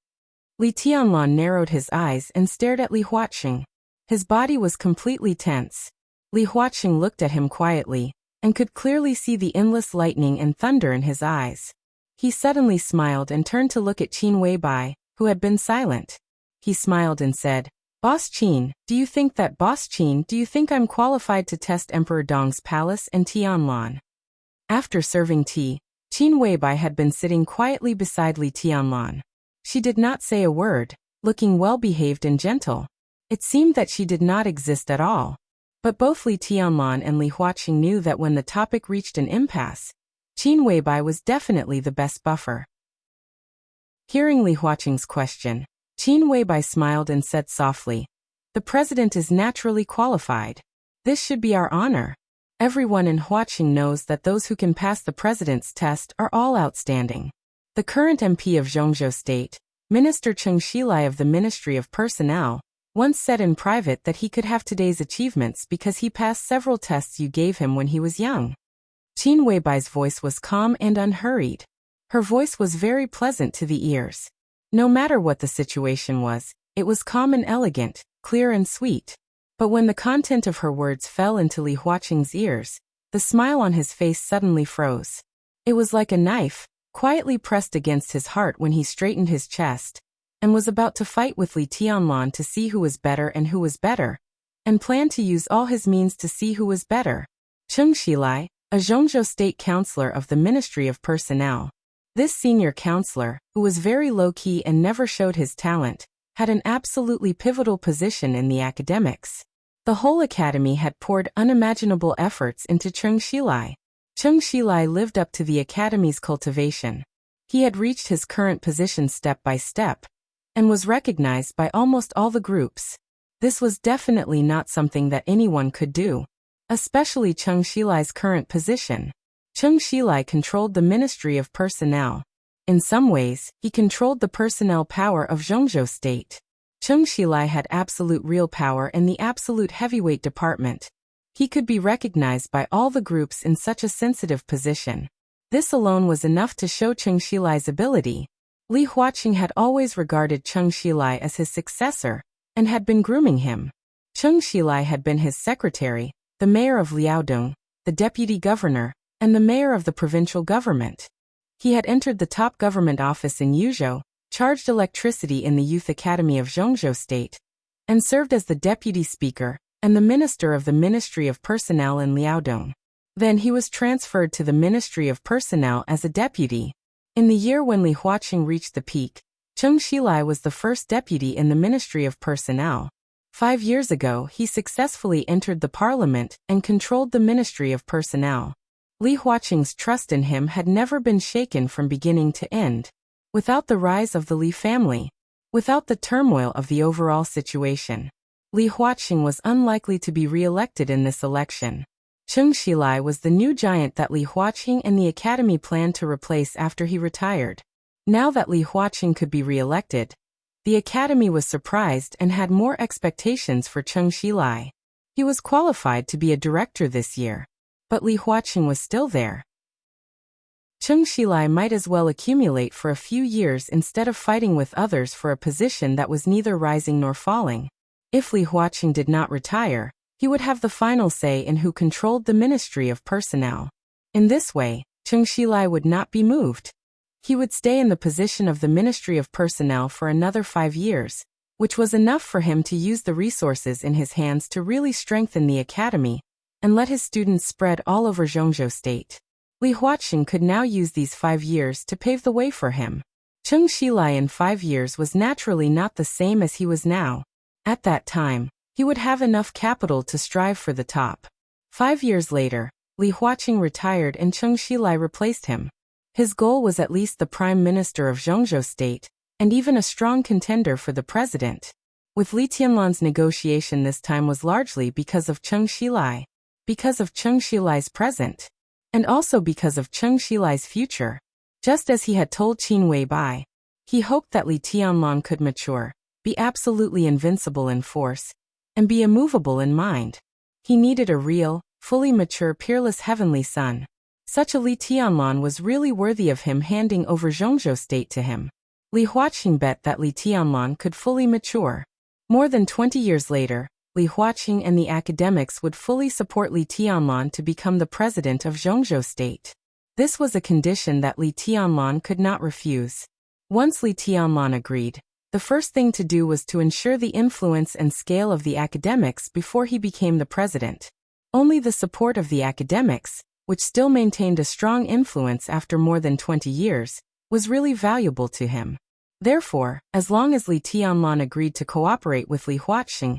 Li Tianlan narrowed his eyes and stared at Li Huaqing. His body was completely tense. Li Huaqing looked at him quietly, and could clearly see the endless lightning and thunder in his eyes. He suddenly smiled and turned to look at Qin Weibai, who had been silent. He smiled and said, Boss Qin, do you think I'm qualified to test Emperor Dong's palace and Tianlan? After serving tea, Qin Weibai had been sitting quietly beside Li Tianlan. She did not say a word, looking well-behaved and gentle. It seemed that she did not exist at all. But both Li Tianlan and Li Huaqing knew that when the topic reached an impasse, Qin Weibai was definitely the best buffer. Hearing Li Huaqing's question, Qin Weibai smiled and said softly, The president is naturally qualified. This should be our honor. Everyone in Huaqing knows that those who can pass the president's test are all outstanding. The current MP of Zhongzhou State, Minister Cheng Shilai of the Ministry of Personnel, once said in private that he could have today's achievements because he passed several tests you gave him when he was young. Qin Weibai's voice was calm and unhurried. Her voice was very pleasant to the ears. No matter what the situation was, it was calm and elegant, clear and sweet. But when the content of her words fell into Li Huaqing's ears, the smile on his face suddenly froze. It was like a knife, quietly pressed against his heart when he straightened his chest, and was about to fight with Li Tianlan to see who was better and who was better, and planned to use all his means to see who was better. Cheng Shilai, a Zhongzhou State Councillor of the Ministry of Personnel. This senior counselor, who was very low-key and never showed his talent, had an absolutely pivotal position in the academics. The whole academy had poured unimaginable efforts into Cheng Shilai. Cheng Shilai lived up to the academy's cultivation. He had reached his current position step by step, and was recognized by almost all the groups. This was definitely not something that anyone could do, especially Cheng Shilai's current position. Cheng Shilai controlled the Ministry of Personnel. In some ways, he controlled the personnel power of Zhongzhou State. Cheng Shilai had absolute real power in the absolute heavyweight department. He could be recognized by all the groups in such a sensitive position. This alone was enough to show Cheng Shilai's ability. Li Huaqing had always regarded Cheng Shilai as his successor, and had been grooming him. Cheng Shilai had been his secretary, the mayor of Liaodong, the deputy governor, and the mayor of the provincial government. He had entered the top government office in Yuzhou, charged electricity in the Youth Academy of Zhongzhou State, and served as the deputy speaker and the minister of the Ministry of Personnel in Liaodong. Then he was transferred to the Ministry of Personnel as a deputy. In the year when Li Huaqing reached the peak, Cheng Shilai was the first deputy in the Ministry of Personnel. 5 years ago, he successfully entered the parliament and controlled the Ministry of Personnel. Li Huaqing's trust in him had never been shaken from beginning to end. Without the rise of the Li family, without the turmoil of the overall situation, Li Huaqing was unlikely to be re-elected in this election. Cheng Shilai was the new giant that Li Huaqing and the academy planned to replace after he retired. Now that Li Huaqing could be re-elected, the academy was surprised and had more expectations for Cheng Shilai. He was qualified to be a director this year, but Li Huaqing was still there. Cheng Shilai might as well accumulate for a few years instead of fighting with others for a position that was neither rising nor falling. If Li Huaqing did not retire, he would have the final say in who controlled the Ministry of Personnel. In this way, Cheng Shilai would not be moved. He would stay in the position of the Ministry of Personnel for another 5 years, which was enough for him to use the resources in his hands to really strengthen the academy and let his students spread all over Zhongzhou State. Li Huaqing could now use these 5 years to pave the way for him. Cheng Shilai in 5 years was naturally not the same as he was now. At that time, he would have enough capital to strive for the top. 5 years later, Li Huaqing retired and Cheng Shilai replaced him. His goal was at least the Prime Minister of Zhongzhou State, and even a strong contender for the president. With Li Tianlan's negotiation this time was largely because of Cheng Shilai, because of Cheng Shilai's present, and also because of Cheng Shilai's future. Just as he had told Qin Weibai, he hoped that Li Tianlan could mature, be absolutely invincible in force, and be immovable in mind. He needed a real, fully mature, peerless heavenly son. Such a Li Tianlan was really worthy of him handing over Zhongzhou State to him. Li Huaqing bet that Li Tianlan could fully mature. More than 20 years later, Li Huaqing and the academics would fully support Li Tianlan to become the president of Zhongzhou State. This was a condition that Li Tianlan could not refuse. Once Li Tianlan agreed, the first thing to do was to ensure the influence and scale of the academics before he became the president. Only the support of the academics, which still maintained a strong influence after more than 20 years, was really valuable to him. Therefore, as long as Li Tianlan agreed to cooperate with Li Huaqing,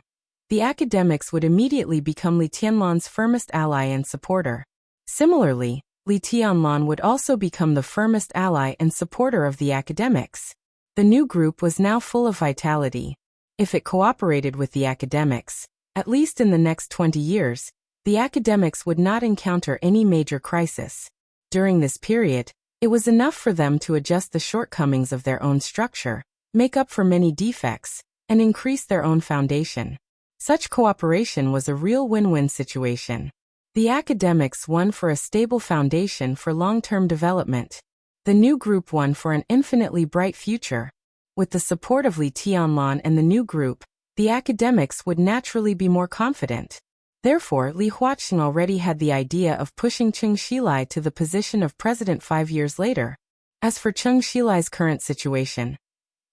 the academics would immediately become Li Tianlan's firmest ally and supporter. Similarly, Li Tianlan would also become the firmest ally and supporter of the academics. The new group was now full of vitality. If it cooperated with the academics, At least in the next 20 years, the academics would not encounter any major crisis. During this period, it was enough for them to adjust the shortcomings of their own structure, make up for many defects, and increase their own foundation. Such cooperation was a real win-win situation. The academics won for a stable foundation for long-term development. The new group won for an infinitely bright future. With the support of Li Tianlan and the new group, the academics would naturally be more confident. Therefore, Li Huaqing already had the idea of pushing Cheng Xilai to the position of president 5 years later. As for Cheng Xilai's current situation,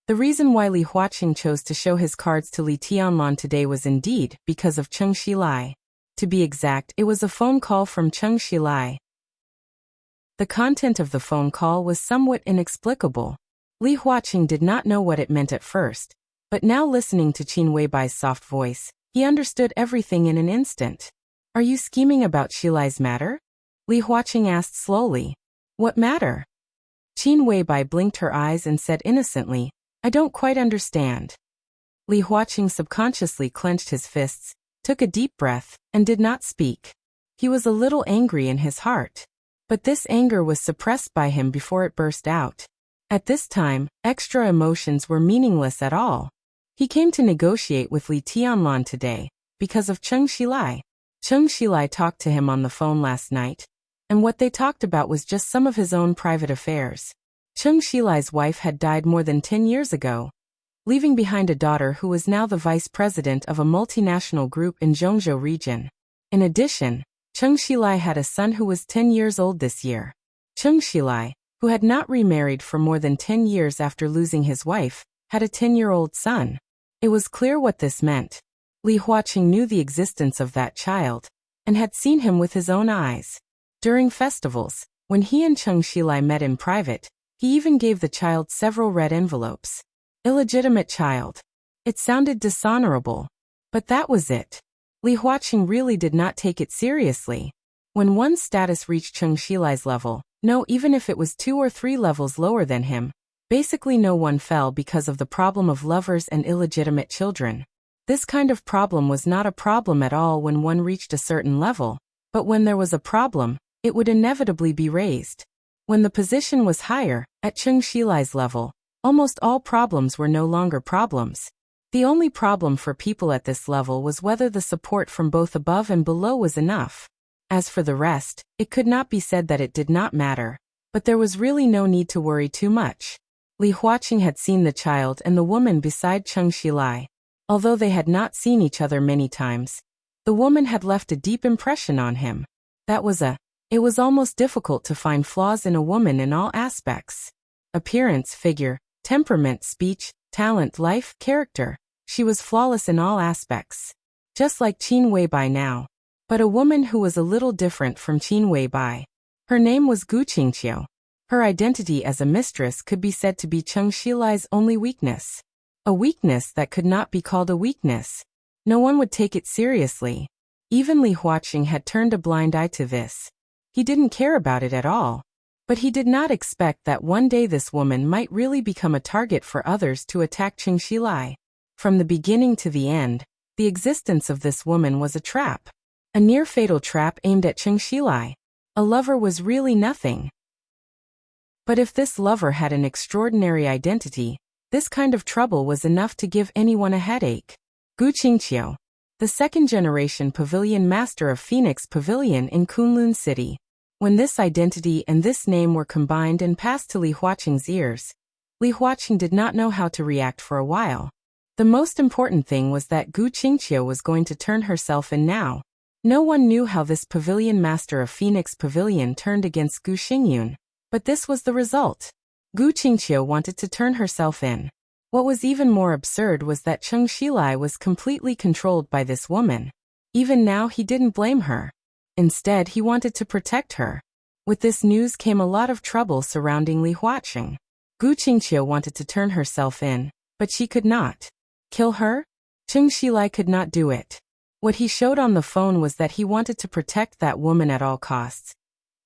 the reason why Li Huaqing chose to show his cards to Li Tianlan today was indeed because of Cheng Xilai. To be exact, it was a phone call from Cheng Xilai. The content of the phone call was somewhat inexplicable. Li Huaqing did not know what it meant at first, but now listening to Qin Weibai's soft voice, he understood everything in an instant. Are you scheming about Xilai's matter? Li Huaqing asked slowly. What matter? Qin Weibai blinked her eyes and said innocently, I don't quite understand. Li Huaqing subconsciously clenched his fists, took a deep breath, and did not speak. He was a little angry in his heart. But this anger was suppressed by him before it burst out. At this time, extra emotions were meaningless at all. He came to negotiate with Li Tianlan today, because of Cheng Xilai. Cheng Xilai talked to him on the phone last night, and what they talked about was just some of his own private affairs. Cheng Xilai's wife had died more than 10 years ago, leaving behind a daughter who was now the vice president of a multinational group in Zhongzhou region. In addition, Cheng Xilai had a son who was 10 years old this year. Cheng Xilai, who had not remarried for more than 10 years after losing his wife, had a 10-year-old son. It was clear what this meant. Li Huaqing knew the existence of that child, and had seen him with his own eyes. During festivals, when he and Cheng Xilai met in private, he even gave the child several red envelopes. Illegitimate child. It sounded dishonorable. But that was it. Li Huaqing really did not take it seriously. When one's status reached Cheng Xilai's level, no, even if it was 2 or 3 levels lower than him, basically no one fell because of the problem of lovers and illegitimate children. This kind of problem was not a problem at all when one reached a certain level, but when there was a problem, it would inevitably be raised. When the position was higher, at Cheng Xilai's level, almost all problems were no longer problems. The only problem for people at this level was whether the support from both above and below was enough. As for the rest, it could not be said that it did not matter, but there was really no need to worry too much. Li Huaqing had seen the child and the woman beside Cheng Xilai. Although they had not seen each other many times, the woman had left a deep impression on him. It was almost difficult to find flaws in a woman in all aspects. Appearance, figure, temperament, speech, talent, life, character. She was flawless in all aspects. Just like Qin Weibai now. But a woman who was a little different from Qin Weibai. Her name was Gu Qingqiu. Her identity as a mistress could be said to be Cheng Xilai's only weakness. A weakness that could not be called a weakness. No one would take it seriously. Even Li Huaqing had turned a blind eye to this. He didn't care about it at all. But he did not expect that one day this woman might really become a target for others to attack Cheng Xilai. From the beginning to the end, the existence of this woman was a trap. A near-fatal trap aimed at Cheng Xilai. A lover was really nothing. But if this lover had an extraordinary identity, this kind of trouble was enough to give anyone a headache. Gu Qingqiu, the second-generation pavilion master of Phoenix Pavilion in Kunlun City. When this identity and this name were combined and passed to Li Huaqing's ears, Li Huaqing did not know how to react for a while. The most important thing was that Gu Qingqiu was going to turn herself in now. No one knew how this pavilion master of Phoenix Pavilion turned against Gu Xingyun. But this was the result. Gu Qingqiu wanted to turn herself in. What was even more absurd was that Cheng Xilai was completely controlled by this woman. Even now he didn't blame her. Instead, he wanted to protect her. With this news came a lot of trouble surrounding Li Huaqing. Gu Qingqiu wanted to turn herself in, but she could not. Kill her? Cheng Xilai could not do it. What he showed on the phone was that he wanted to protect that woman at all costs.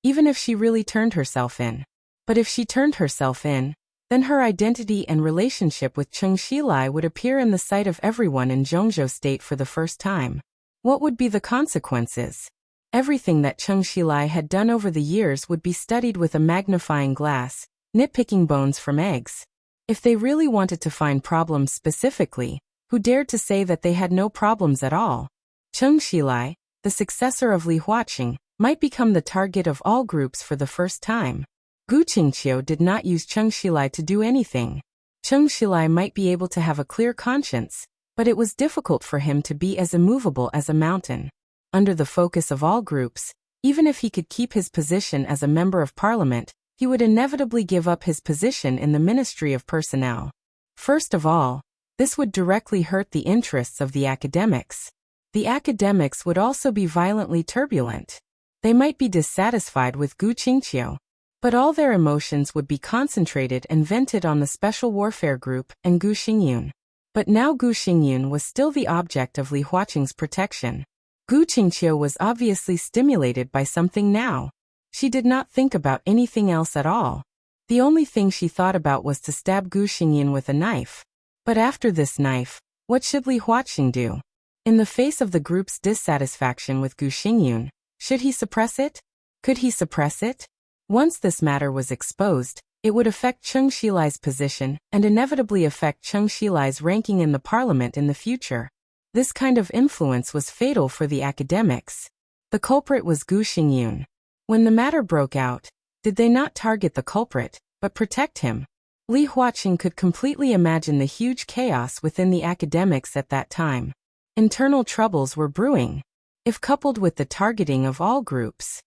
Even if she really turned herself in. But if she turned herself in, then her identity and relationship with Cheng Xilai would appear in the sight of everyone in Zhongzhou State for the first time. What would be the consequences? Everything that Cheng Xilai had done over the years would be studied with a magnifying glass, nitpicking bones from eggs. If they really wanted to find problems specifically, who dared to say that they had no problems at all? Cheng Xilai, the successor of Li Huaqing, might become the target of all groups for the first time. Gu Qingqiu did not use Cheng Xilai to do anything. Cheng Xilai might be able to have a clear conscience, but it was difficult for him to be as immovable as a mountain. Under the focus of all groups, even if he could keep his position as a member of parliament, he would inevitably give up his position in the Ministry of Personnel. First of all, this would directly hurt the interests of the academics. The academics would also be violently turbulent. They might be dissatisfied with Gu Qingqiu, but all their emotions would be concentrated and vented on the Special Warfare Group and Gu Xingyun. But now Gu Xingyun was still the object of Li Huaqing's protection. Gu Qingqiu was obviously stimulated by something now. She did not think about anything else at all. The only thing she thought about was to stab Gu Xingyun with a knife. But after this knife, what should Li Huaqing do? In the face of the group's dissatisfaction with Gu Xingyun, should he suppress it? Could he suppress it? Once this matter was exposed, it would affect Cheng Xilai's position and inevitably affect Cheng Xilai's ranking in the parliament in the future. This kind of influence was fatal for the academics. The culprit was Gu Xingyun. When the matter broke out, did they not target the culprit, but protect him? Li Huaqing could completely imagine the huge chaos within the academics at that time. Internal troubles were brewing. If coupled with the targeting of all groups,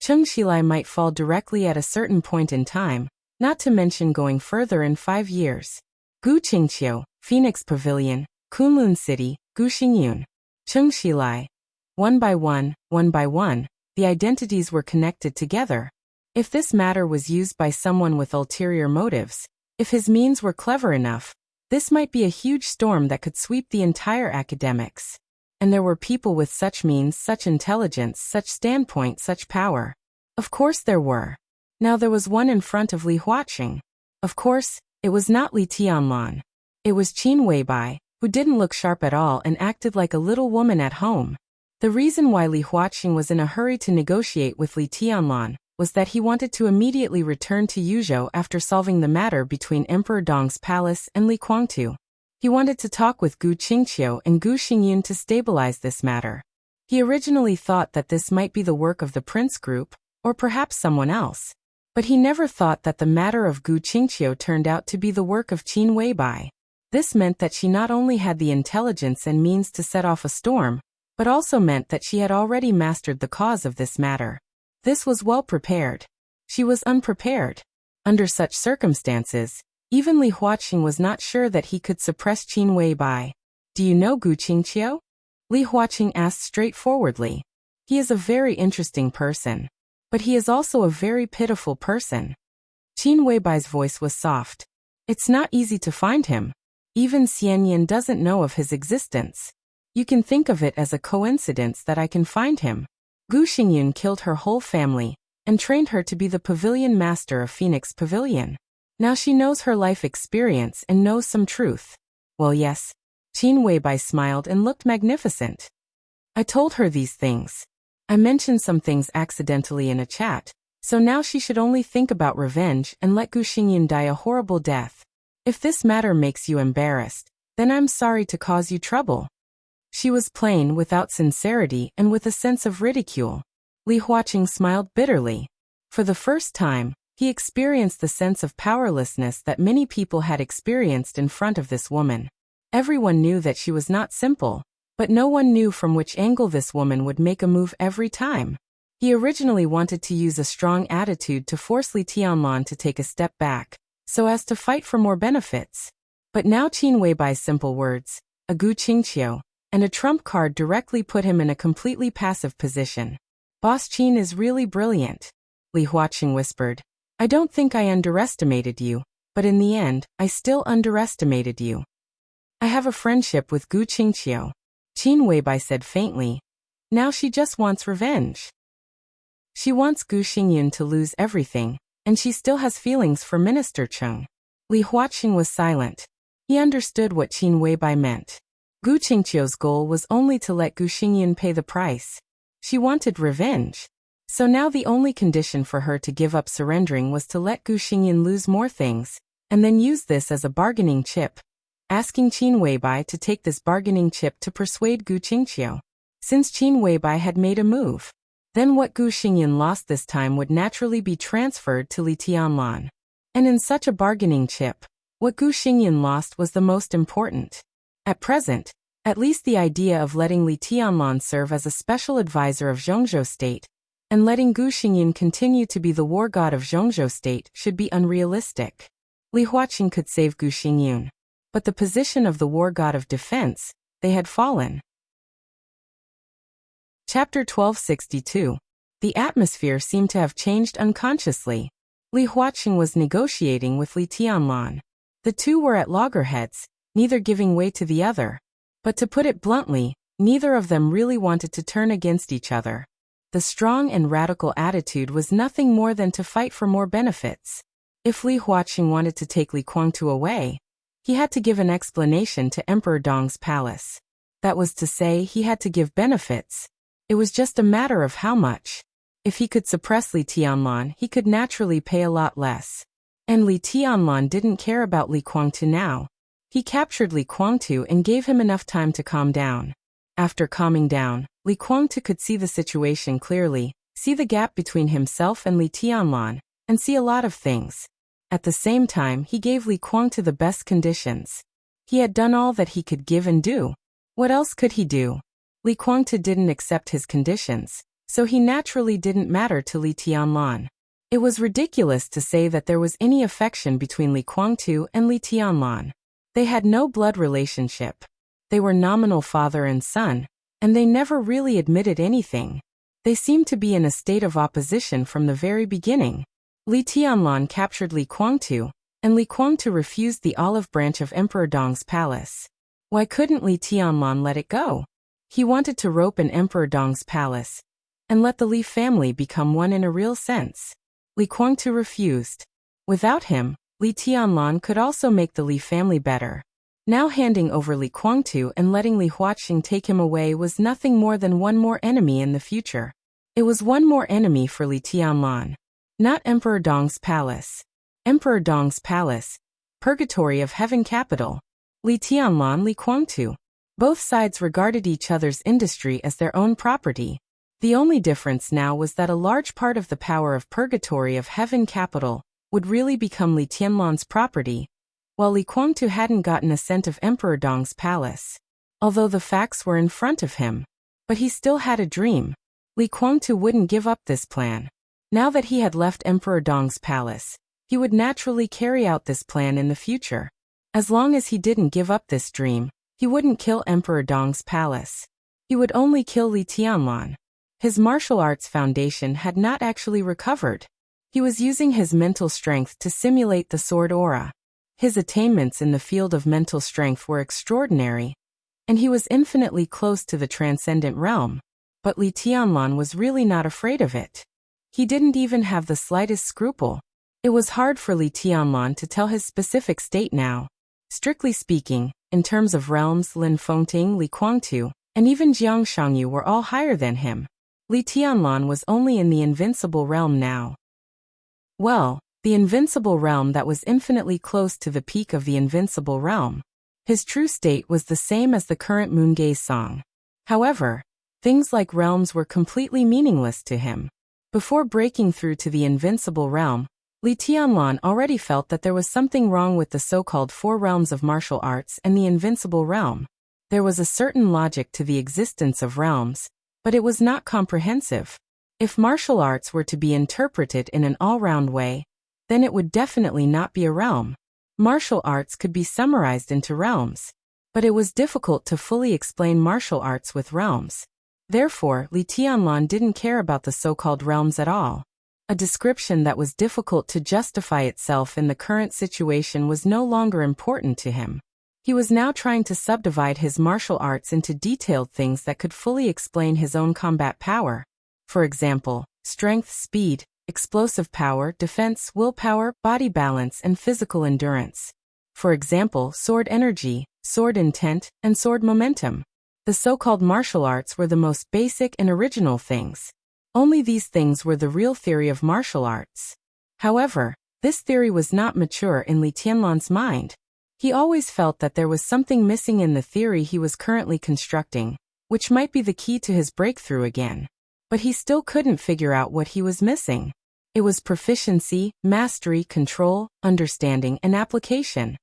Cheng Xilai might fall directly at a certain point in time, not to mention going further in 5 years. Gu Qingqiu, Phoenix Pavilion, Kunlun City, Gu Xingyun, Cheng Xilai. One by one, the identities were connected together. If this matter was used by someone with ulterior motives, if his means were clever enough, this might be a huge storm that could sweep the entire academics. And there were people with such means, such intelligence, such standpoint, such power. Of course there were. Now there was one in front of Li Huaqing. Of course, it was not Li Tianlan. It was Qin Weibai, who didn't look sharp at all and acted like a little woman at home. The reason why Li Huaqing was in a hurry to negotiate with Li Tianlan was that he wanted to immediately return to Yuzhou after solving the matter between Emperor Dong's palace and Li Guangtu. He wanted to talk with Gu Qingqiu and Gu Xingyun to stabilize this matter. He originally thought that this might be the work of the Prince Group, or perhaps someone else. But he never thought that the matter of Gu Qingqiu turned out to be the work of Qin Weibai. This meant that she not only had the intelligence and means to set off a storm, but also meant that she had already mastered the cause of this matter. This was well prepared. She was unprepared. Under such circumstances, even Li Huaqing was not sure that he could suppress Qin Weibai. Do you know Gu Qingqiu? Li Huaqing asked straightforwardly. He is a very interesting person. But he is also a very pitiful person. Qin Weibai's voice was soft. It's not easy to find him. Even Xianyan doesn't know of his existence. You can think of it as a coincidence that I can find him. Gu Xingyun killed her whole family and trained her to be the pavilion master of Phoenix Pavilion. Now she knows her life experience and knows some truth. Well, yes. Qin Weibai smiled and looked magnificent. I told her these things. I mentioned some things accidentally in a chat, so now she should only think about revenge and let Gu Xingyun die a horrible death. If this matter makes you embarrassed, then I'm sorry to cause you trouble. She was plain, without sincerity and with a sense of ridicule. Li Huaqing smiled bitterly. For the first time, he experienced the sense of powerlessness that many people had experienced in front of this woman. Everyone knew that she was not simple, but no one knew from which angle this woman would make a move every time. He originally wanted to use a strong attitude to force Li Tianlan to take a step back, so as to fight for more benefits. But now Qin Weibai's simple words, a Gu Qingqiu, and a trump card directly put him in a completely passive position. Boss Qin is really brilliant, Li Huaqing whispered. I don't think I underestimated you, but in the end, I still underestimated you. I have a friendship with Gu Qingqiu, Qin Weibai said faintly. Now she just wants revenge. She wants Gu Xingyun to lose everything, and she still has feelings for Minister Cheng. Li Huaqing was silent. He understood what Qin Weibai meant. Gu Qingqiu's goal was only to let Gu Xingyan pay the price. She wanted revenge. So now the only condition for her to give up surrendering was to let Gu Xingyan lose more things, and then use this as a bargaining chip, asking Qin Weibai to take this bargaining chip to persuade Gu Qingqiu. Since Qin Weibai had made a move, then what Gu Xingyan lost this time would naturally be transferred to Li Tianlan. And in such a bargaining chip, what Gu Xingyan lost was the most important. At present, at least the idea of letting Li Tianlan serve as a special advisor of Zhongzhou State, and letting Gu Xingyan continue to be the war god of Zhongzhou State should be unrealistic. Li Huaqing could save Gu Xingyan, but the position of the war god of defense, they had fallen. Chapter 1262. The atmosphere seemed to have changed unconsciously. Li Huaqing was negotiating with Li Tianlan. The two were at loggerheads, neither giving way to the other. But to put it bluntly, neither of them really wanted to turn against each other. The strong and radical attitude was nothing more than to fight for more benefits. If Li Huaqing wanted to take Li Guangtu away, he had to give an explanation to Emperor Dong's palace. That was to say, he had to give benefits. It was just a matter of how much. If he could suppress Li Tianlan, he could naturally pay a lot less. And Li Tianlan didn't care about Li Guangtu now. He captured Li Guangtu and gave him enough time to calm down. After calming down, Li Guangtu could see the situation clearly, see the gap between himself and Li Tianlan, and see a lot of things. At the same time, he gave Li Guangtu the best conditions. He had done all that he could give and do. What else could he do? Li Guangtu didn't accept his conditions, so he naturally didn't matter to Li Tianlan. It was ridiculous to say that there was any affection between Li Guangtu and Li Tianlan. They had no blood relationship. They were nominal father and son, and they never really admitted anything. They seemed to be in a state of opposition from the very beginning. Li Tianlan captured Li Guangtu, and Li Guangtu refused the olive branch of Emperor Dong's palace. Why couldn't Li Tianlan let it go? He wanted to rope in Emperor Dong's palace, and let the Li family become one in a real sense. Li Guangtu refused. Without him, Li Tianlan could also make the Li family better. Now handing over Li Guangtu and letting Li Huaqing take him away was nothing more than one more enemy in the future. It was one more enemy for Li Tianlan. Not Emperor Dong's palace. Emperor Dong's palace, purgatory of heaven capital. Li Tianlan, Li Guangtu. Both sides regarded each other's industry as their own property. The only difference now was that a large part of the power of purgatory of heaven capital would really become Li Tianlan's property, while Li Guangtu hadn't gotten assent of Emperor Dong's palace. Although the facts were in front of him, but he still had a dream. Li Guangtu wouldn't give up this plan. Now that he had left Emperor Dong's palace, he would naturally carry out this plan in the future. As long as he didn't give up this dream, he wouldn't kill Emperor Dong's palace. He would only kill Li Tianlan. His martial arts foundation had not actually recovered. He was using his mental strength to simulate the sword aura. His attainments in the field of mental strength were extraordinary, and he was infinitely close to the transcendent realm. But Li Tianlan was really not afraid of it. He didn't even have the slightest scruple. It was hard for Li Tianlan to tell his specific state now. Strictly speaking, in terms of realms, Lin Fengting, Li Guangtu, and even Jiang Shangyu were all higher than him. Li Tianlan was only in the invincible realm now. Well, the invincible realm that was infinitely close to the peak of the invincible realm. His true state was the same as the current moon gaze song. However, things like realms were completely meaningless to him. Before breaking through to the invincible realm, Li Tianlan already felt that there was something wrong with the so-called four realms of martial arts and the invincible realm. There was a certain logic to the existence of realms, but it was not comprehensive. If martial arts were to be interpreted in an all-round way, then it would definitely not be a realm. Martial arts could be summarized into realms, but it was difficult to fully explain martial arts with realms. Therefore, Li Tianlan didn't care about the so-called realms at all. A description that was difficult to justify itself in the current situation was no longer important to him. He was now trying to subdivide his martial arts into detailed things that could fully explain his own combat power. For example, strength, speed, explosive power, defense, willpower, body balance, and physical endurance. For example, sword energy, sword intent, and sword momentum. The so-called martial arts were the most basic and original things. Only these things were the real theory of martial arts. However, this theory was not mature in Li Tianlan's mind. He always felt that there was something missing in the theory he was currently constructing, which might be the key to his breakthrough again. But he still couldn't figure out what he was missing. It was proficiency, mastery, control, understanding, and application.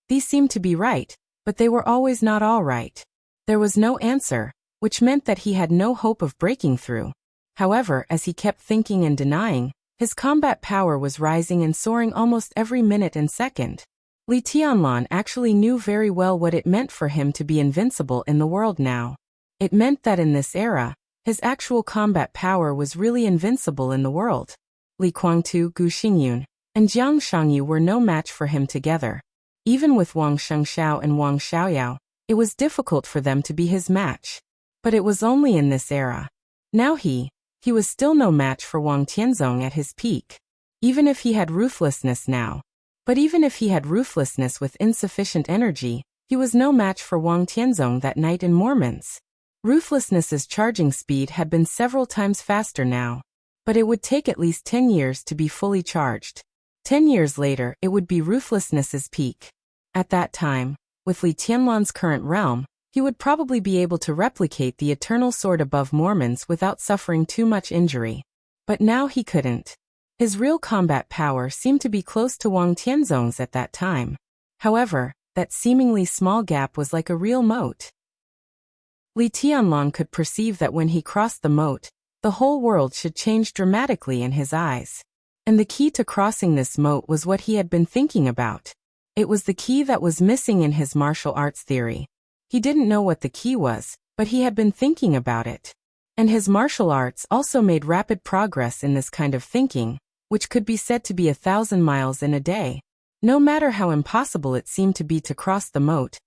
These seemed to be right, but they were always not all right. There was no answer, which meant that he had no hope of breaking through. However, as he kept thinking and denying, his combat power was rising and soaring almost every minute and second. Li Tianlan actually knew very well what it meant for him to be invincible in the world now. It meant that in this era, his actual combat power was really invincible in the world. Li Guangtu, Gu Xingyun, and Jiang Shangyu were no match for him together. Even with Wang Shengxiao and Wang Xiaoyao, it was difficult for them to be his match. But it was only in this era. Now he was still no match for Wang Tianzong at his peak. Even if he had ruthlessness now. But even if he had ruthlessness with insufficient energy, he was no match for Wang Tianzong that night in Mormon's. Ruthlessness's charging speed had been several times faster now. But it would take at least 10 years to be fully charged. 10 years later, it would be ruthlessness's peak. At that time, with Li Tianlan's current realm, he would probably be able to replicate the eternal sword above Mormon's without suffering too much injury. But now he couldn't. His real combat power seemed to be close to Wang Tianzong's at that time. However, that seemingly small gap was like a real moat. Li Tianlan could perceive that when he crossed the moat, the whole world should change dramatically in his eyes. And the key to crossing this moat was what he had been thinking about. It was the key that was missing in his martial arts theory. He didn't know what the key was, but he had been thinking about it. And his martial arts also made rapid progress in this kind of thinking, which could be said to be 1,000 miles in a day. No matter how impossible it seemed to be to cross the moat,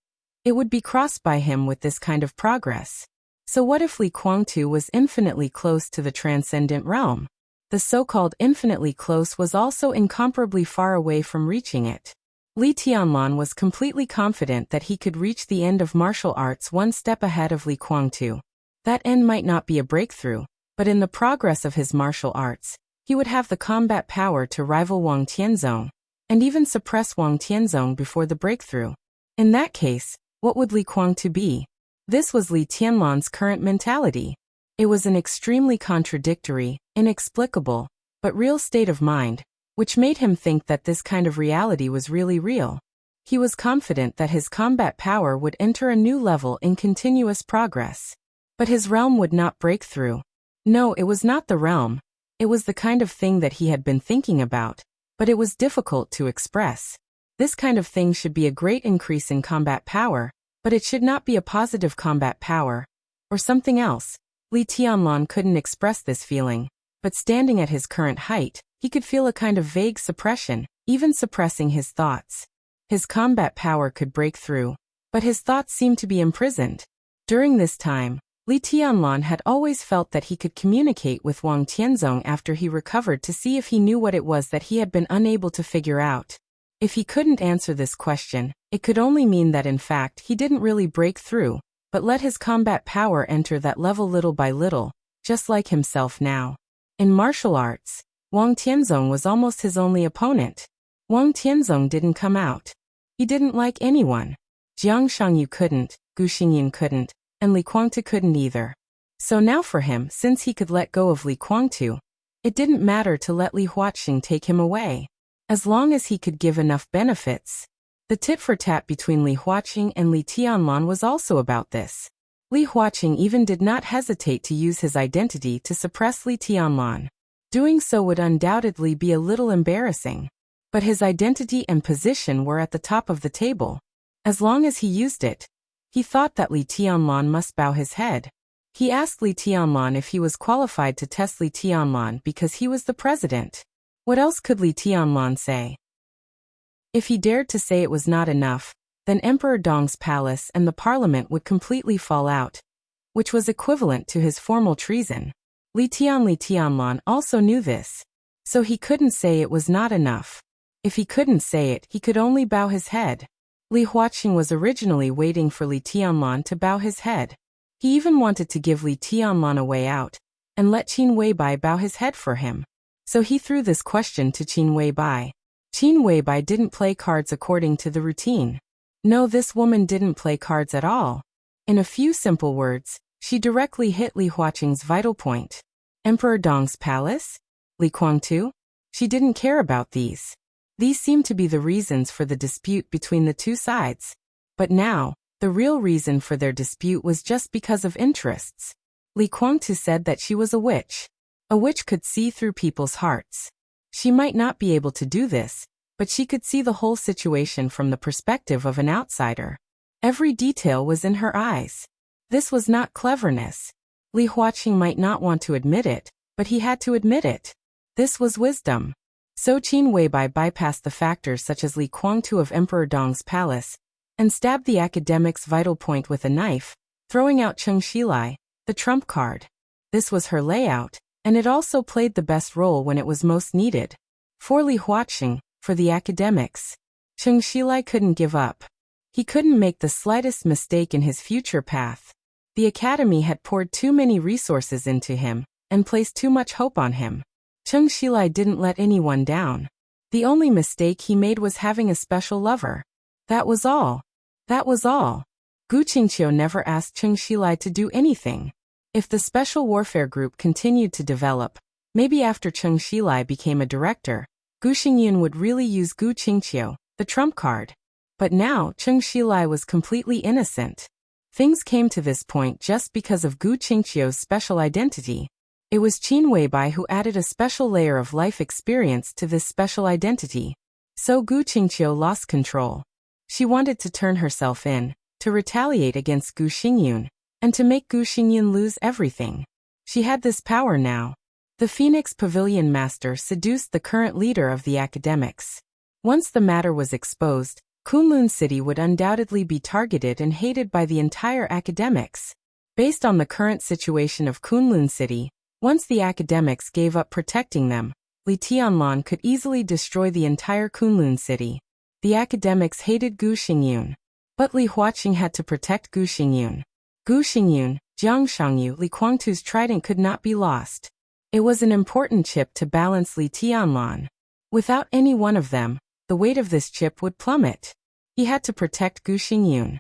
it would be crossed by him with this kind of progress. So what if Li Guangtu was infinitely close to the transcendent realm? The so-called infinitely close was also incomparably far away from reaching it. Li Tianlan was completely confident that he could reach the end of martial arts one step ahead of Li Guangtu. That end might not be a breakthrough, but in the progress of his martial arts, he would have the combat power to rival Wang Tianzong, and even suppress Wang Tianzong before the breakthrough. In that case, what would Li Guangtu be? This was Li Tianlan's current mentality. It was an extremely contradictory, inexplicable, but real state of mind, which made him think that this kind of reality was really real. He was confident that his combat power would enter a new level in continuous progress. But his realm would not break through. No, it was not the realm. It was the kind of thing that he had been thinking about, but it was difficult to express. This kind of thing should be a great increase in combat power, but it should not be a positive combat power, or something else. Li Tianlan couldn't express this feeling, but standing at his current height, he could feel a kind of vague suppression, even suppressing his thoughts. His combat power could break through, but his thoughts seemed to be imprisoned. During this time, Li Tianlan had always felt that he could communicate with Wang Tianzong after he recovered to see if he knew what it was that he had been unable to figure out. If he couldn't answer this question, it could only mean that in fact he didn't really break through, but let his combat power enter that level little by little, just like himself now. In martial arts, Wang Tianzong was almost his only opponent. Wang Tianzong didn't come out. He didn't like anyone. Jiang Shangyu couldn't, Gu Xingyun couldn't, and Li Guangtu couldn't either. So now for him, since he could let go of Li Guangtu, it didn't matter to let Li Huaqing take him away. As long as he could give enough benefits. The tit-for-tat between Li Huaqing and Li Tianlan was also about this. Li Huaqing even did not hesitate to use his identity to suppress Li Tianlan. Doing so would undoubtedly be a little embarrassing. But his identity and position were at the top of the table. As long as he used it, he thought that Li Tianlan must bow his head. He asked Li Tianlan if he was qualified to test Li Tianlan because he was the president. What else could Li Tianlan say? If he dared to say it was not enough, then Emperor Dong's palace and the parliament would completely fall out, which was equivalent to his formal treason. Li Tianlan also knew this. So he couldn't say it was not enough. If he couldn't say it, he could only bow his head. Li Huaqing was originally waiting for Li Tianlan to bow his head. He even wanted to give Li Tianlan a way out, and let Qin Weibai bow his head for him. So he threw this question to Qin Weibai. Qin Weibai didn't play cards according to the routine. No, this woman didn't play cards at all. In a few simple words, she directly hit Li Huaqing's vital point. Emperor Dong's palace? Li Kuangtu? She didn't care about these. These seemed to be the reasons for the dispute between the two sides. But now, the real reason for their dispute was just because of interests. Li Kuangtu said that she was a witch. A witch could see through people's hearts. She might not be able to do this, but she could see the whole situation from the perspective of an outsider. Every detail was in her eyes. This was not cleverness. Li Huaqing might not want to admit it, but he had to admit it. This was wisdom. So Qin Weibai bypassed the factors such as Li Kuangtu of Emperor Dong's palace, and stabbed the academic's vital point with a knife, throwing out Cheng Shilai, the trump card. This was her layout, and it also played the best role when it was most needed. For Li Huaqing, for the academics, Cheng Shilai couldn't give up. He couldn't make the slightest mistake in his future path. The academy had poured too many resources into him, and placed too much hope on him. Cheng Shilai didn't let anyone down. The only mistake he made was having a special lover. That was all. That was all. Gu Qingqiu never asked Cheng Shilai to do anything. If the special warfare group continued to develop, maybe after Cheng Shilai became a director, Gu Xingyun would really use Gu Qingqiu, the trump card. But now Cheng Shilai was completely innocent. Things came to this point just because of Gu Qingqiu's special identity. It was Qin Weibai who added a special layer of life experience to this special identity. So Gu Qingqiu lost control. She wanted to turn herself in, to retaliate against Gu Xingyun, and to make Gu Xingyun lose everything. She had this power now. The Phoenix Pavilion Master seduced the current leader of the academics. Once the matter was exposed, Kunlun City would undoubtedly be targeted and hated by the entire academics. Based on the current situation of Kunlun City, once the academics gave up protecting them, Li Tianlan could easily destroy the entire Kunlun City. The academics hated Gu Xingyun. But Li Huaqing had to protect Gu Xingyun. Gu Xingyun, Jiang Shangyu, Li Kuangtu's trident could not be lost. It was an important chip to balance Li Tianlan. Without any one of them, the weight of this chip would plummet. He had to protect Gu Xingyun.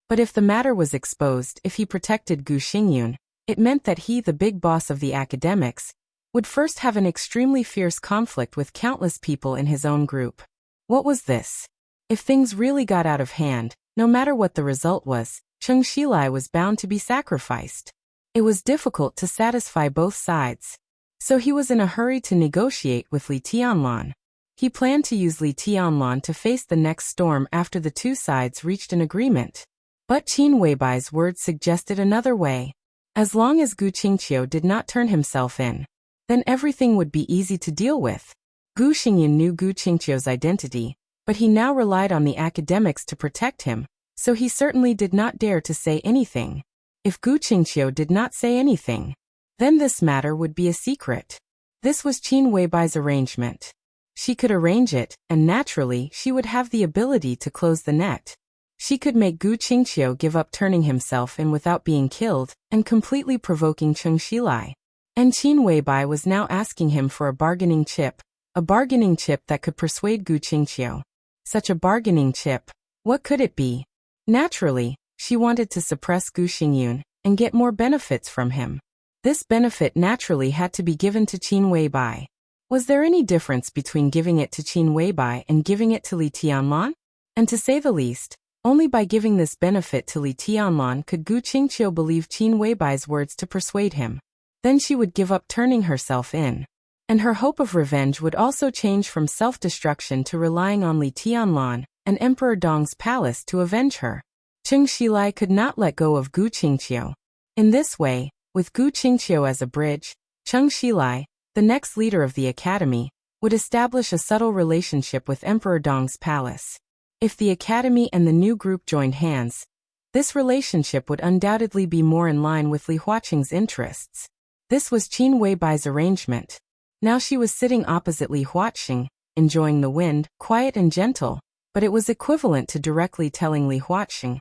But if the matter was exposed, if he protected Gu Xingyun, it meant that he, the big boss of the academics, would first have an extremely fierce conflict with countless people in his own group. What was this? If things really got out of hand, no matter what the result was, Cheng Shilai was bound to be sacrificed. It was difficult to satisfy both sides. So he was in a hurry to negotiate with Li Tianlan. He planned to use Li Tianlan to face the next storm after the two sides reached an agreement. But Qin Weibai's words suggested another way. As long as Gu Qingqiu did not turn himself in, then everything would be easy to deal with. Gu Xingyun knew Gu Qingqiu's identity, but he now relied on the academics to protect him, so he certainly did not dare to say anything. If Gu Qingqiu did not say anything, then this matter would be a secret. This was Qin Weibai's arrangement. She could arrange it, and naturally she would have the ability to close the net. She could make Gu Qingqiu give up turning himself in without being killed, and completely provoking Cheng Shilai. And Qin Weibai was now asking him for a bargaining chip that could persuade Gu Qingqiu. Such a bargaining chip, what could it be? Naturally, she wanted to suppress Gu Xingyun, and get more benefits from him. This benefit naturally had to be given to Qin Weibai. Was there any difference between giving it to Qin Weibai and giving it to Li Tianlan? And to say the least, only by giving this benefit to Li Tianlan could Gu Qingqiu believe Qin Weibai's words to persuade him. Then she would give up turning herself in. And her hope of revenge would also change from self-destruction to relying on Li Tianlan and Emperor Dong's palace to avenge her. Cheng Shilai could not let go of Gu Qingqiu. In this way, with Gu Qingqiu as a bridge, Cheng Shilai, the next leader of the academy, would establish a subtle relationship with Emperor Dong's palace. If the academy and the new group joined hands, this relationship would undoubtedly be more in line with Li Huaqing's interests. This was Qin Weibai's arrangement. Now she was sitting opposite Li Huaqing, enjoying the wind, quiet and gentle, but it was equivalent to directly telling Li Huaqing,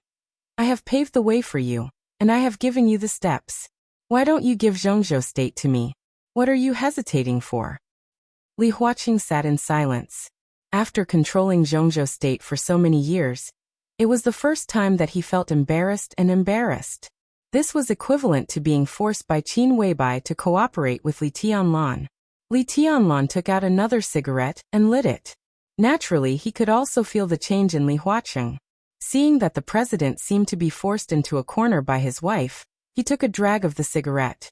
I have paved the way for you, and I have given you the steps. Why don't you give Zhongzhou State to me? What are you hesitating for? Li Huaqing sat in silence. After controlling Zhongzhou State for so many years, it was the first time that he felt embarrassed. This was equivalent to being forced by Qin Weibai to cooperate with Li Tianlan. Li Tianlan took out another cigarette and lit it. Naturally, he could also feel the change in Li Huaqing. Seeing that the president seemed to be forced into a corner by his wife, he took a drag of the cigarette.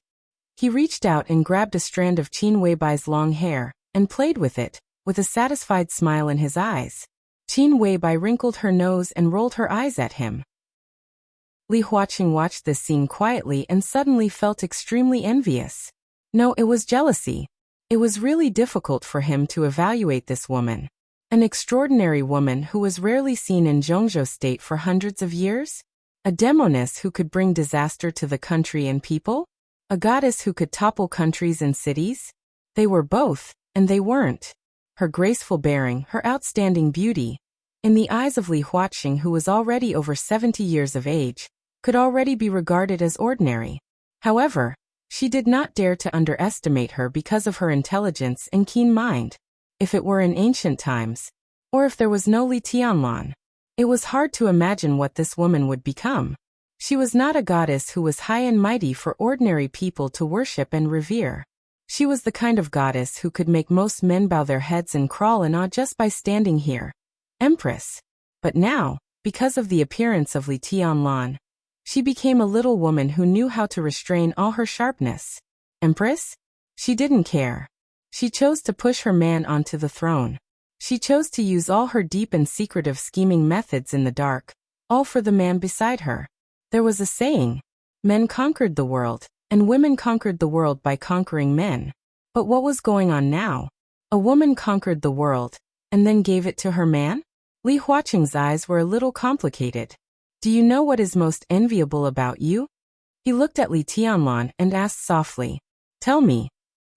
He reached out and grabbed a strand of Qin Weibai's long hair and played with it, with a satisfied smile in his eyes. Qin Weibai wrinkled her nose and rolled her eyes at him. Li Huaqing watched this scene quietly and suddenly felt extremely envious. No, it was jealousy. It was really difficult for him to evaluate this woman. An extraordinary woman who was rarely seen in Zhongzhou State for hundreds of years? A demoness who could bring disaster to the country and people? A goddess who could topple countries and cities? They were both, and they weren't. Her graceful bearing, her outstanding beauty, in the eyes of Li Huaqing, who was already over 70 years of age, could already be regarded as ordinary. However, she did not dare to underestimate her because of her intelligence and keen mind. If it were in ancient times, or if there was no Li Tianlan, it was hard to imagine what this woman would become. She was not a goddess who was high and mighty for ordinary people to worship and revere. She was the kind of goddess who could make most men bow their heads and crawl in awe just by standing here. Empress. But now, because of the appearance of Li Tianlan, she became a little woman who knew how to restrain all her sharpness. Empress? She didn't care. She chose to push her man onto the throne. She chose to use all her deep and secretive scheming methods in the dark, all for the man beside her. There was a saying, men conquered the world, and women conquered the world by conquering men. But what was going on now? A woman conquered the world, and then gave it to her man? Li Huaqing's eyes were a little complicated. Do you know what is most enviable about you? He looked at Li Tianlan and asked softly. Tell me.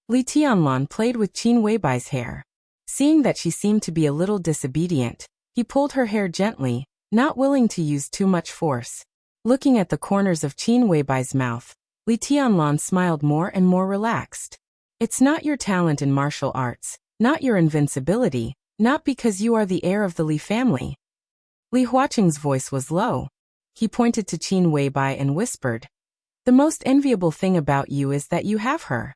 Li Tianlan played with Qin Weibai's hair. Seeing that she seemed to be a little disobedient, he pulled her hair gently, not willing to use too much force. Looking at the corners of Qin Weibai's mouth, Li Tianlan smiled more and more relaxed. It's not your talent in martial arts, not your invincibility, not because you are the heir of the Li family. Li Huaqing's voice was low. He pointed to Qin Weibai and whispered, the most enviable thing about you is that you have her.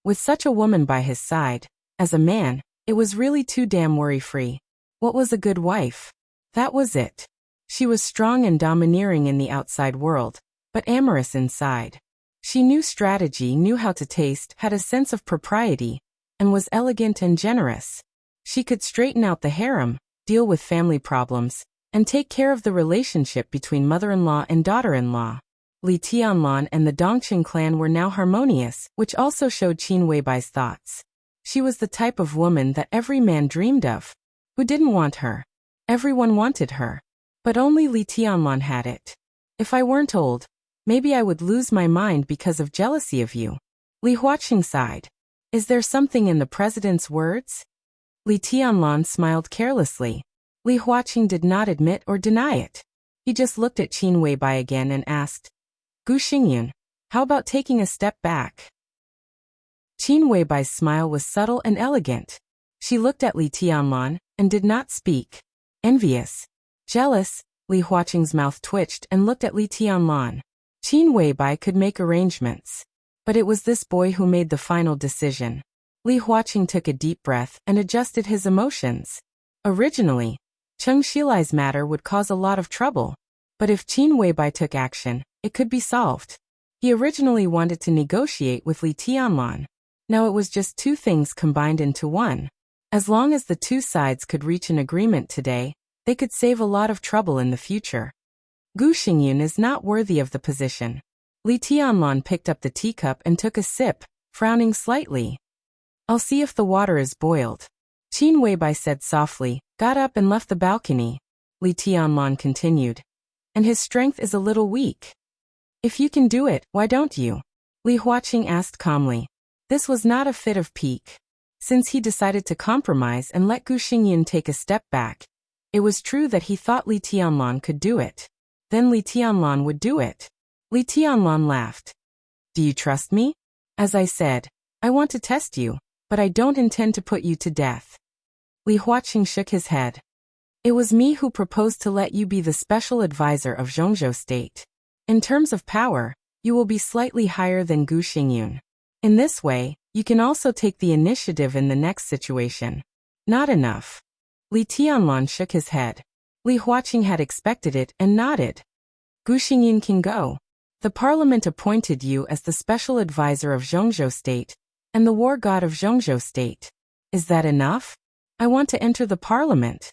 With such a woman by his side, as a man, it was really too damn worry-free. What was a good wife? That was it. She was strong and domineering in the outside world, but amorous inside. She knew strategy, knew how to taste, had a sense of propriety, and was elegant and generous. She could straighten out the harem, deal with family problems, and take care of the relationship between mother-in-law and daughter-in-law. Li Tianlan and the Dongqing clan were now harmonious, which also showed Qin Weibai's thoughts. She was the type of woman that every man dreamed of. Who didn't want her? Everyone wanted her. But only Li Tianlan had it. If I weren't old, maybe I would lose my mind because of jealousy of you. Li Huaqing sighed. Is there something in the president's words? Li Tianlan smiled carelessly. Li Huaqing did not admit or deny it. He just looked at Qin Weibai again and asked, Gu Xingyun, how about taking a step back? Qin Weibai's smile was subtle and elegant. She looked at Li Tianlan and did not speak. Envious. Jealous. Li Huaqing's mouth twitched and looked at Li Tianlan. Qin Weibai could make arrangements. But it was this boy who made the final decision. Li Huaqing took a deep breath and adjusted his emotions. Originally, Cheng Shilai's matter would cause a lot of trouble. But if Qin Weibai took action, it could be solved. He originally wanted to negotiate with Li Tianlan. Now it was just two things combined into one. As long as the two sides could reach an agreement today, they could save a lot of trouble in the future. Gu Xingyun is not worthy of the position. Li Tianlan picked up the teacup and took a sip, frowning slightly. I'll see if the water is boiled. Qin Weibai said softly, got up and left the balcony. Li Tianlan continued. And his strength is a little weak. If you can do it, why don't you? Li Huaqing asked calmly. This was not a fit of pique. Since he decided to compromise and let Gu Xingyan take a step back, it was true that he thought Li Tianlan could do it. Then Li Tianlan would do it. Li Tianlan laughed. Do you trust me? As I said, I want to test you, but I don't intend to put you to death. Li Huaqing shook his head. It was me who proposed to let you be the special advisor of Zhongzhou State. In terms of power, you will be slightly higher than Gu Xingyun. In this way, you can also take the initiative in the next situation. Not enough. Li Tianlan shook his head. Li Huaqing had expected it and nodded. Gu Xingyun can go. The parliament appointed you as the special advisor of Zhongzhou State and the war god of Zhongzhou State. Is that enough? I want to enter the parliament.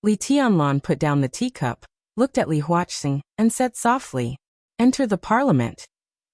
Li Tianlan put down the teacup, looked at Li Huaqing, and said softly, Enter the parliament.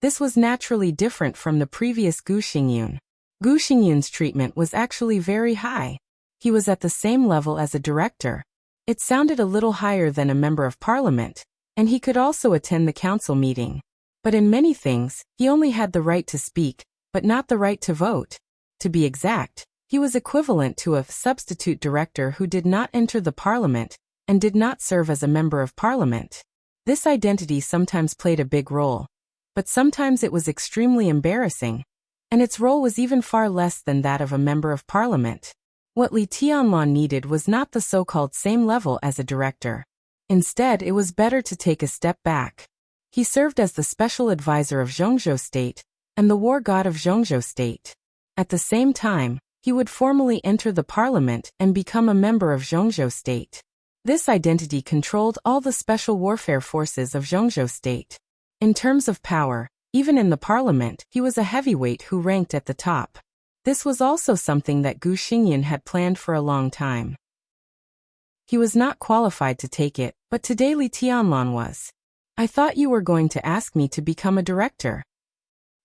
This was naturally different from the previous Gu Xingyun. Gu Xingyun's treatment was actually very high. He was at the same level as a director. It sounded a little higher than a member of parliament, and he could also attend the council meeting. But in many things, he only had the right to speak, but not the right to vote. To be exact, he was equivalent to a substitute director who did not enter the parliament and did not serve as a member of parliament. This identity sometimes played a big role, but sometimes it was extremely embarrassing, and its role was even far less than that of a member of parliament. What Li Tianlan needed was not the so-called same level as a director. Instead, it was better to take a step back. He served as the special advisor of Zhongzhou State and the war god of Zhongzhou State. At the same time, he would formally enter the parliament and become a member of Zhongzhou State. This identity controlled all the special warfare forces of Zhongzhou State. In terms of power, even in the parliament, he was a heavyweight who ranked at the top. This was also something that Gu Xingyan had planned for a long time. He was not qualified to take it, but today Li Tianlan was. I thought you were going to ask me to become a director.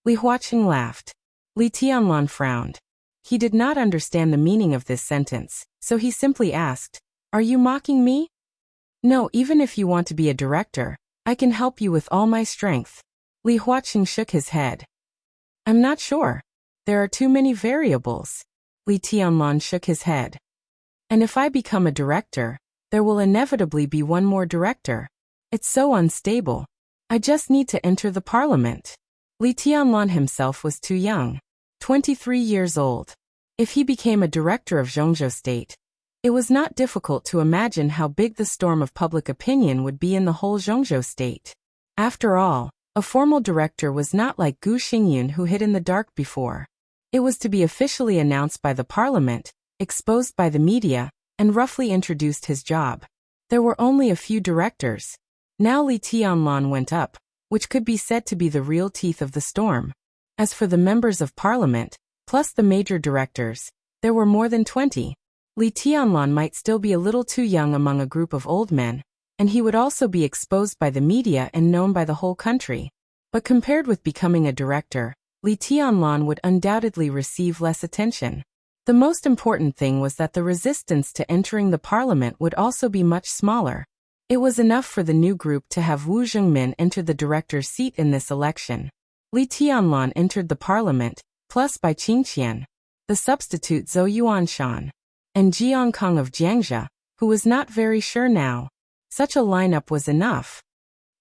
Li Huaqing laughed. Li Tianlan frowned. He did not understand the meaning of this sentence, so he simply asked, Are you mocking me? No, even if you want to be a director, I can help you with all my strength. Li Huaqing shook his head. I'm not sure. There are too many variables. Li Tianlan shook his head. And if I become a director, there will inevitably be one more director. It's so unstable. I just need to enter the parliament. Li Tianlan himself was too young. 23 years old. If he became a director of Zhongzhou State, it was not difficult to imagine how big the storm of public opinion would be in the whole Zhongzhou State. After all, a formal director was not like Gu Xingyun who hid in the dark before. It was to be officially announced by the parliament, exposed by the media, and roughly introduced his job. There were only a few directors. Now Li Tianlan went up, which could be said to be the real teeth of the storm. As for the members of parliament, plus the major directors, there were more than 20. Li Tianlan might still be a little too young among a group of old men, and he would also be exposed by the media and known by the whole country. But compared with becoming a director, Li Tianlan would undoubtedly receive less attention. The most important thing was that the resistance to entering the parliament would also be much smaller. It was enough for the new group to have Wu Zhengmin enter the director's seat in this election. Li Tianlan entered the parliament, plus by Qingqian, the substitute Zhou Yuanshan, and Jiang Kong of Jiangxia, who was not very sure now. Such a lineup was enough.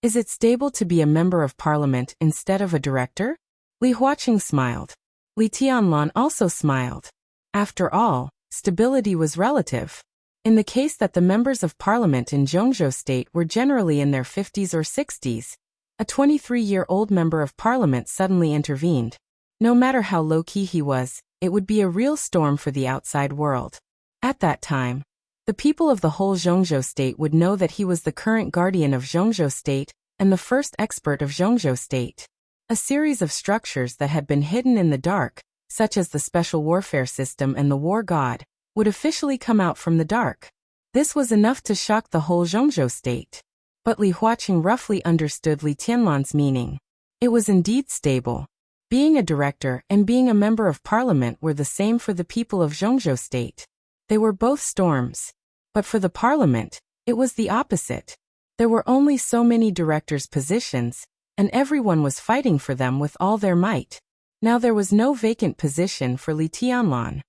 Is it stable to be a member of parliament instead of a director? Li Huaqing smiled. Li Tianlan also smiled. After all, stability was relative. In the case that the members of parliament in Zhongzhou State were generally in their 50s or 60s, a 23-year-old member of parliament suddenly intervened. No matter how low-key he was, it would be a real storm for the outside world. At that time, the people of the whole Zhongzhou State would know that he was the current guardian of Zhongzhou State and the first expert of Zhongzhou State. A series of structures that had been hidden in the dark, such as the special warfare system and the war god, would officially come out from the dark. This was enough to shock the whole Zhongzhou State. But Li Huaqing roughly understood Li Tianlan's meaning. It was indeed stable. Being a director and being a member of parliament were the same for the people of Zhongzhou State. They were both storms. But for the parliament, it was the opposite. There were only so many directors' positions, and everyone was fighting for them with all their might. Now there was no vacant position for Li Tianlan.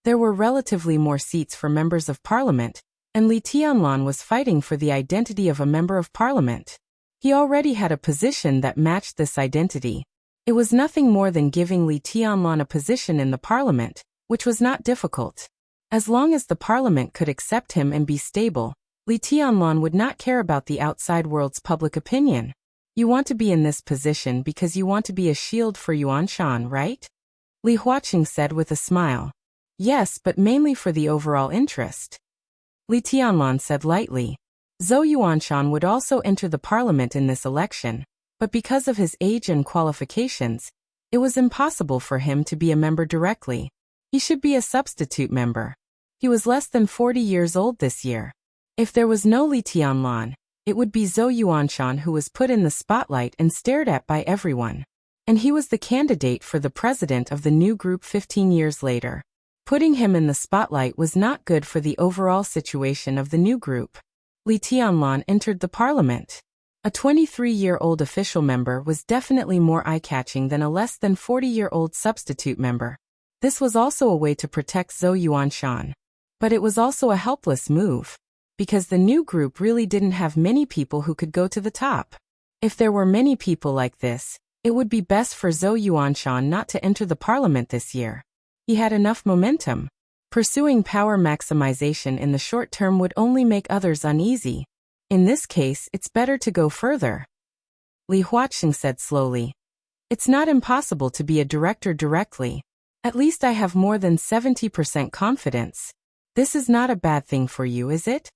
There were relatively more seats for members of parliament, and Li Tianlan was fighting for the identity of a member of parliament. He already had a position that matched this identity. It was nothing more than giving Li Tianlan a position in the parliament, which was not difficult. As long as the parliament could accept him and be stable, Li Tianlan would not care about the outside world's public opinion. You want to be in this position because you want to be a shield for Yuanshan, right? Li Huaqing said with a smile. Yes, but mainly for the overall interest. Li Tianlan said lightly. Zhou Yuanshan would also enter the parliament in this election, but because of his age and qualifications, it was impossible for him to be a member directly. He should be a substitute member. He was less than 40 years old this year. If there was no Li Tianlan, it would be Zhou Yuanshan who was put in the spotlight and stared at by everyone. And he was the candidate for the president of the new group 15 years later. Putting him in the spotlight was not good for the overall situation of the new group. Li Tianlan entered the parliament. A 23-year-old official member was definitely more eye-catching than a less than 40-year-old substitute member. This was also a way to protect Zhou Yuanshan. But it was also a helpless move, because the new group really didn't have many people who could go to the top. If there were many people like this, it would be best for Zhou Yuanshan not to enter the parliament this year. He had enough momentum. Pursuing power maximization in the short term would only make others uneasy. In this case, it's better to go further. Li Huaqing said slowly. It's not impossible to be a director directly. At least I have more than 70% confidence. This is not a bad thing for you, is it?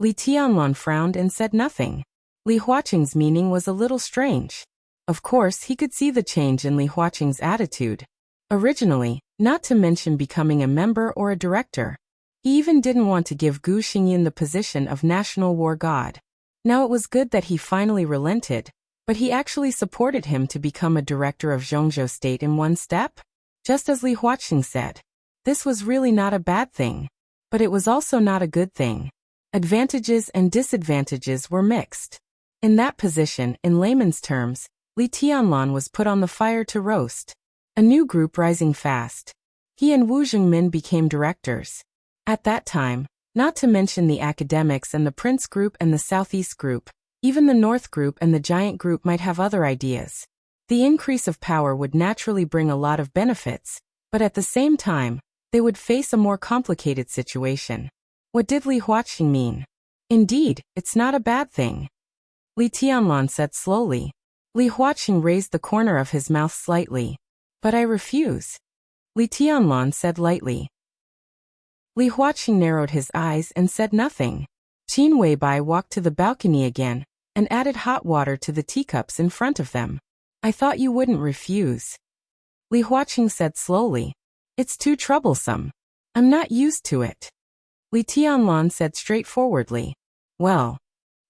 Li Tianlan frowned and said nothing. Li Huaqing's meaning was a little strange. Of course, he could see the change in Li Huaqing's attitude. Originally, not to mention becoming a member or a director, he even didn't want to give Gu Xingyin the position of national war god. Now it was good that he finally relented, but he actually supported him to become a director of Zhongzhou state in one step? Just as Li Huaqing said. This was really not a bad thing. But it was also not a good thing. Advantages and disadvantages were mixed. In that position, in layman's terms, Li Tianlan was put on the fire to roast. A new group rising fast. He and Wu Zhengmin became directors. At that time, not to mention the academics and the Prince Group and the Southeast Group, even the North Group and the Giant Group might have other ideas. The increase of power would naturally bring a lot of benefits, but at the same time, they would face a more complicated situation. What did Li Huaqing mean? Indeed, it's not a bad thing. Li Tianlan said slowly. Li Huaqing raised the corner of his mouth slightly. But I refuse. Li Tianlan said lightly. Li Huaqing narrowed his eyes and said nothing. Qin Weibai walked to the balcony again, and added hot water to the teacups in front of them. I thought you wouldn't refuse. Li Huaqing said slowly. It's too troublesome. I'm not used to it. Li Tianlan said straightforwardly. Well.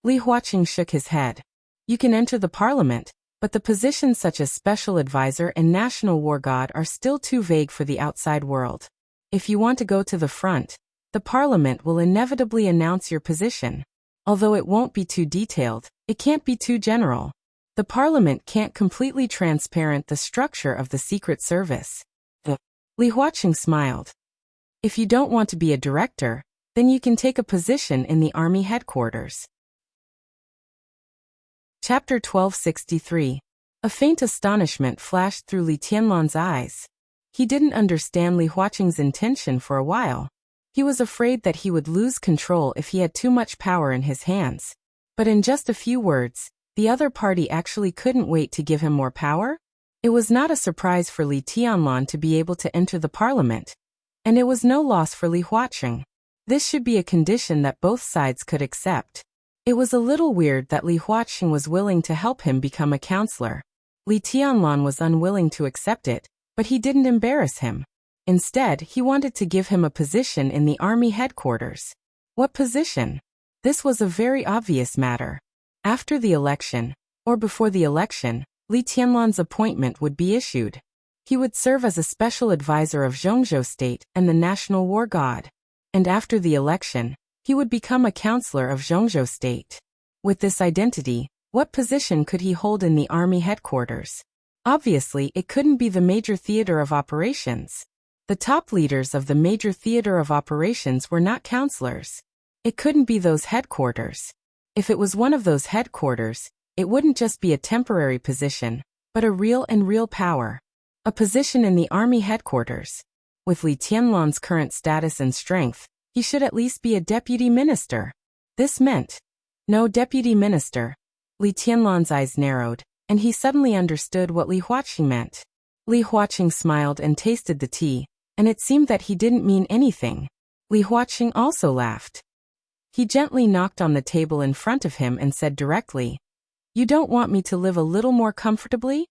Li Huaqing shook his head. You can enter the parliament, but the positions such as special advisor and national war god are still too vague for the outside world. If you want to go to the front, the parliament will inevitably announce your position. Although it won't be too detailed, it can't be too general. The parliament can't completely transparent the structure of the secret service. Li Huaqing smiled. If you don't want to be a director, then you can take a position in the army headquarters. Chapter 1263. A faint astonishment flashed through Li Tianlan's eyes. He didn't understand Li Huaqing's intention for a while. He was afraid that he would lose control if he had too much power in his hands. But in just a few words, the other party actually couldn't wait to give him more power? It was not a surprise for Li Tianlan to be able to enter the parliament. And it was no loss for Li Huaqing. This should be a condition that both sides could accept. It was a little weird that Li Huaqing was willing to help him become a counselor. Li Tianlan was unwilling to accept it, but he didn't embarrass him. Instead, he wanted to give him a position in the army headquarters. What position? This was a very obvious matter. After the election, or before the election, Li Tianlan's appointment would be issued. He would serve as a special advisor of Zhongzhou state and the national war god. And after the election, he would become a counselor of Zhongzhou state. With this identity, what position could he hold in the army headquarters? Obviously, it couldn't be the major theater of operations. The top leaders of the major theater of operations were not counselors. It couldn't be those headquarters. If it was one of those headquarters, it wouldn't just be a temporary position, but a real power. A position in the army headquarters. With Li Tianlan's current status and strength, he should at least be a deputy minister. This meant no deputy minister. Li Tianlan's eyes narrowed, and he suddenly understood what Li Huaqing meant. Li Huaqing smiled and tasted the tea, and it seemed that he didn't mean anything. Li Huaqing also laughed. He gently knocked on the table in front of him and said directly, "You don't want me to live a little more comfortably?"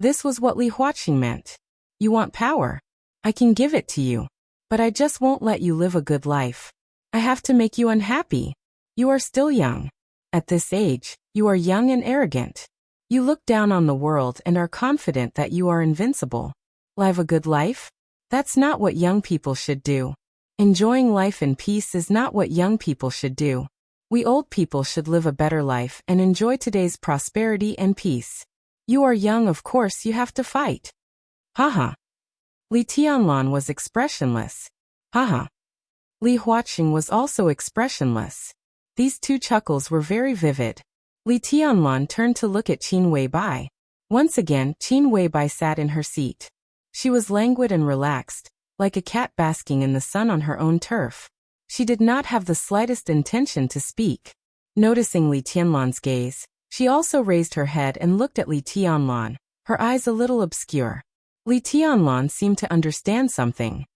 This was what Li Huaqing meant. "You want power? I can give it to you. But I just won't let you live a good life. I have to make you unhappy. You are still young. At this age, you are young and arrogant. You look down on the world and are confident that you are invincible. Live a good life? That's not what young people should do. Enjoying life in peace is not what young people should do. We old people should live a better life and enjoy today's prosperity and peace. You are young, of course you have to fight." Haha. Li Tianlan was expressionless. Haha. Li Huaqing was also expressionless. These two chuckles were very vivid. Li Tianlan turned to look at Qin Weibai. Once again, Qin Weibai sat in her seat. She was languid and relaxed, like a cat basking in the sun on her own turf. She did not have the slightest intention to speak. Noticing Li Tianlan's gaze, she also raised her head and looked at Li Tianlan, her eyes a little obscure. Li Tianlan seemed to understand something.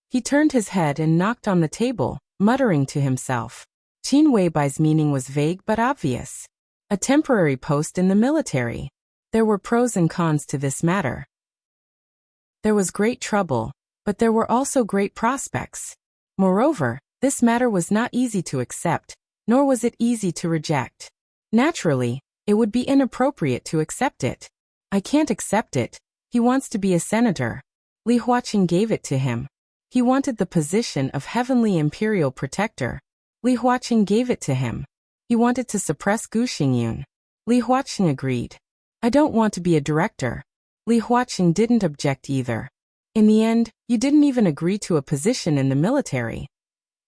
He turned his head and knocked on the table, muttering to himself. Qin Weibai's meaning was vague but obvious. A temporary post in the military. There were pros and cons to this matter. There was great trouble, but there were also great prospects. Moreover, this matter was not easy to accept, nor was it easy to reject. Naturally, it would be inappropriate to accept it. "I can't accept it. He wants to be a senator." Li Huaqing gave it to him. He wanted the position of Heavenly Imperial Protector. Li Huaqing gave it to him. He wanted to suppress Gu Xingyun. Li Huaqing agreed. "I don't want to be a director." Li Huaqing didn't object either. "In the end, you didn't even agree to a position in the military.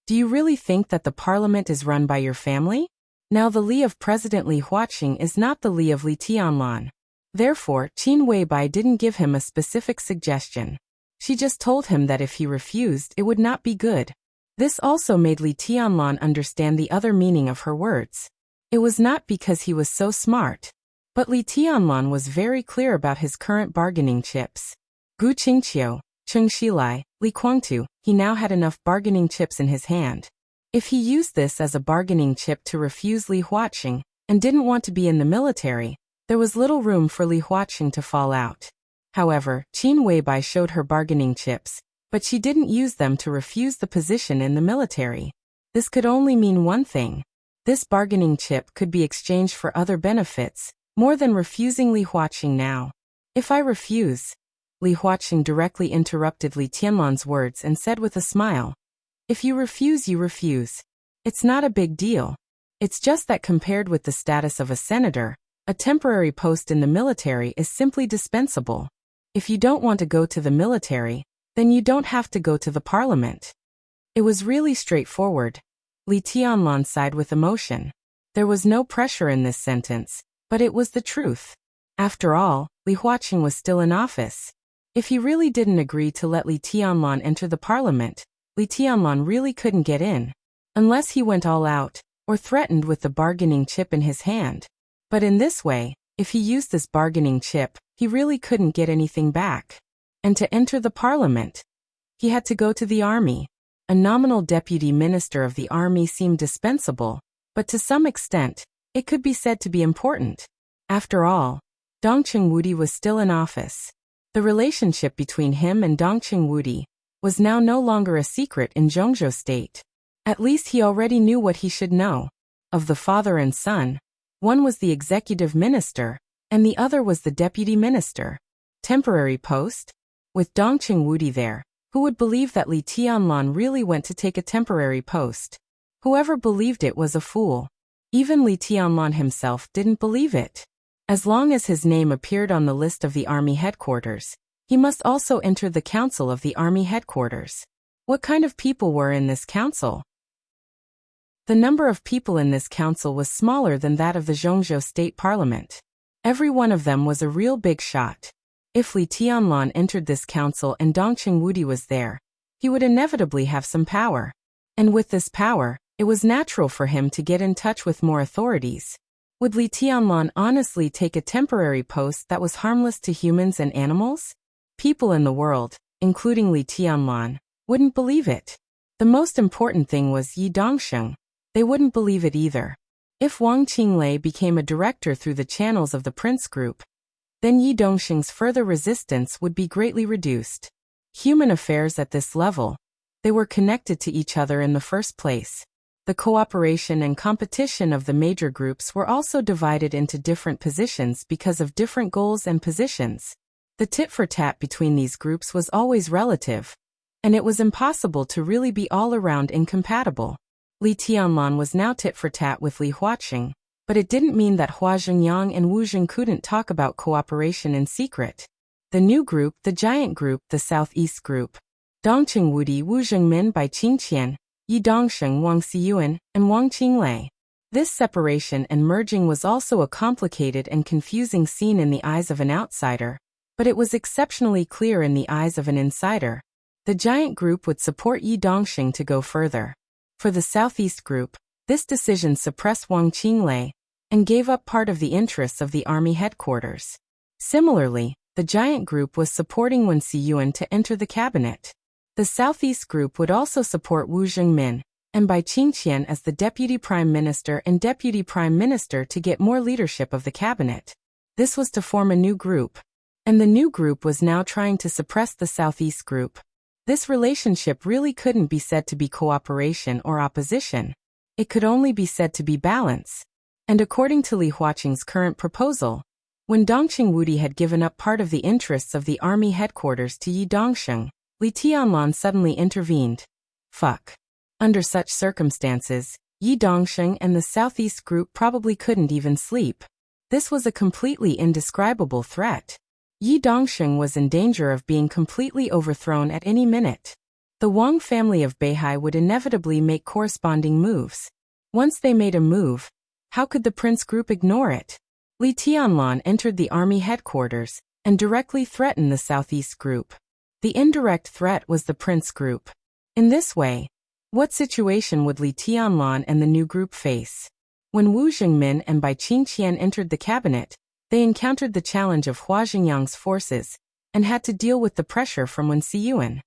Do you really think that the parliament is run by your family? Now the Li of President Li Huaqing is not the Li of Li Tianlan." Therefore, Qin Weibai didn't give him a specific suggestion. She just told him that if he refused, it would not be good. This also made Li Tianlan understand the other meaning of her words. It was not because he was so smart. But Li Tianlan was very clear about his current bargaining chips. Gu Qingqiu, Cheng Shilai, Li Guangtu, he now had enough bargaining chips in his hand. If he used this as a bargaining chip to refuse Li Huaqing, and didn't want to be in the military, there was little room for Li Huaqing to fall out. However, Qin Weibai showed her bargaining chips, but she didn't use them to refuse the position in the military. This could only mean one thing. This bargaining chip could be exchanged for other benefits, more than refusing Li Huaqing now. "If I refuse," Li Huaqing directly interrupted Li Tianlan's words and said with a smile, "If you refuse, you refuse. It's not a big deal. It's just that compared with the status of a senator, a temporary post in the military is simply dispensable. If you don't want to go to the military, then you don't have to go to the parliament." It was really straightforward. Li Tianlan sighed with emotion. There was no pressure in this sentence, but it was the truth. After all, Li Huaqing was still in office. If he really didn't agree to let Li Tianlan enter the parliament, Li Tianlan really couldn't get in. Unless he went all out, or threatened with the bargaining chip in his hand. But in this way, if he used this bargaining chip, he really couldn't get anything back. And to enter the parliament, he had to go to the army. A nominal deputy minister of the army seemed dispensable, but to some extent, it could be said to be important. After all, Dongqing Wudi was still in office. The relationship between him and Dongqing Wudi was now no longer a secret in Zhongzhou State. At least he already knew what he should know. Of the father and son, one was the executive minister, and the other was the deputy minister. Temporary post? With Dongqing Wudi there, who would believe that Li Tianlan really went to take a temporary post? Whoever believed it was a fool. Even Li Tianlan himself didn't believe it. As long as his name appeared on the list of the army headquarters, he must also enter the council of the army headquarters. What kind of people were in this council? The number of people in this council was smaller than that of the Zhongzhou state parliament. Every one of them was a real big shot. If Li Tianlan entered this council and Dongqing Wudi was there, he would inevitably have some power. And with this power, it was natural for him to get in touch with more authorities. Would Li Tianlan honestly take a temporary post that was harmless to humans and animals? People in the world, including Li Tianlan, wouldn't believe it. The most important thing was Yi Dongsheng. They wouldn't believe it either. If Wang Qinglei became a director through the channels of the Prince Group, then Yi Dongsheng's further resistance would be greatly reduced. Human affairs at this level, they were connected to each other in the first place. The cooperation and competition of the major groups were also divided into different positions because of different goals and positions. The tit-for-tat between these groups was always relative, and it was impossible to really be all-around incompatible. Li Tianlan was now tit-for-tat with Li Huaqing, but it didn't mean that Hua Zhengyang and Wu Zheng couldn't talk about cooperation in secret. The new group, the giant group, the Southeast group, Dongqing Wudi, Wu Zhengmin by Qingqian, Yi Dongsheng, Wang Xiyuan, and Wang Qinglei. This separation and merging was also a complicated and confusing scene in the eyes of an outsider, but it was exceptionally clear in the eyes of an insider. The giant group would support Yi Dongsheng to go further. For the Southeast group, this decision suppressed Wang Qinglei and gave up part of the interests of the army headquarters. Similarly, the giant group was supporting Wen Xiyuan to enter the cabinet. The Southeast group would also support Wu Zhengmin and Bai Qingqian as the deputy prime minister and deputy prime minister to get more leadership of the cabinet. This was to form a new group, and the new group was now trying to suppress the Southeast group. This relationship really couldn't be said to be cooperation or opposition. It could only be said to be balance. And according to Li Huaqing's current proposal, when Dongqing Wudi had given up part of the interests of the army headquarters to Yi Dongsheng, Li Tianlan suddenly intervened. Fuck. Under such circumstances, Yi Dongsheng and the Southeast group probably couldn't even sleep. This was a completely indescribable threat. Yi Dongsheng was in danger of being completely overthrown at any minute. The Wang family of Beihai would inevitably make corresponding moves. Once they made a move, how could the Prince Group ignore it? Li Tianlan entered the army headquarters and directly threatened the Southeast group. The indirect threat was the Prince Group. In this way, what situation would Li Tianlan and the new group face? When Wu Zhengmin and Bai Qingqian entered the cabinet, they encountered the challenge of Hua Zhengyang's forces and had to deal with the pressure from Wen Xiyuan.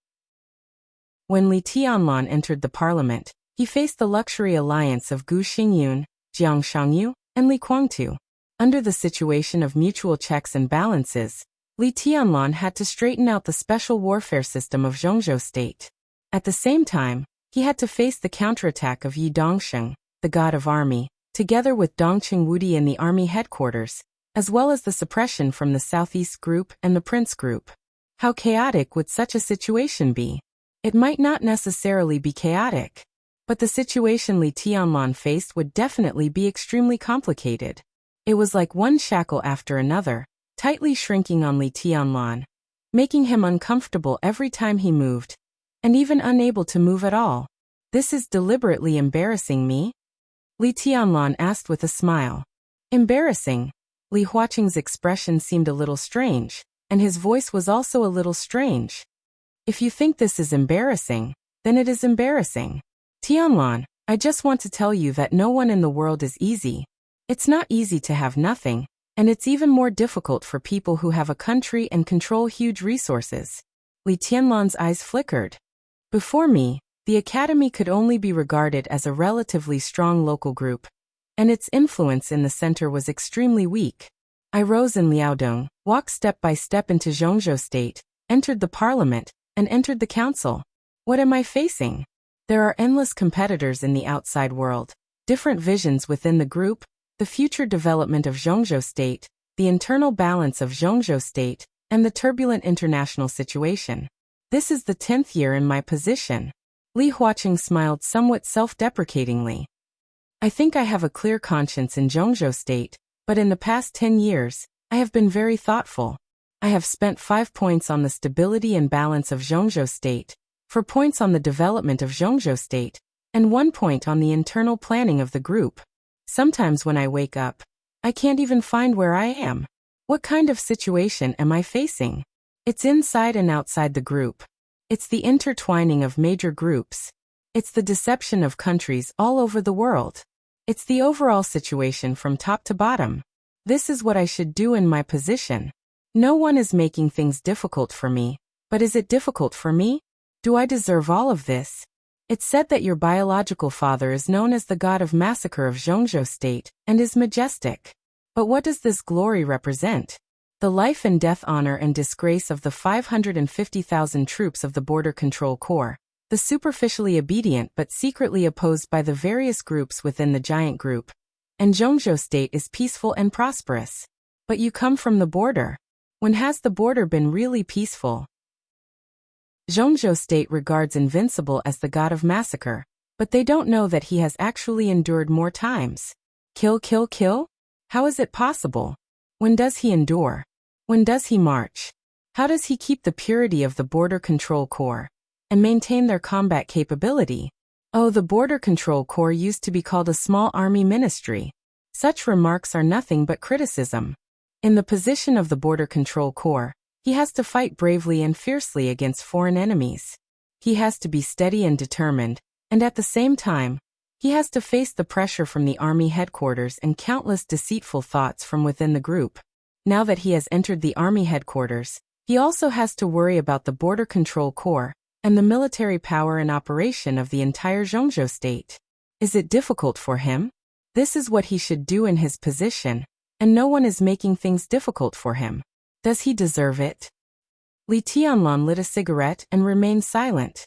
When Li Tianlan entered the parliament, he faced the luxury alliance of Gu Xingyun, Jiang Shangyu, and Li Guangtu. Under the situation of mutual checks and balances, Li Tianlan had to straighten out the special warfare system of Zhongzhou state. At the same time, he had to face the counterattack of Yi Dongsheng, the god of army, together with Dongqing Wudi in the army headquarters, as well as the suppression from the Southeast group and the Prince group. How chaotic would such a situation be? It might not necessarily be chaotic, but the situation Li Tianlan faced would definitely be extremely complicated. It was like one shackle after another, tightly shrinking on Li Tianlan, making him uncomfortable every time he moved, and even unable to move at all. This is deliberately embarrassing me? Li Tianlan asked with a smile. Embarrassing? Li Huaqing's expression seemed a little strange, and his voice was also a little strange. If you think this is embarrassing, then it is embarrassing. Tianlan, I just want to tell you that no one in the world is easy. It's not easy to have nothing, and it's even more difficult for people who have a country and control huge resources. Li Tianlan's eyes flickered. Before me, the academy could only be regarded as a relatively strong local group, and its influence in the center was extremely weak. I rose in Liaodong, walked step by step into Zhongzhou state, entered the parliament, and entered the council. What am I facing? There are endless competitors in the outside world, different visions within the group, the future development of Zhongzhou state, the internal balance of Zhongzhou state, and the turbulent international situation. This is the 10th year in my position. Li Huaqing smiled somewhat self-deprecatingly. I think I have a clear conscience in Zhongzhou state, But in the past 10 years, I have been very thoughtful. I have spent 5 points on the stability and balance of Zhongzhou state, 4 points on the development of Zhongzhou state, and 1 point on the internal planning of the group. Sometimes when I wake up, I can't even find where I am. What kind of situation am I facing? It's inside and outside the group. It's the intertwining of major groups. It's the deception of countries all over the world. It's the overall situation from top to bottom. This is what I should do in my position. No one is making things difficult for me, but is it difficult for me? Do I deserve all of this? It's said that your biological father is known as the god of massacre of Zhongzhou state and is majestic. But what does this glory represent? The life and death, honor and disgrace of the 550,000 troops of the Border Control Corps, the superficially obedient but secretly opposed by the various groups within the giant group. And Zhongzhou state is peaceful and prosperous. But you come from the border. When has the border been really peaceful? Zhongzhou state regards Invincible as the god of massacre, but they don't know that he has actually endured more times. Kill, kill, kill? How is it possible? When does he endure? When does he march? How does he keep the purity of the Border Control Corps and maintain their combat capability? Oh, the Border Control Corps used to be called a small army ministry. Such remarks are nothing but criticism. In the position of the Border Control Corps, he has to fight bravely and fiercely against foreign enemies. He has to be steady and determined, and at the same time, he has to face the pressure from the army headquarters and countless deceitful thoughts from within the group. Now that he has entered the army headquarters, he also has to worry about the Border Control Corps and the military power and operation of the entire Zhongzhou state. Is it difficult for him? This is what he should do in his position, and no one is making things difficult for him. Does he deserve it? Li Tianlan lit a cigarette and remained silent.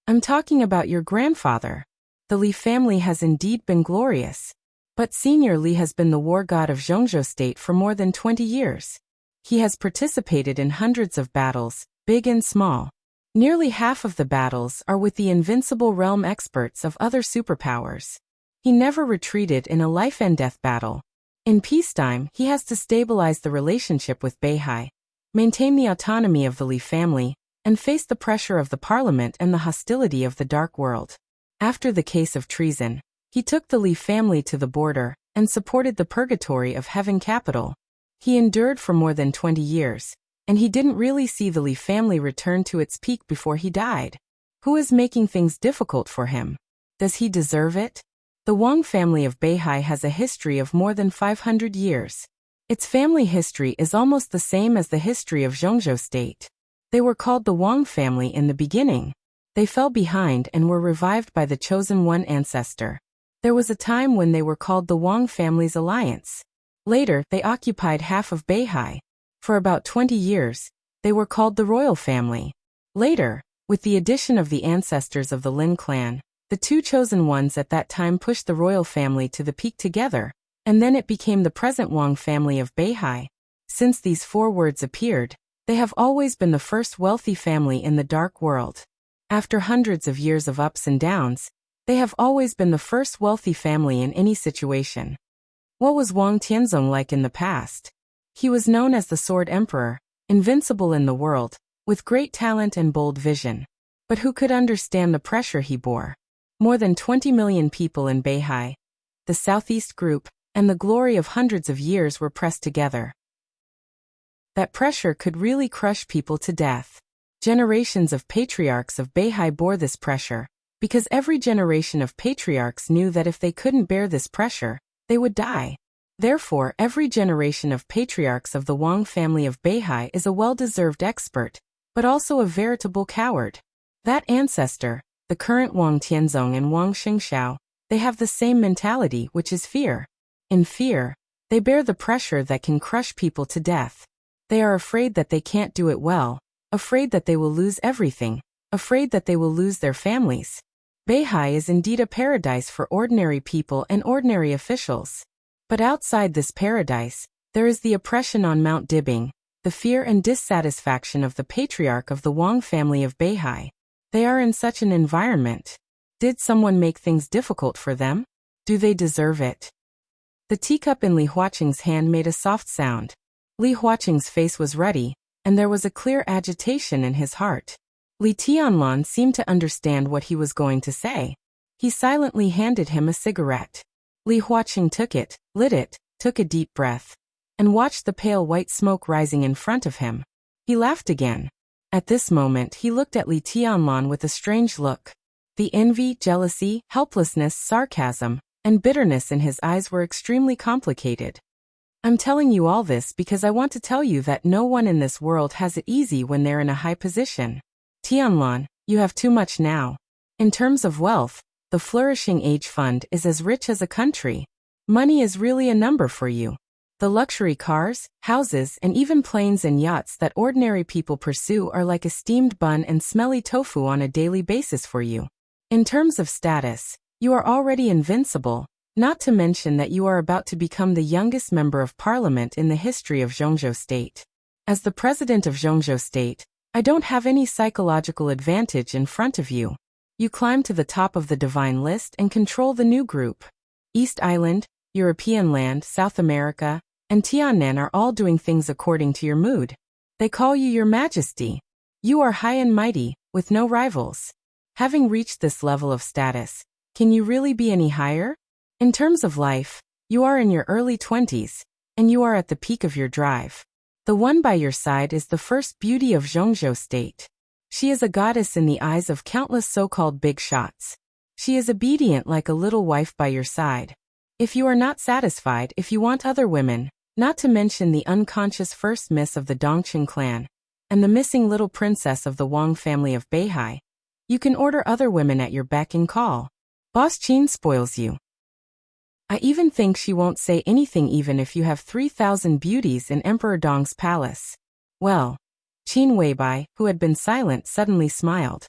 I'm talking about your grandfather. The Li family has indeed been glorious. But Senior Li has been the war god of Zhongzhou state for more than 20 years. He has participated in hundreds of battles, big and small. Nearly half of the battles are with the invincible realm experts of other superpowers. He never retreated in a life and death battle. In peacetime, he has to stabilize the relationship with Beihai, maintain the autonomy of the Li family, and face the pressure of the parliament and the hostility of the dark world. After the case of treason, he took the Li family to the border and supported the purgatory of Heaven capital. He endured for more than 20 years, and he didn't really see the Li family return to its peak before he died. Who is making things difficult for him? Does he deserve it? The Wang family of Beihai has a history of more than 500 years. Its family history is almost the same as the history of Zhongzhou state. They were called the Wang family in the beginning. They fell behind and were revived by the chosen one ancestor. There was a time when they were called the Wang family's alliance. Later, they occupied half of Beihai. For about 20 years, they were called the royal family. Later, with the addition of the ancestors of the Lin clan, the two chosen ones at that time pushed the royal family to the peak together, and then it became the present Wang family of Beihai. Since these 4 words appeared, they have always been the first wealthy family in the dark world. After hundreds of years of ups and downs, they have always been the first wealthy family in any situation. What was Wang Tianzong like in the past? He was known as the Sword Emperor, invincible in the world, with great talent and bold vision. But who could understand the pressure he bore? More than 20 million people in Beihai, the Southeast Group, and the glory of hundreds of years were pressed together. That pressure could really crush people to death. Generations of patriarchs of Beihai bore this pressure, because every generation of patriarchs knew that if they couldn't bear this pressure, they would die. Therefore, every generation of patriarchs of the Wang family of Beihai is a well-deserved expert, but also a veritable coward. That ancestor, the current Wang Tianzong and Wang Xingxiao, they have the same mentality, which is fear. In fear, they bear the pressure that can crush people to death. They are afraid that they can't do it well, afraid that they will lose everything, afraid that they will lose their families. Beihai is indeed a paradise for ordinary people and ordinary officials. But outside this paradise, there is the oppression on Mount Dibing, the fear and dissatisfaction of the patriarch of the Wang family of Beihai. They are in such an environment. Did someone make things difficult for them? Do they deserve it? The teacup in Li Huaqing's hand made a soft sound. Li Huaqing's face was ruddy, and there was a clear agitation in his heart. Li Tianlan seemed to understand what he was going to say. He silently handed him a cigarette. Li Huaqing took it, lit it, took a deep breath, and watched the pale white smoke rising in front of him. He laughed again. At this moment he looked at Li Tianlan with a strange look. The envy, jealousy, helplessness, sarcasm, and bitterness in his eyes were extremely complicated. I'm telling you all this because I want to tell you that no one in this world has it easy when they're in a high position. Tianlan, you have too much now. In terms of wealth, the Flourishing Age Fund is as rich as a country. Money is really a number for you. The luxury cars, houses, and even planes and yachts that ordinary people pursue are like a steamed bun and smelly tofu on a daily basis for you. In terms of status, you are already invincible, not to mention that you are about to become the youngest member of parliament in the history of Zhongzhou State. As the president of Zhongzhou State, I don't have any psychological advantage in front of you. You climb to the top of the divine list and control the new group. East Island, European land, South America, and Tiannan are all doing things according to your mood. They call you your majesty. You are high and mighty, with no rivals. Having reached this level of status, can you really be any higher? In terms of life, you are in your early 20s, and you are at the peak of your drive. The one by your side is the first beauty of Zhongzhou State. She is a goddess in the eyes of countless so-called big shots. She is obedient like a little wife by your side. If you are not satisfied, if you want other women, not to mention the unconscious first miss of the Dongqing clan, and the missing little princess of the Wang family of Beihai, you can order other women at your beck and call. Boss Qin spoils you. I even think she won't say anything even if you have 3,000 beauties in Emperor Dong's palace. Well, Qin Weibai, who had been silent, suddenly smiled.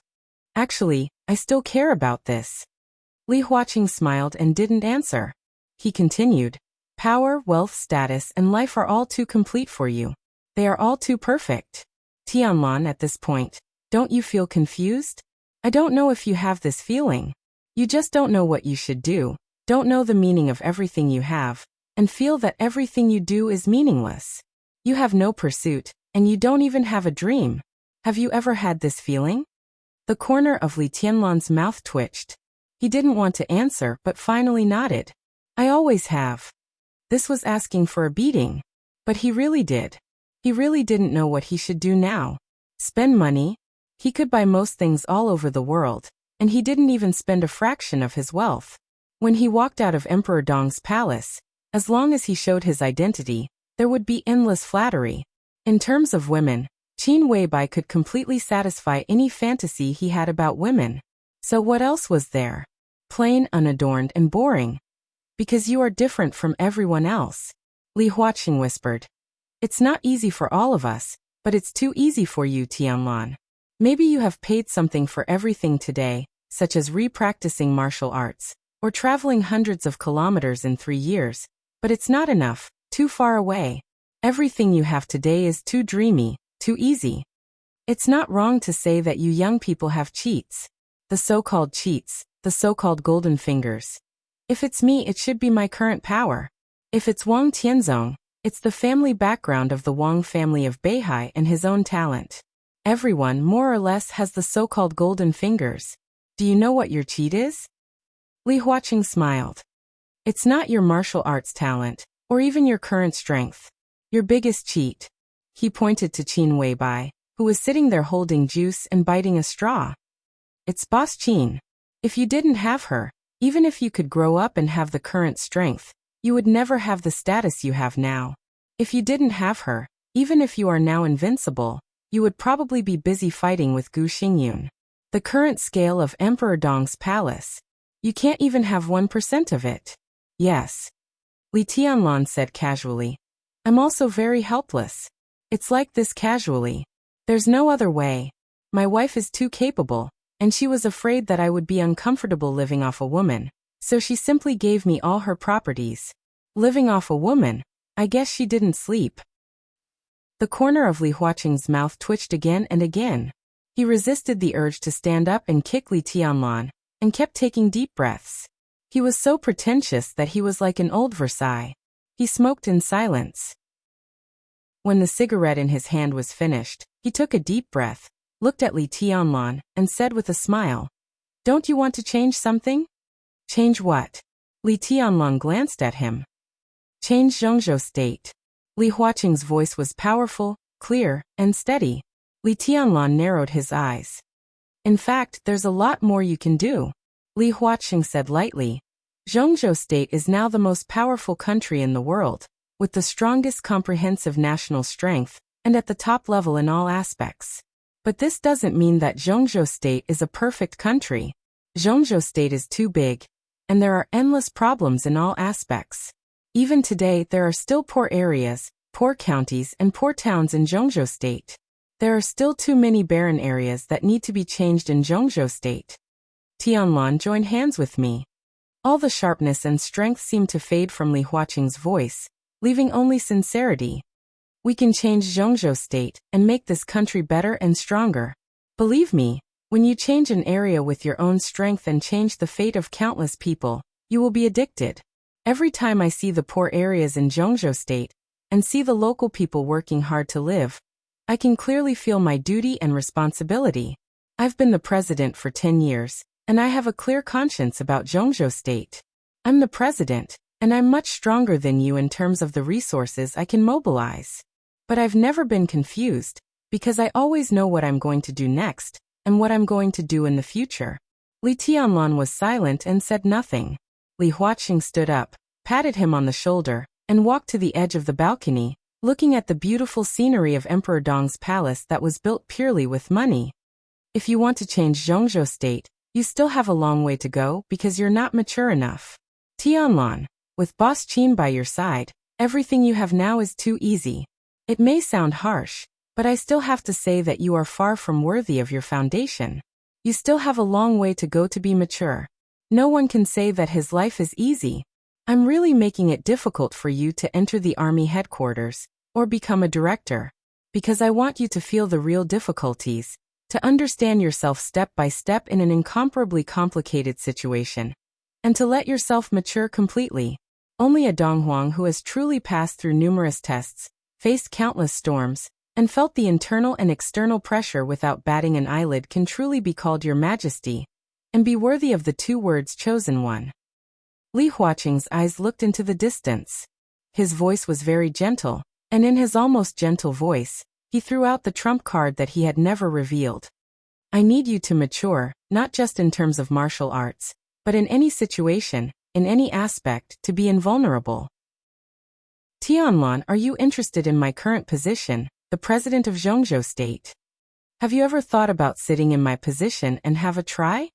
Actually, I still care about this. Li Huaqing smiled and didn't answer. He continued, power, wealth, status, and life are all too complete for you. They are all too perfect. Tianlan, at this point, don't you feel confused? I don't know if you have this feeling. You just don't know what you should do, don't know the meaning of everything you have, and feel that everything you do is meaningless. You have no pursuit, and you don't even have a dream. Have you ever had this feeling? The corner of Li Tianlan's mouth twitched. He didn't want to answer but finally nodded. I always have. This was asking for a beating. But he really did. He really didn't know what he should do now. Spend money? He could buy most things all over the world, and he didn't even spend a fraction of his wealth. When he walked out of Emperor Dong's palace, as long as he showed his identity, there would be endless flattery. In terms of women, Qin Weibai could completely satisfy any fantasy he had about women. So what else was there? Plain, unadorned, and boring. Because you are different from everyone else. Li Huaqing whispered. It's not easy for all of us, but it's too easy for you, Tianlan. Maybe you have paid something for everything today, such as re-practicing martial arts, or traveling hundreds of kilometers in 3 years, but it's not enough, too far away. Everything you have today is too dreamy, too easy. It's not wrong to say that you young people have cheats. The so-called cheats, the so-called golden fingers. If it's me, it should be my current power. If it's Wang Tianzong, it's the family background of the Wang family of Beihai and his own talent. Everyone, more or less, has the so-called golden fingers. Do you know what your cheat is? Li Huaqing smiled. It's not your martial arts talent, or even your current strength. Your biggest cheat. He pointed to Qin Weibai, who was sitting there holding juice and biting a straw. It's Boss Qin. If you didn't have her, even if you could grow up and have the current strength, you would never have the status you have now. If you didn't have her, even if you are now invincible, you would probably be busy fighting with Gu Xingyun. The current scale of Emperor Dong's palace. You can't even have 1% of it. Yes. Li Tianlan said casually. I'm also very helpless. It's like this casually. There's no other way. My wife is too capable, and she was afraid that I would be uncomfortable living off a woman, so she simply gave me all her properties. Living off a woman? I guess she didn't sleep. The corner of Li Huaqing's mouth twitched again and again. He resisted the urge to stand up and kick Li Tianlan, and kept taking deep breaths. He was so pretentious that he was like an old Versailles. He smoked in silence. When the cigarette in his hand was finished, he took a deep breath, looked at Li Tianlan, and said with a smile, "Don't you want to change something?" "Change what?" Li Tianlan glanced at him. "Change Zhongzhou state." Li Huaqing's voice was powerful, clear, and steady. Li Tianlan narrowed his eyes. "In fact, there's a lot more you can do," Li Huaqing said lightly. "Zhongzhou state is now the most powerful country in the world, with the strongest comprehensive national strength, and at the top level in all aspects. But this doesn't mean that Zhongzhou state is a perfect country. Zhongzhou state is too big, and there are endless problems in all aspects. Even today there are still poor areas, poor counties and poor towns in Zhongzhou state. There are still too many barren areas that need to be changed in Zhongzhou state." Tianlan joined hands with me. All the sharpness and strength seemed to fade from Li Huaqing's voice, leaving only sincerity. "We can change Zhongzhou state and make this country better and stronger. Believe me, when you change an area with your own strength and change the fate of countless people, you will be addicted. Every time I see the poor areas in Zhongzhou state, and see the local people working hard to live, I can clearly feel my duty and responsibility. I've been the president for 10 years, and I have a clear conscience about Zhongzhou state. I'm the president, and I'm much stronger than you in terms of the resources I can mobilize. But I've never been confused, because I always know what I'm going to do next, and what I'm going to do in the future." Li Tianlan was silent and said nothing. Li Huaqing stood up, patted him on the shoulder, and walked to the edge of the balcony, looking at the beautiful scenery of Emperor Dong's palace that was built purely with money. "If you want to change Zhongzhou state, you still have a long way to go because you're not mature enough. Tianlan, with Boss Qin by your side, everything you have now is too easy. It may sound harsh, but I still have to say that you are far from worthy of your foundation. You still have a long way to go to be mature. No one can say that his life is easy. I'm really making it difficult for you to enter the army headquarters, or become a director, because I want you to feel the real difficulties, to understand yourself step by step in an incomparably complicated situation, and to let yourself mature completely. Only a Donghuang who has truly passed through numerous tests, faced countless storms, and felt the internal and external pressure without batting an eyelid can truly be called your majesty, and be worthy of the 2 words chosen one." Li Huaqing's eyes looked into the distance. His voice was very gentle, and in his almost gentle voice, he threw out the trump card that he had never revealed. "I need you to mature, not just in terms of martial arts, but in any situation, in any aspect, to be invulnerable." "Tianlan, are you interested in my current position, the president of Zhongzhou state? Have you ever thought about sitting in my position and have a try?"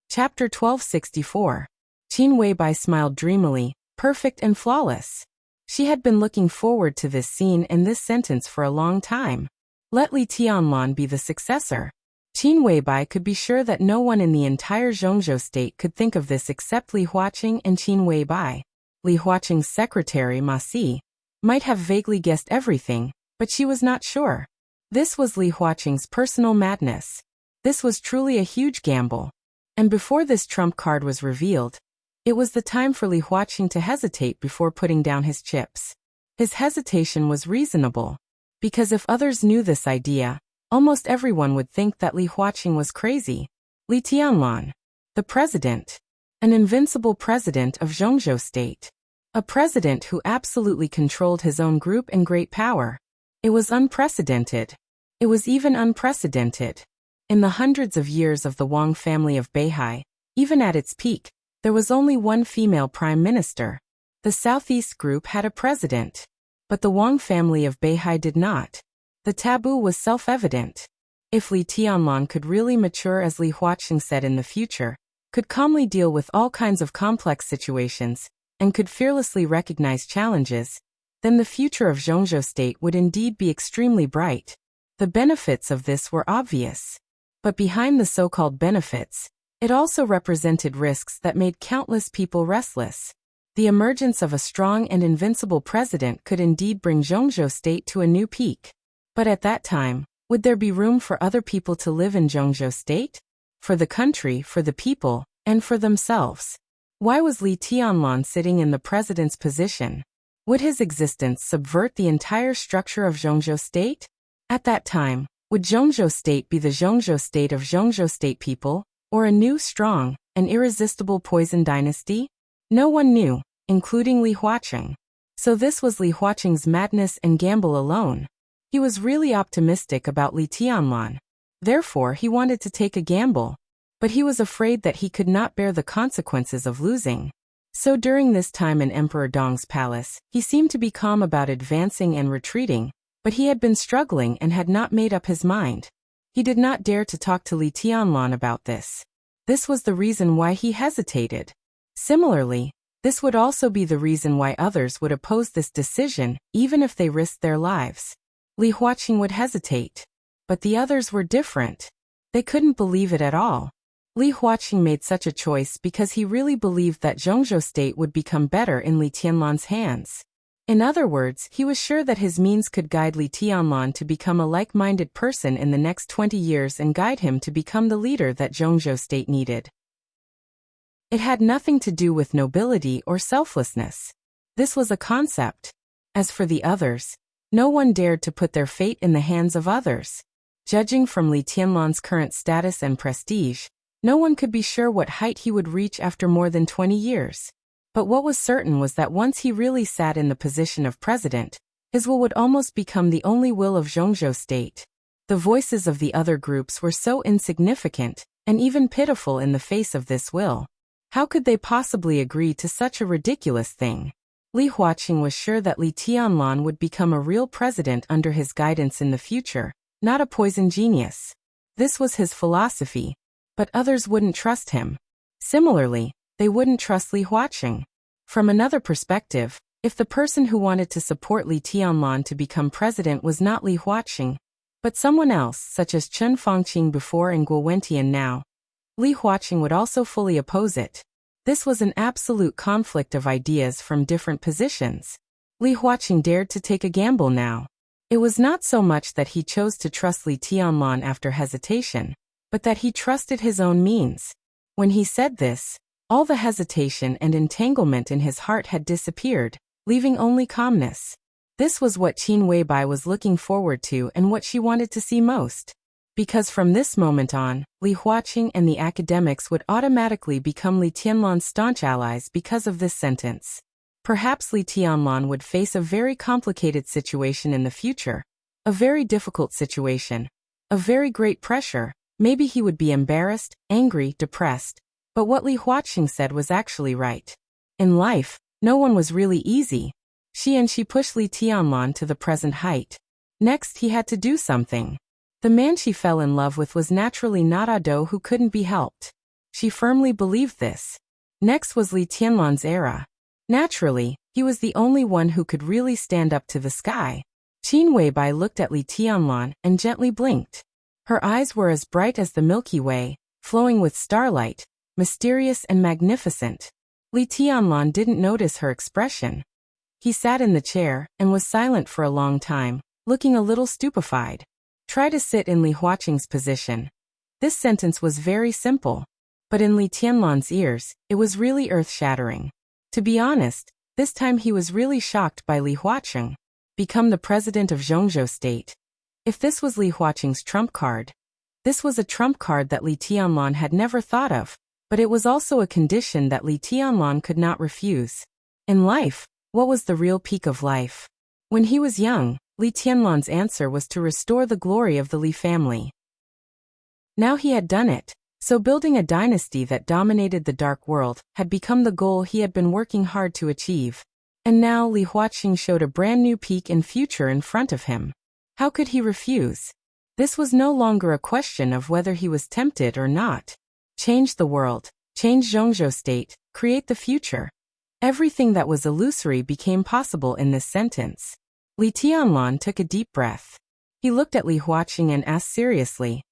Chapter 1264. Qin Weibai smiled dreamily, perfect and flawless. She had been looking forward to this scene and this sentence for a long time. Let Li Tianlan be the successor. Qin Weibai could be sure that no one in the entire Zhongzhou state could think of this except Li Huaqing and Qin Weibai. Li Huaqing's secretary, Ma Si, might have vaguely guessed everything, but she was not sure. This was Li Huaqing's personal madness. This was truly a huge gamble. And before this trump card was revealed, it was the time for Li Huaqing to hesitate before putting down his chips. His hesitation was reasonable, because if others knew this idea, almost everyone would think that Li Huaqing was crazy. Li Tianlan, the president, an invincible president of Zhongzhou state. A president who absolutely controlled his own group in great power. It was unprecedented. It was even unprecedented. In the hundreds of years of the Wang family of Beihai, even at its peak, there was only one female prime minister. The Southeast group had a president, but the Wang family of Beihai did not. The taboo was self-evident. If Li Tianlan could really mature as Li Huaqing said in the future, could calmly deal with all kinds of complex situations, and could fearlessly recognize challenges, then the future of Zhongzhou state would indeed be extremely bright. The benefits of this were obvious. But behind the so-called benefits, it also represented risks that made countless people restless. The emergence of a strong and invincible president could indeed bring Zhongzhou state to a new peak. But at that time, would there be room for other people to live in Zhongzhou state? For the country, for the people, and for themselves. Why was Li Tianlan sitting in the president's position? Would his existence subvert the entire structure of Zhongzhou state? At that time, would Zhongzhou state be the Zhongzhou state of Zhongzhou state people, or a new, strong, and irresistible poison dynasty? No one knew, including Li Huaqing. So this was Li Huaqing's madness and gamble alone. He was really optimistic about Li Tianlan. Therefore, he wanted to take a gamble. But he was afraid that he could not bear the consequences of losing. So during this time in Emperor Dong's palace, he seemed to be calm about advancing and retreating, but he had been struggling and had not made up his mind. He did not dare to talk to Li Tianlan about this. This was the reason why he hesitated. Similarly, this would also be the reason why others would oppose this decision, even if they risked their lives. Li Huaqing would hesitate. But the others were different. They couldn't believe it at all. Li Huaqing made such a choice because he really believed that Zhongzhou state would become better in Li Tianlan's hands. In other words, he was sure that his means could guide Li Tianlan to become a like-minded person in the next 20 years and guide him to become the leader that Zhongzhou state needed. It had nothing to do with nobility or selflessness. This was a concept. As for the others, no one dared to put their fate in the hands of others. Judging from Li Tianlan's current status and prestige, no one could be sure what height he would reach after more than 20 years. But what was certain was that once he really sat in the position of president, his will would almost become the only will of Zhongzhou state. The voices of the other groups were so insignificant, and even pitiful in the face of this will. How could they possibly agree to such a ridiculous thing? Li Huaqing was sure that Li Tianlan would become a real president under his guidance in the future, not a poison genius. This was his philosophy. But others wouldn't trust him. Similarly, they wouldn't trust Li Huaqing. From another perspective, if the person who wanted to support Li Tianlan to become president was not Li Huaqing, but someone else such as Chen Fangqing before and Guo Wentian now, Li Huaqing would also fully oppose it. This was an absolute conflict of ideas from different positions. Li Huaqing dared to take a gamble now. It was not so much that he chose to trust Li Tianlan after hesitation, but that he trusted his own means. When he said this, all the hesitation and entanglement in his heart had disappeared, leaving only calmness. This was what Qin Weibai was looking forward to and what she wanted to see most. Because from this moment on, Li Huaqing and the academics would automatically become Li Tianlan's staunch allies because of this sentence. Perhaps Li Tianlan would face a very complicated situation in the future, a very difficult situation, a very great pressure. Maybe he would be embarrassed, angry, depressed, but what Li Huaqing said was actually right. In life, no one was really easy. She pushed Li Tianlan to the present height. Next, he had to do something. The man she fell in love with was naturally not Ado, who couldn't be helped. She firmly believed this. Next was Li Tianlan's era. Naturally, he was the only one who could really stand up to the sky. Qin Weibai looked at Li Tianlan and gently blinked. Her eyes were as bright as the Milky Way, flowing with starlight, mysterious and magnificent. Li Tianlan didn't notice her expression. He sat in the chair and was silent for a long time, looking a little stupefied. Try to sit in Li Huaqing's position. This sentence was very simple, but in Li Tianlan's ears, it was really earth-shattering. To be honest, this time he was really shocked by Li Huaqing. Become the president of Zhongzhou state. If this was Li Huaqing's trump card, this was a trump card that Li Tianlan had never thought of, but it was also a condition that Li Tianlan could not refuse. In life, what was the real peak of life? When he was young, Li Tianlan's answer was to restore the glory of the Li family. Now he had done it, so building a dynasty that dominated the dark world had become the goal he had been working hard to achieve. And now Li Huaqing showed a brand new peak and future in front of him. How could he refuse? This was no longer a question of whether he was tempted or not. Change the world, change Zhongzhou state, create the future. Everything that was illusory became possible in this sentence. Li Tianlan took a deep breath. He looked at Li Huaqing and asked seriously,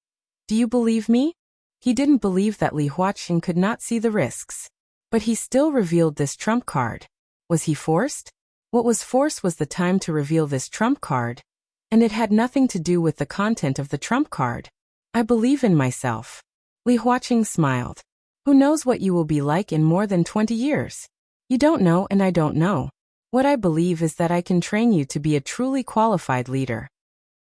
"Do you believe me?" He didn't believe that Li Huaqing could not see the risks. But he still revealed this trump card. Was he forced? What was forced was the time to reveal this trump card. And it had nothing to do with the content of the trump card. I believe in myself. Li Huaqing smiled. Who knows what you will be like in more than 20 years? You don't know and I don't know. What I believe is that I can train you to be a truly qualified leader.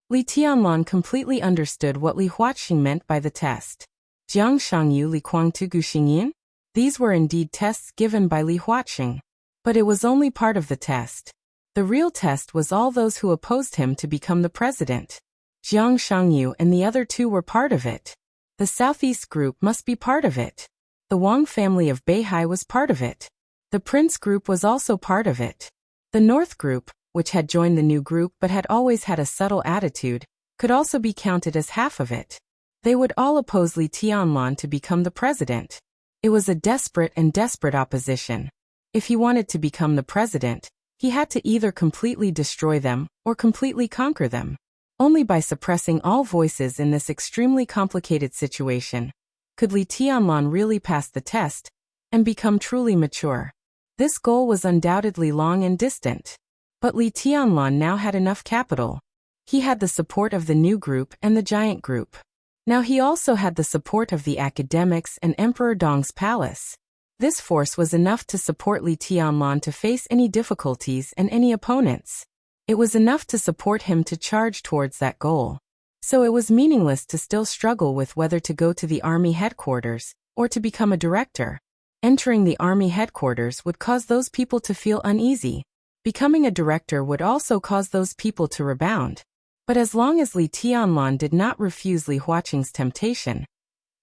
Li Tianlan completely understood what Li Huaqing meant by the test. Jiang Shangyu Li Kuangtu Gu Xingyin? These were indeed tests given by Li Huaqing. But it was only part of the test. The real test was all those who opposed him to become the president. Jiang Shangyu and the other two were part of it. The Southeast group must be part of it. The Wang family of Beihai was part of it. The Prince group was also part of it. The North group, which had joined the new group but had always had a subtle attitude, could also be counted as half of it. They would all oppose Li Tianlan to become the president. It was a desperate opposition. If he wanted to become the president, he had to either completely destroy them or completely conquer them. Only by suppressing all voices in this extremely complicated situation could Li Tianlan really pass the test and become truly mature. This goal was undoubtedly long and distant. But Li Tianlan now had enough capital. He had the support of the new group and the giant group. Now he also had the support of the academics and Emperor Dong's palace. This force was enough to support Li Tianlan to face any difficulties and any opponents. It was enough to support him to charge towards that goal. So it was meaningless to still struggle with whether to go to the army headquarters or to become a director. Entering the army headquarters would cause those people to feel uneasy. Becoming a director would also cause those people to rebound. But as long as Li Tianlan did not refuse Li Huaqing's temptation,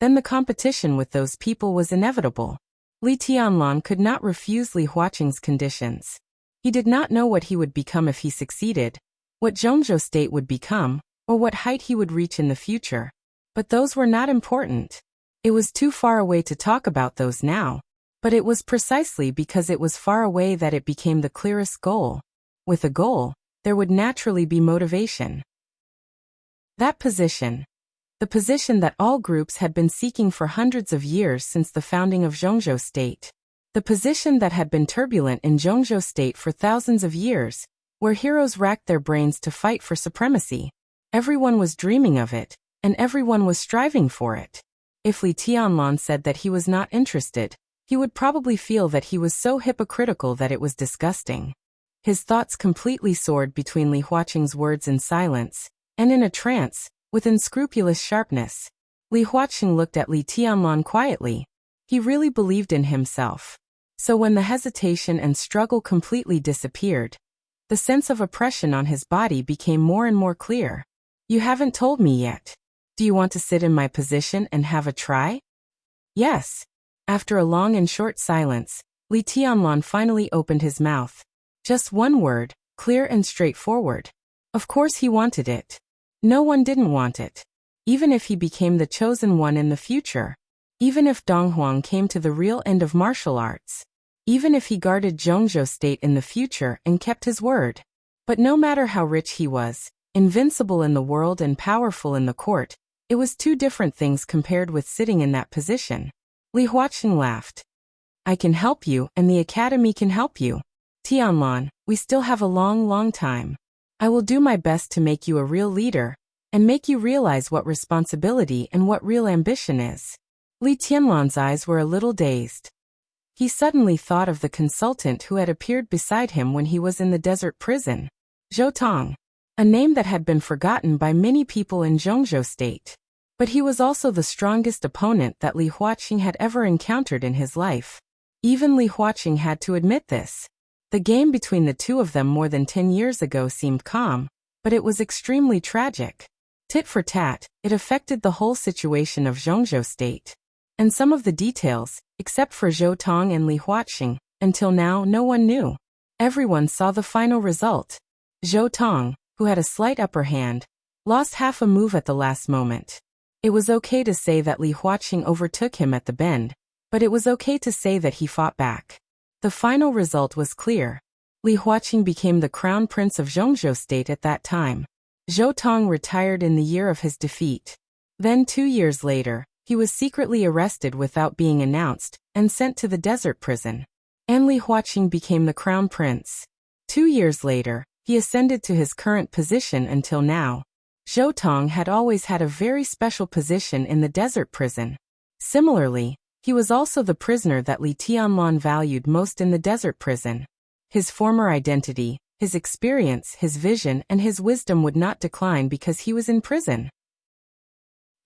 then the competition with those people was inevitable. Li Tianlan could not refuse Li Huaqing's conditions. He did not know what he would become if he succeeded, what Zhongzhou state would become, or what height he would reach in the future. But those were not important. It was too far away to talk about those now. But it was precisely because it was far away that it became the clearest goal. With a goal, there would naturally be motivation. That position. The position that all groups had been seeking for hundreds of years since the founding of Zhongzhou state. The position that had been turbulent in Zhongzhou state for thousands of years, where heroes racked their brains to fight for supremacy. Everyone was dreaming of it, and everyone was striving for it. If Li Tianlan said that he was not interested, he would probably feel that he was so hypocritical that it was disgusting. His thoughts completely soared between Li Huaqing's words in silence, and in a trance, with unscrupulous sharpness. Li Huaqing looked at Li Tianlan quietly. He really believed in himself. So when the hesitation and struggle completely disappeared, the sense of oppression on his body became more and more clear. You haven't told me yet. Do you want to sit in my position and have a try? Yes. After a long and short silence, Li Tianlan finally opened his mouth. Just one word, clear and straightforward. Of course he wanted it. No one didn't want it. Even if he became the chosen one in the future. Even if Dong Huang came to the real end of martial arts. Even if he guarded Zhongzhou state in the future and kept his word. But no matter how rich he was, invincible in the world and powerful in the court, it was two different things compared with sitting in that position. Li Huaqing laughed. I can help you and the academy can help you. Tianlan, we still have a long time. I will do my best to make you a real leader, and make you realize what responsibility and what real ambition is. Li Tianlan's eyes were a little dazed. He suddenly thought of the consultant who had appeared beside him when he was in the desert prison. Zhou Tong. A name that had been forgotten by many people in Zhongzhou state. But he was also the strongest opponent that Li Huaqing had ever encountered in his life. Even Li Huaqing had to admit this. The game between the two of them more than 10 years ago seemed calm, but it was extremely tragic. Tit for tat, it affected the whole situation of Zhongzhou state. And some of the details, except for Zhou Tong and Li Huaqing, until now no one knew. Everyone saw the final result. Zhou Tong, who had a slight upper hand, lost half a move at the last moment. It was okay to say that Li Huaqing overtook him at the bend, but it was okay to say that he fought back. The final result was clear. Li Huaqing became the crown prince of Zhongzhou state at that time. Zhou Tong retired in the year of his defeat. Then 2 years later, he was secretly arrested without being announced and sent to the desert prison. And Li Huaqing became the crown prince. 2 years later, he ascended to his current position until now. Zhou Tong had always had a very special position in the desert prison. Similarly, He was also the prisoner that Li Tianlan valued most in the desert prison. His former identity, his experience, his vision, and his wisdom would not decline because he was in prison.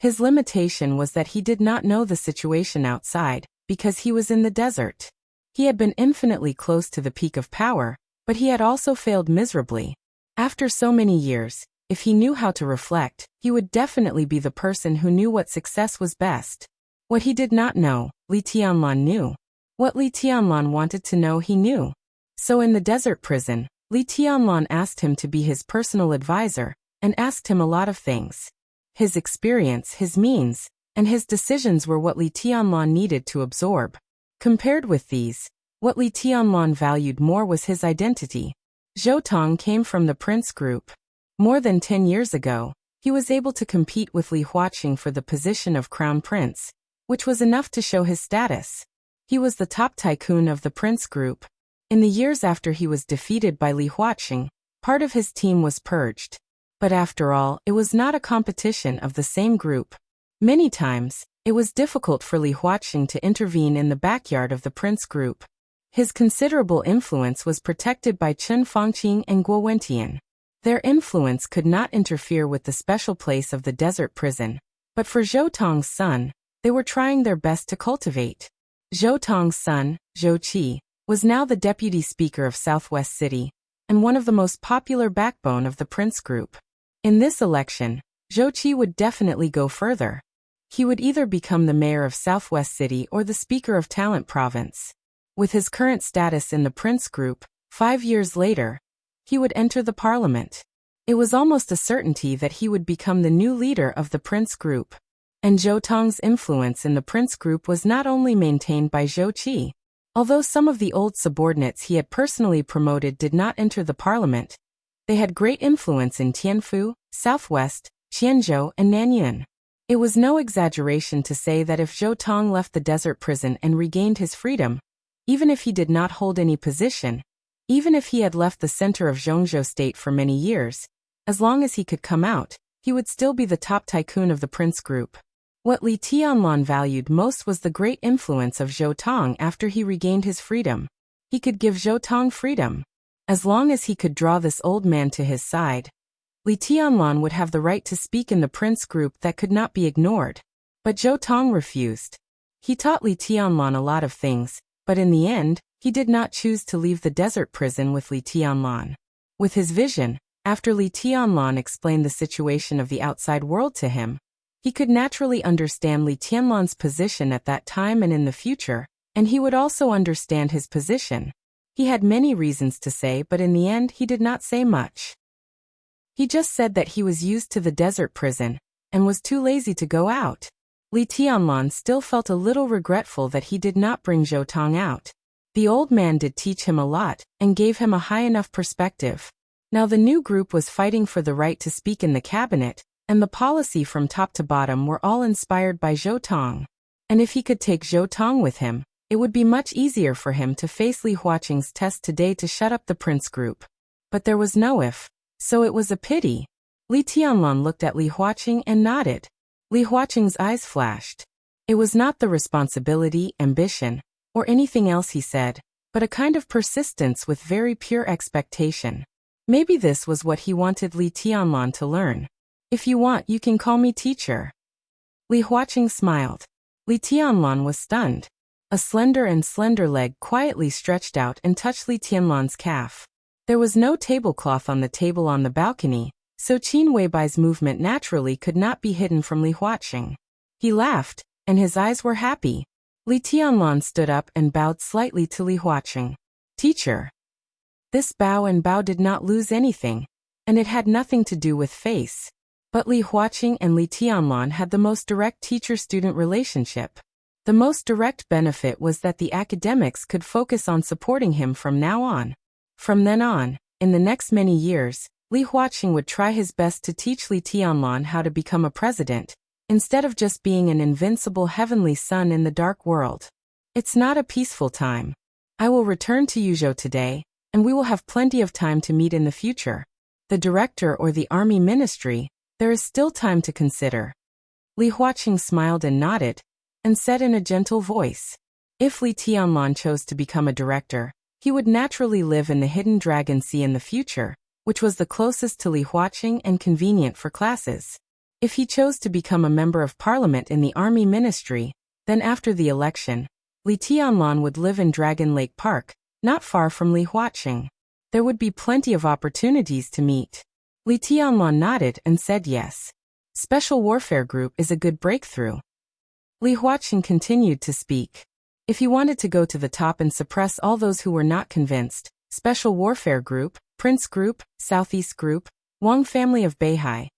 His limitation was that he did not know the situation outside, because he was in the desert. He had been infinitely close to the peak of power, but he had also failed miserably. After so many years, if he knew how to reflect, he would definitely be the person who knew what success was best. What he did not know, Li Tianlan knew. What Li Tianlan wanted to know he knew. So in the desert prison, Li Tianlan asked him to be his personal advisor, and asked him a lot of things. His experience, his means, and his decisions were what Li Tianlan needed to absorb. Compared with these, what Li Tianlan valued more was his identity. Zhou Tong came from the Prince Group. More than 10 years ago, he was able to compete with Li Huaqing for the position of Crown Prince, which was enough to show his status. He was the top tycoon of the Prince Group. In the years after he was defeated by Li Huaqing, part of his team was purged. But after all, it was not a competition of the same group. Many times, it was difficult for Li Huaqing to intervene in the backyard of the Prince Group. His considerable influence was protected by Chen Fangqing and Guo Wentian. Their influence could not interfere with the special place of the desert prison, but for Zhou Tong's son, they were trying their best to cultivate. Zhou Tong's son, Zhou Qi, was now the deputy speaker of Southwest City, and one of the most popular backbone of the Prince Group. In this election, Zhou Qi would definitely go further. He would either become the mayor of Southwest City or the speaker of Talent Province. With his current status in the Prince Group, 5 years later, he would enter the parliament. It was almost a certainty that he would become the new leader of the Prince Group. And Zhou Tong's influence in the Prince Group was not only maintained by Zhou Qi. Although some of the old subordinates he had personally promoted did not enter the parliament, they had great influence in Tianfu, Southwest, Qianzhou, and Nanyuan. It was no exaggeration to say that if Zhou Tong left the desert prison and regained his freedom, even if he did not hold any position, even if he had left the center of Zhongzhou state for many years, as long as he could come out, he would still be the top tycoon of the Prince Group. What Li Tianlan valued most was the great influence of Zhou Tong after he regained his freedom. He could give Zhou Tong freedom. As long as he could draw this old man to his side, Li Tianlan would have the right to speak in the Prince Group that could not be ignored. But Zhou Tong refused. He taught Li Tianlan a lot of things, but in the end, he did not choose to leave the desert prison with Li Tianlan. With his vision, after Li Tianlan explained the situation of the outside world to him, he could naturally understand Li Tianlan's position at that time and in the future, and he would also understand his position. He had many reasons to say, but in the end he did not say much. He just said that he was used to the desert prison, and was too lazy to go out. Li Tianlan still felt a little regretful that he did not bring Zhou Tong out. The old man did teach him a lot, and gave him a high enough perspective. Now the new group was fighting for the right to speak in the cabinet, and the policy from top to bottom were all inspired by Zhou Tong. And if he could take Zhou Tong with him, it would be much easier for him to face Li Huaqing's test today to shut up the Prince Group. But there was no if, so it was a pity. Li Tianlan looked at Li Huaqing and nodded. Li Huaqing's eyes flashed. It was not the responsibility, ambition, or anything else he said, but a kind of persistence with very pure expectation. Maybe this was what he wanted Li Tianlan to learn. If you want, you can call me teacher. Li Huaqing smiled. Li Tianlan was stunned. A slender leg quietly stretched out and touched Li Tianlan's calf. There was no tablecloth on the table on the balcony, so Qin Weibai's movement naturally could not be hidden from Li Huaqing. He laughed, and his eyes were happy. Li Tianlan stood up and bowed slightly to Li Huaqing. Teacher. This bow and bow did not lose anything, and it had nothing to do with face. But Li Huaqing and Li Tianlan had the most direct teacher-student relationship. The most direct benefit was that the academics could focus on supporting him from now on. From then on, in the next many years, Li Huaqing would try his best to teach Li Tianlan how to become a president, instead of just being an invincible heavenly sun in the dark world. It's not a peaceful time. I will return to Yuzhou today, and we will have plenty of time to meet in the future. The director or the army ministry, there is still time to consider. Li Huaqing smiled and nodded, and said in a gentle voice. If Li Tianlan chose to become a director, he would naturally live in the Hidden Dragon Sea in the future, which was the closest to Li Huaqing and convenient for classes. If he chose to become a member of parliament in the army ministry, then after the election, Li Tianlan would live in Dragon Lake Park, not far from Li Huaqing. There would be plenty of opportunities to meet. Li Tianlan nodded and said yes. Special Warfare Group is a good breakthrough. Li Huaqing continued to speak. If he wanted to go to the top and suppress all those who were not convinced, Special Warfare Group, Prince Group, Southeast Group, Wang family of Beihai,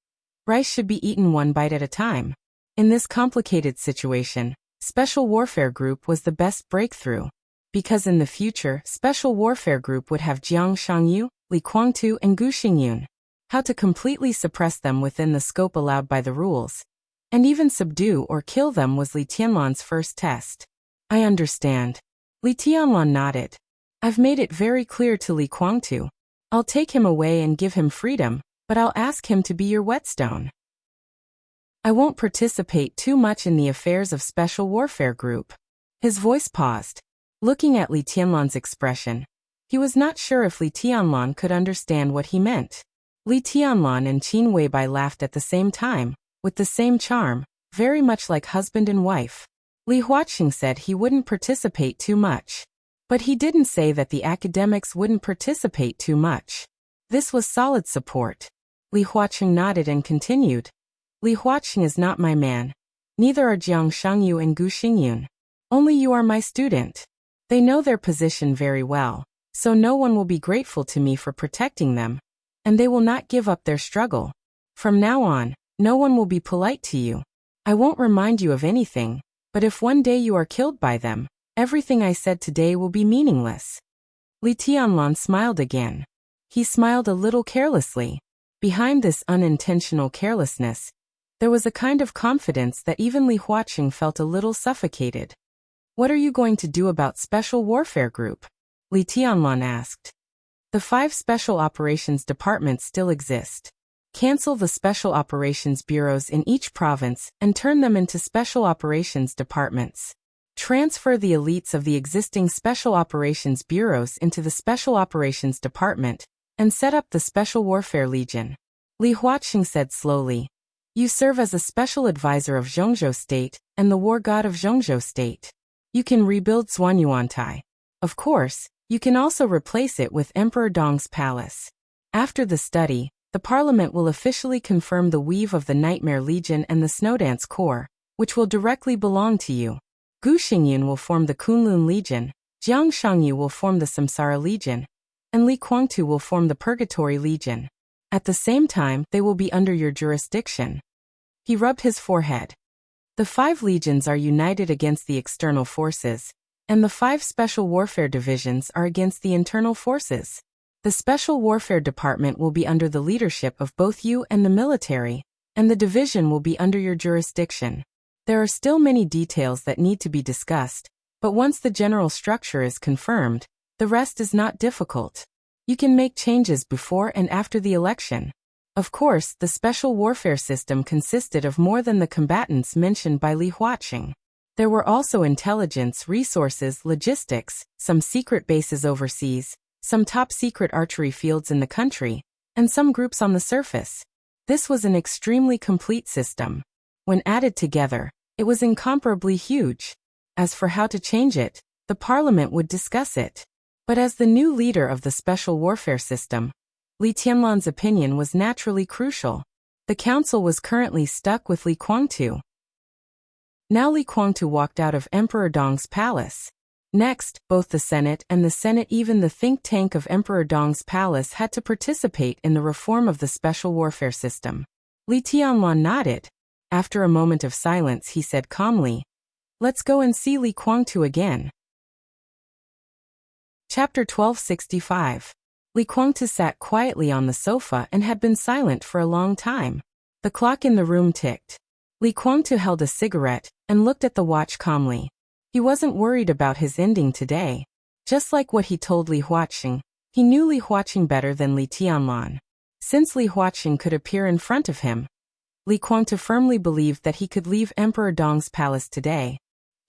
rice should be eaten one bite at a time. In this complicated situation, Special Warfare Group was the best breakthrough. Because in the future, Special Warfare Group would have Jiang Shangyu, Li Guangtu and Gu Xingyun. How to completely suppress them within the scope allowed by the rules, and even subdue or kill them was Li Tianlan's first test. I understand. Li Tianlan nodded. I've made it very clear to Li Guangtu. I'll take him away and give him freedom, but I'll ask him to be your whetstone. I won't participate too much in the affairs of Special Warfare Group. His voice paused. Looking at Li Tianlan's expression, he was not sure if Li Tianlan could understand what he meant. Li Tianlan and Qin Weibai laughed at the same time, with the same charm, very much like husband and wife. Li Huaqing said he wouldn't participate too much. But he didn't say that the academics wouldn't participate too much. This was solid support. Li Huaqing nodded and continued. Li Huaqing is not my man. Neither are Jiang Shangyu and Gu Xingyun. Only you are my student. They know their position very well, so no one will be grateful to me for protecting them, and they will not give up their struggle. From now on, no one will be polite to you. I won't remind you of anything, but if one day you are killed by them, everything I said today will be meaningless. Li Tianlan smiled again. He smiled a little carelessly. Behind this unintentional carelessness, there was a kind of confidence that even Li Huaqing felt a little suffocated. What are you going to do about Special Warfare Group? Li Tianlan asked. The 5 Special Operations Departments still exist. Cancel the Special Operations Bureaus in each province and turn them into Special Operations Departments. Transfer the elites of the existing Special Operations Bureaus into the Special Operations Department and set up the Special Warfare Legion. Li Huaqing said slowly. You serve as a special advisor of Zhongzhou State and the war god of Zhongzhou State. You can rebuild Zhuanyuantai. Of course, you can also replace it with Emperor Dong's palace. After the study, the parliament will officially confirm the Weave of the Nightmare Legion and the Snowdance Corps, which will directly belong to you. Gu Xingyun will form the Kunlun Legion, Jiang Shangyu will form the Samsara Legion, and Li Guangtu will form the Purgatory Legion. At the same time, they will be under your jurisdiction. He rubbed his forehead. The 5 legions are united against the external forces, and the 5 special warfare divisions are against the internal forces. The Special Warfare Department will be under the leadership of both you and the military, and the division will be under your jurisdiction. There are still many details that need to be discussed, but once the general structure is confirmed, the rest is not difficult. You can make changes before and after the election. Of course, the special warfare system consisted of more than the combatants mentioned by Li Huaqing. There were also intelligence, resources, logistics, some secret bases overseas, some top-secret archery fields in the country, and some groups on the surface. This was an extremely complete system. When added together, it was incomparably huge. As for how to change it, the parliament would discuss it. But as the new leader of the special warfare system, Li Tianlan's opinion was naturally crucial. The council was currently stuck with Li Guangtu. Now Li Guangtu walked out of Emperor Dong's palace. Next, both the Senate and the Senate, even the think tank of Emperor Dong's palace, had to participate in the reform of the special warfare system. Li Tianlan nodded. After a moment of silence, he said calmly, "Let's go and see Li Guangtu again." Chapter 1265. Li Guangtu sat quietly on the sofa and had been silent for a long time. The clock in the room ticked. Li Guangtu held a cigarette and looked at the watch calmly. He wasn't worried about his ending today. Just like what he told Li Huaqing, he knew Li Huaqing better than Li Tianlan. Since Li Huaqing could appear in front of him, Li Guangtu firmly believed that he could leave Emperor Dong's palace today.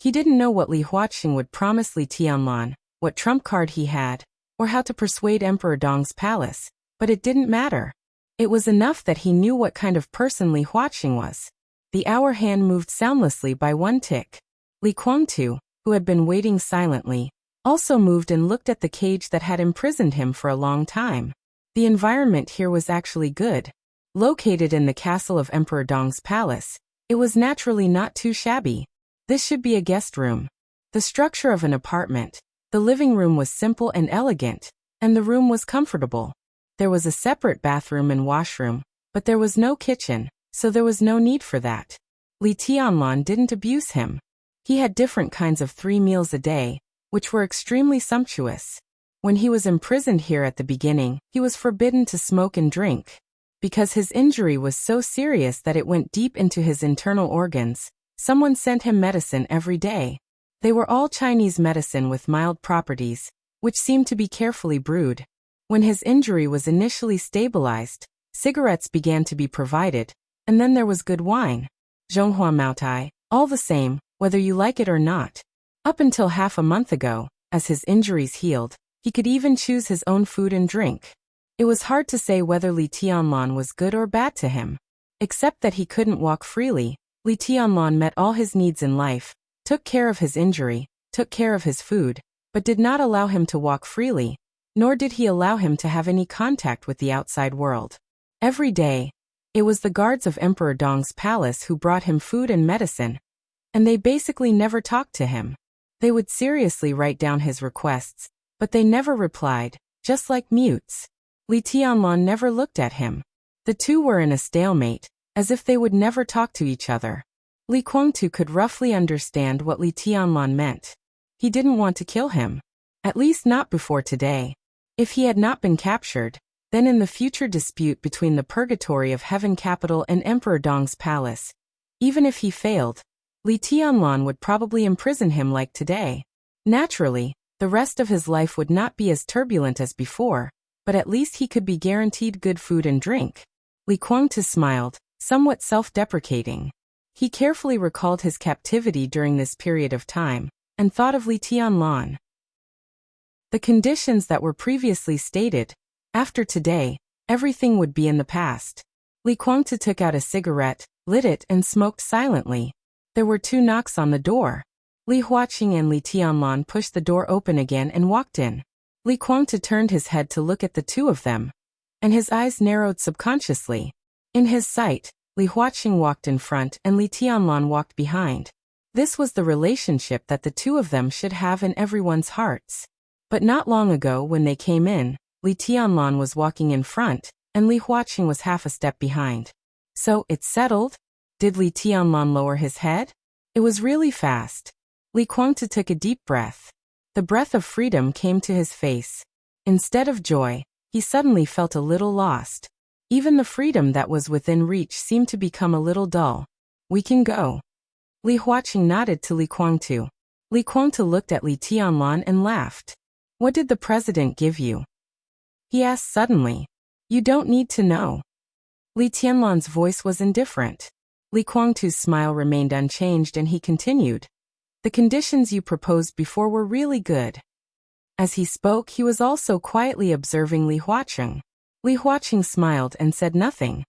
He didn't know what Li Huaqing would promise Li Tianlan, what trump card he had, or how to persuade Emperor Dong's palace, but it didn't matter. It was enough that he knew what kind of person Li Huaqing was. The hour hand moved soundlessly by one tick. Li Guangtu, who had been waiting silently, also moved and looked at the cage that had imprisoned him for a long time. The environment here was actually good. Located in the castle of Emperor Dong's palace, it was naturally not too shabby. This should be a guest room. The structure of an apartment. The living room was simple and elegant, and the room was comfortable. There was a separate bathroom and washroom, but there was no kitchen, so there was no need for that. Li Tianlan didn't abuse him. He had different kinds of 3 meals a day, which were extremely sumptuous. When he was imprisoned here at the beginning, he was forbidden to smoke and drink. Because his injury was so serious that it went deep into his internal organs, someone sent him medicine every day. They were all Chinese medicine with mild properties, which seemed to be carefully brewed. When his injury was initially stabilized, cigarettes began to be provided, and then there was good wine. Zhonghua Maotai, all the same, whether you like it or not. Up until half a month ago, as his injuries healed, he could even choose his own food and drink. It was hard to say whether Li Tianlan was good or bad to him. Except that he couldn't walk freely, Li Tianlan met all his needs in life, took care of his injury, took care of his food, but did not allow him to walk freely, nor did he allow him to have any contact with the outside world. Every day, it was the guards of Emperor Dong's palace who brought him food and medicine, and they basically never talked to him. They would seriously write down his requests, but they never replied, just like mutes. Li Tianlan never looked at him. The two were in a stalemate, as if they would never talk to each other. Li Guangtu could roughly understand what Li Tianlan meant. He didn't want to kill him. At least not before today. If he had not been captured, then in the future dispute between the Purgatory of Heaven Capital and Emperor Dong's palace, even if he failed, Li Tianlan would probably imprison him like today. Naturally, the rest of his life would not be as turbulent as before, but at least he could be guaranteed good food and drink. Li Guangtu smiled, somewhat self-deprecating. He carefully recalled his captivity during this period of time, and thought of Li Tianlan. The conditions that were previously stated, after today, everything would be in the past. Li Guangtu took out a cigarette, lit it and smoked silently. There were 2 knocks on the door. Li Huaqing and Li Tianlan pushed the door open again and walked in. Li Guangtu turned his head to look at the two of them, and his eyes narrowed subconsciously. In his sight, Li Huaqing walked in front and Li Tianlan walked behind. This was the relationship that the two of them should have in everyone's hearts. But not long ago when they came in, Li Tianlan was walking in front, and Li Huaqing was half a step behind. So, it's settled? Did Li Tianlan lower his head? It was really fast. Li Guangtu took a deep breath. The breath of freedom came to his face. Instead of joy, he suddenly felt a little lost. Even the freedom that was within reach seemed to become a little dull. We can go. Li Huaqing nodded to Li Guangtu. Li Guangtu looked at Li Tianlan and laughed. What did the president give you? He asked suddenly. You don't need to know. Li Tianlan's voice was indifferent. Li Guangtu's smile remained unchanged and he continued. The conditions you proposed before were really good. As he spoke, he was also quietly observing Li Huaqing. Li Huaqing smiled and said nothing.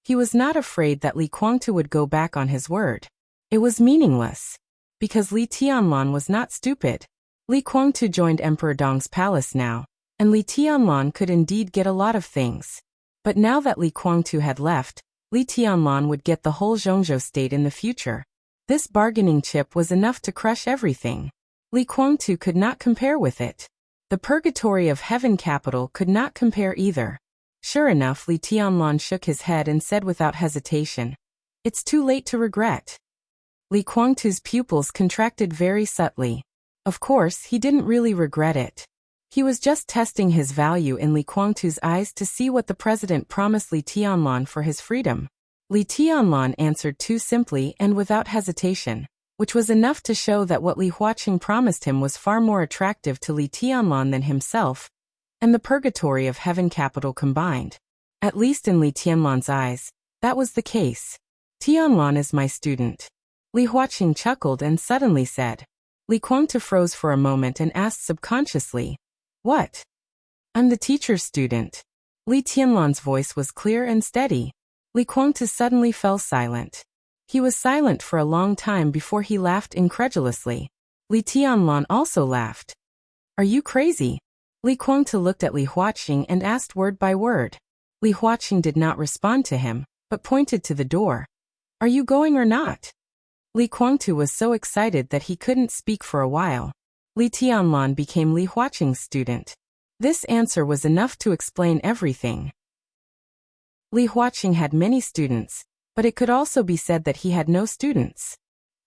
He was not afraid that Li Guangtu would go back on his word. It was meaningless. Because Li Tianlan was not stupid. Li Guangtu joined Emperor Dong's palace now, and Li Tianlan could indeed get a lot of things. But now that Li Guangtu had left, Li Tianlan would get the whole Zhongzhou state in the future. This bargaining chip was enough to crush everything. Li Guangtu could not compare with it. The Purgatory of Heaven Capital could not compare either. Sure enough, Li Tianlan shook his head and said without hesitation, It's too late to regret. Li Guangtu's pupils contracted very subtly. Of course, he didn't really regret it. He was just testing his value in Li Guangtu's eyes to see what the president promised Li Tianlan for his freedom. Li Tianlan answered too simply and without hesitation, which was enough to show that what Li Huaqing promised him was far more attractive to Li Tianlan than himself, and the Purgatory of Heaven Capital combined. At least in Li Tianlan's eyes, that was the case. Tianlan is my student. Li Huaqing chuckled and suddenly said. Li Guangtu froze for a moment and asked subconsciously, "What?" "I'm the teacher's student." Li Tianlan's voice was clear and steady. Li Guangtu suddenly fell silent. He was silent for a long time before he laughed incredulously. Li Tianlan also laughed. "Are you crazy?" Li Guangtu looked at Li Huaqing and asked word by word. Li Huaqing did not respond to him, but pointed to the door. "Are you going or not?" Li Guangtu was so excited that he couldn't speak for a while. Li Tianlan became Li Huaqing's student. This answer was enough to explain everything. Li Huaqing had many students, but it could also be said that he had no students.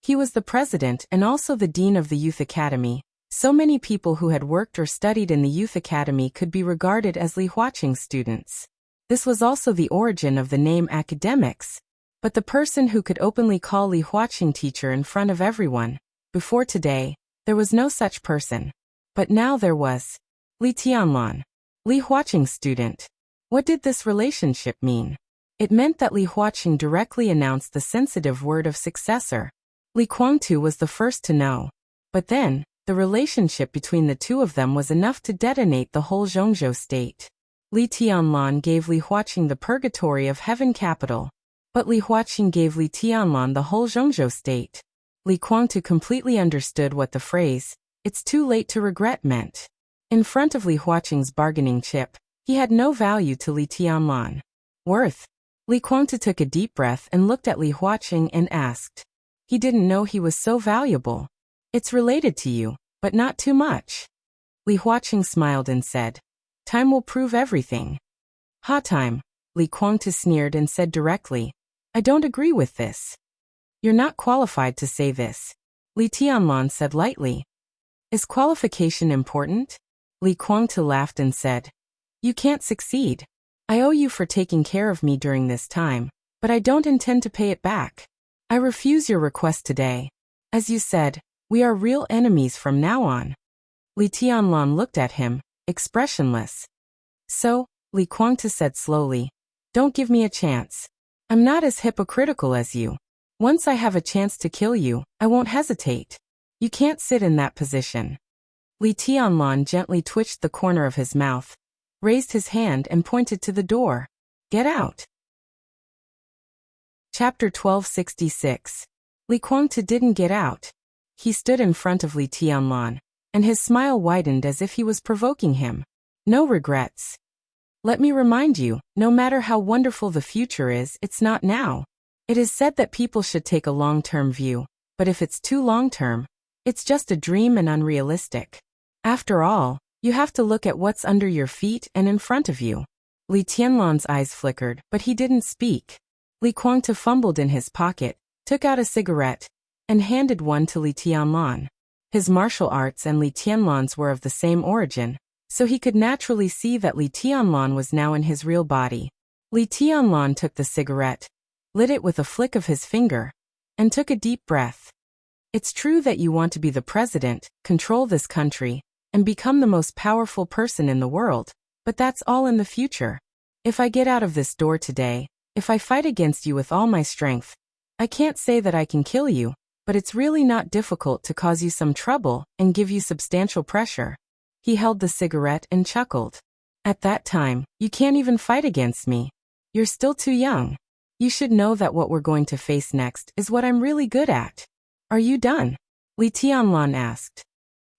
He was the president and also the dean of the youth academy. So many people who had worked or studied in the youth academy could be regarded as Li Huaqing's students. This was also the origin of the name academics. But the person who could openly call Li Huaqing teacher in front of everyone, before today, there was no such person. But now there was. Li Tianlan, Li Huaqing's student. What did this relationship mean? It meant that Li Huaqing directly announced the sensitive word of successor. Li Guangtu was the first to know. But then, the relationship between the two of them was enough to detonate the whole Zhongzhou state. Li Tianlan gave Li Huaqing the purgatory of heaven capital. But Li Huaqing gave Li Tianlan the whole Zhongzhou state. Li Guangtu completely understood what the phrase, "It's too late to regret" meant. In front of Li Huaqing's bargaining chip, he had no value to Li Tianlan. Worth? Li Guangtu took a deep breath and looked at Li Huaqing and asked. He didn't know he was so valuable. "It's related to you, but not too much." Li Huaqing smiled and said, "Time will prove everything." "Ha time," Li Guangtu sneered and said directly. "I don't agree with this." "You're not qualified to say this," Li Tianlan said lightly. "Is qualification important?" Li Guangtu laughed and said. "You can't succeed. I owe you for taking care of me during this time, but I don't intend to pay it back. I refuse your request today. As you said, we are real enemies from now on." Li Tianlan looked at him, expressionless. "So," Li Guangtu said slowly, "don't give me a chance. I'm not as hypocritical as you. Once I have a chance to kill you, I won't hesitate. You can't sit in that position." Li Tianlan gently twitched the corner of his mouth, raised his hand and pointed to the door. "Get out." Chapter 1266. Li Guangtu didn't get out. He stood in front of Li Tianlan, and his smile widened as if he was provoking him. "No regrets. Let me remind you, no matter how wonderful the future is, it's not now. It is said that people should take a long-term view, but if it's too long-term, it's just a dream and unrealistic. After all, you have to look at what's under your feet and in front of you." Li Tianlan's eyes flickered, but he didn't speak. Li Guangtu fumbled in his pocket, took out a cigarette, and handed one to Li Tianlan. His martial arts and Li Tianlan's were of the same origin, so he could naturally see that Li Tianlan was now in his real body. Li Tianlan took the cigarette, lit it with a flick of his finger, and took a deep breath. "It's true that you want to be the president, control this country, and become the most powerful person in the world, but that's all in the future. If I get out of this door today, if I fight against you with all my strength, I can't say that I can kill you, but it's really not difficult to cause you some trouble and give you substantial pressure." He held the cigarette and chuckled. "At that time, you can't even fight against me. You're still too young. You should know that what we're going to face next is what I'm really good at." "Are you done?" Li Tianlan asked.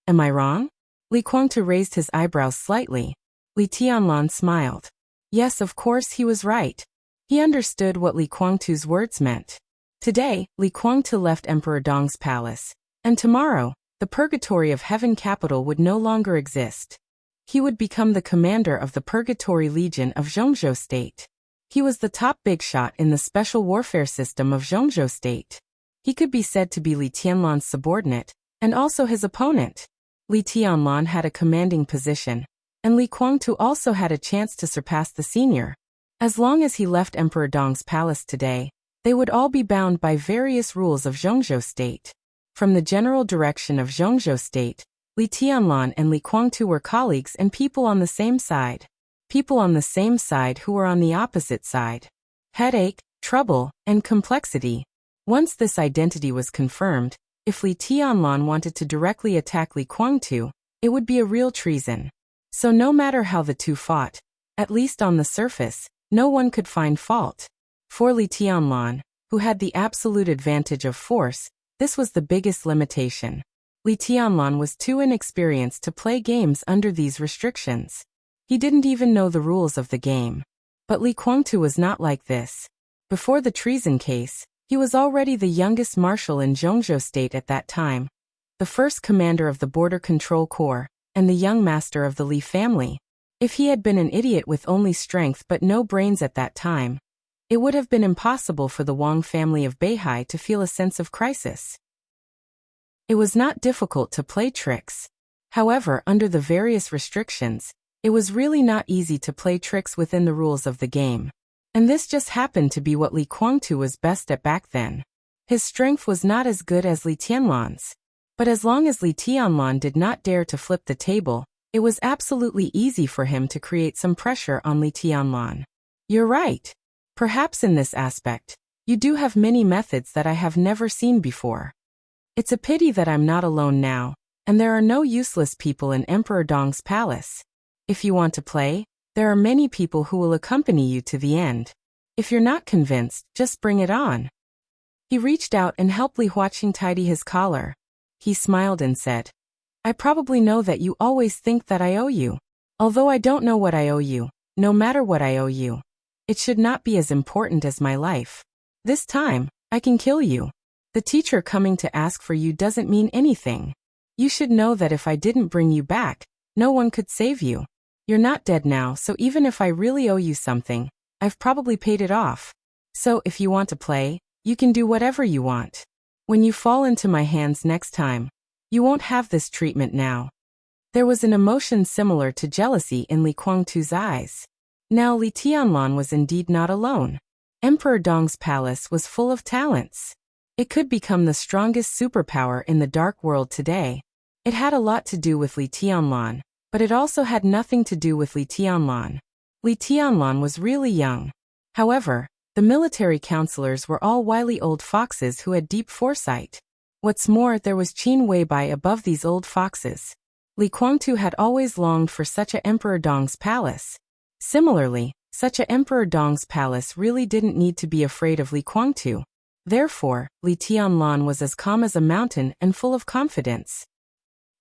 "Am I wrong?" Li Guangtu raised his eyebrows slightly. Li Tianlan smiled. Yes, of course he was right. He understood what Li Guangtu's words meant. Today, Li Guangtu left Emperor Dong's palace, and tomorrow, the Purgatory of Heaven capital would no longer exist. He would become the commander of the Purgatory Legion of Zhongzhou State. He was the top big shot in the special warfare system of Zhongzhou State. He could be said to be Li Tianlan's subordinate, and also his opponent. Li Tianlan had a commanding position, and Li Guangtu also had a chance to surpass the senior. As long as he left Emperor Dong's palace today, they would all be bound by various rules of Zhongzhou State. From the general direction of Zhongzhou State, Li Tianlan and Li Guangtu were colleagues and people on the same side. People on the same side who were on the opposite side. Headache, trouble, and complexity. Once this identity was confirmed, if Li Tianlan wanted to directly attack Li Guangtu, it would be a real treason. So no matter how the two fought, at least on the surface, no one could find fault. For Li Tianlan, who had the absolute advantage of force, this was the biggest limitation. Li Tianlan was too inexperienced to play games under these restrictions. He didn't even know the rules of the game. But Li Guangtu was not like this. Before the treason case, he was already the youngest marshal in Zhongzhou state at that time, the first commander of the Border Control Corps, and the young master of the Li family. If he had been an idiot with only strength but no brains at that time, it would have been impossible for the Wang family of Beihai to feel a sense of crisis. It was not difficult to play tricks. However, under the various restrictions, it was really not easy to play tricks within the rules of the game. And this just happened to be what Li Guangtu was best at back then. His strength was not as good as Li Tianlan's. But as long as Li Tianlan did not dare to flip the table, it was absolutely easy for him to create some pressure on Li Tianlan. You're right. Perhaps in this aspect, you do have many methods that I have never seen before. It's a pity that I'm not alone now, and there are no useless people in Emperor Dong's palace. If you want to play, there are many people who will accompany you to the end. If you're not convinced, just bring it on. He reached out and helped Li Huaqing tidy his collar. He smiled and said, I probably know that you always think that I owe you. Although I don't know what I owe you, no matter what I owe you, it should not be as important as my life. This time, I can kill you. The teacher coming to ask for you doesn't mean anything. You should know that if I didn't bring you back, no one could save you. You're not dead now, so even if I really owe you something, I've probably paid it off. So if you want to play, you can do whatever you want. When you fall into my hands next time, you won't have this treatment now. There was an emotion similar to jealousy in Li Guangtu's eyes. Now Li Tianlan was indeed not alone. Emperor Dong's palace was full of talents. It could become the strongest superpower in the dark world today. It had a lot to do with Li Tianlan, but it also had nothing to do with Li Tianlan. Li Tianlan was really young. However, the military counselors were all wily old foxes who had deep foresight. What's more, there was Qin Weibai above these old foxes. Li Guangtu had always longed for such a Emperor Dong's palace. Similarly, such a Emperor Dong's palace really didn't need to be afraid of Li Guangtu. Therefore, Li Tianlan was as calm as a mountain and full of confidence.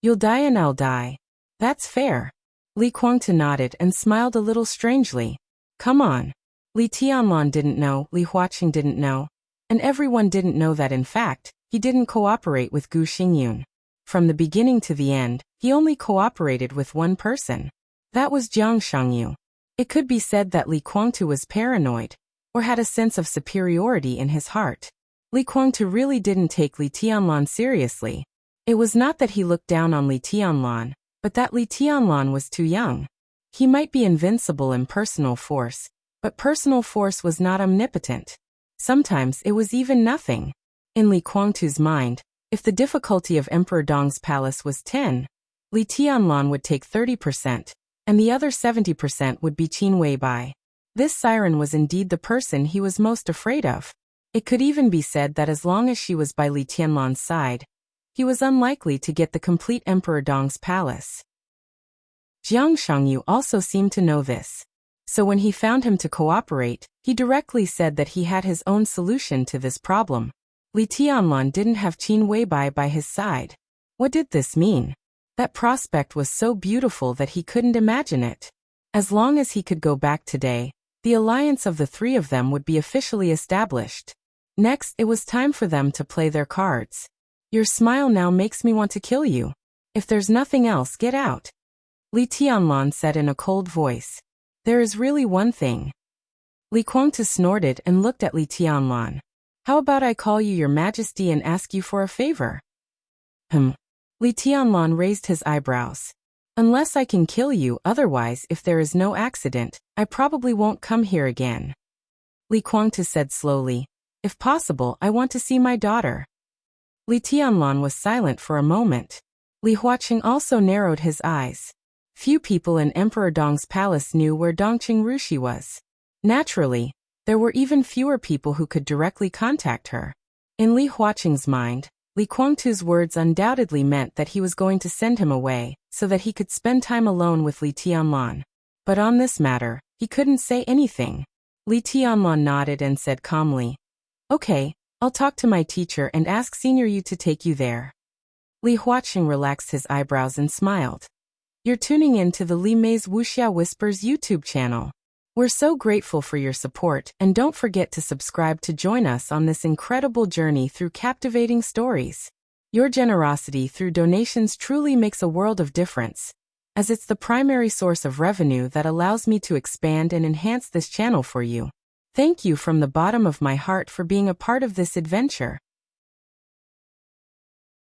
You'll die and I'll die. That's fair. Li Guangtu nodded and smiled a little strangely. Come on. Li Tianlan didn't know, Li Huaqing didn't know, and everyone didn't know that in fact, he didn't cooperate with Gu Xingyun. From the beginning to the end, he only cooperated with one person. That was Jiang Shangyu. It could be said that Li Guangtu was paranoid, or had a sense of superiority in his heart. Li Guangtu really didn't take Li Tianlan seriously. It was not that he looked down on Li Tianlan, but that Li Tianlan was too young. He might be invincible in personal force, but personal force was not omnipotent. Sometimes it was even nothing. In Li Guangtu's mind, if the difficulty of Emperor Dong's palace was 10, Li Tianlan would take 30%, and the other 70% would be Qin Weibai. This siren was indeed the person he was most afraid of. It could even be said that as long as she was by Li Tianlan's side, he was unlikely to get the complete Emperor Dong's palace. Jiang Shangyu also seemed to know this. So when he found him to cooperate, he directly said that he had his own solution to this problem. Li Tianlan didn't have Qin Weibai by his side. What did this mean? That prospect was so beautiful that he couldn't imagine it. As long as he could go back today, the alliance of the three of them would be officially established. Next, it was time for them to play their cards. Your smile now makes me want to kill you. If there's nothing else, get out. Li Tianlan said in a cold voice. There is really one thing. Li Guangtu snorted and looked at Li Tianlan. How about I call you your majesty and ask you for a favor? Li Tianlan raised his eyebrows. Unless I can kill you, otherwise if there is no accident, I probably won't come here again. Li Guangtu said slowly. If possible, I want to see my daughter. Li Tianlan was silent for a moment. Li Huaqing also narrowed his eyes. Few people in Emperor Dong's palace knew where Dongqing Rushi was. Naturally, there were even fewer people who could directly contact her. In Li Huaqing's mind, Li Guangtu's words undoubtedly meant that he was going to send him away, so that he could spend time alone with Li Tianlan. But on this matter, he couldn't say anything. Li Tianlan nodded and said calmly, "Okay, I'll talk to my teacher and ask Senior Yu to take you there." Li Huaqing relaxed his eyebrows and smiled. "You're tuning in to the Li Mei's Wuxia Whispers YouTube channel. We're so grateful for your support, and don't forget to subscribe to join us on this incredible journey through captivating stories. Your generosity through donations truly makes a world of difference, as it's the primary source of revenue that allows me to expand and enhance this channel for you. Thank you from the bottom of my heart for being a part of this adventure."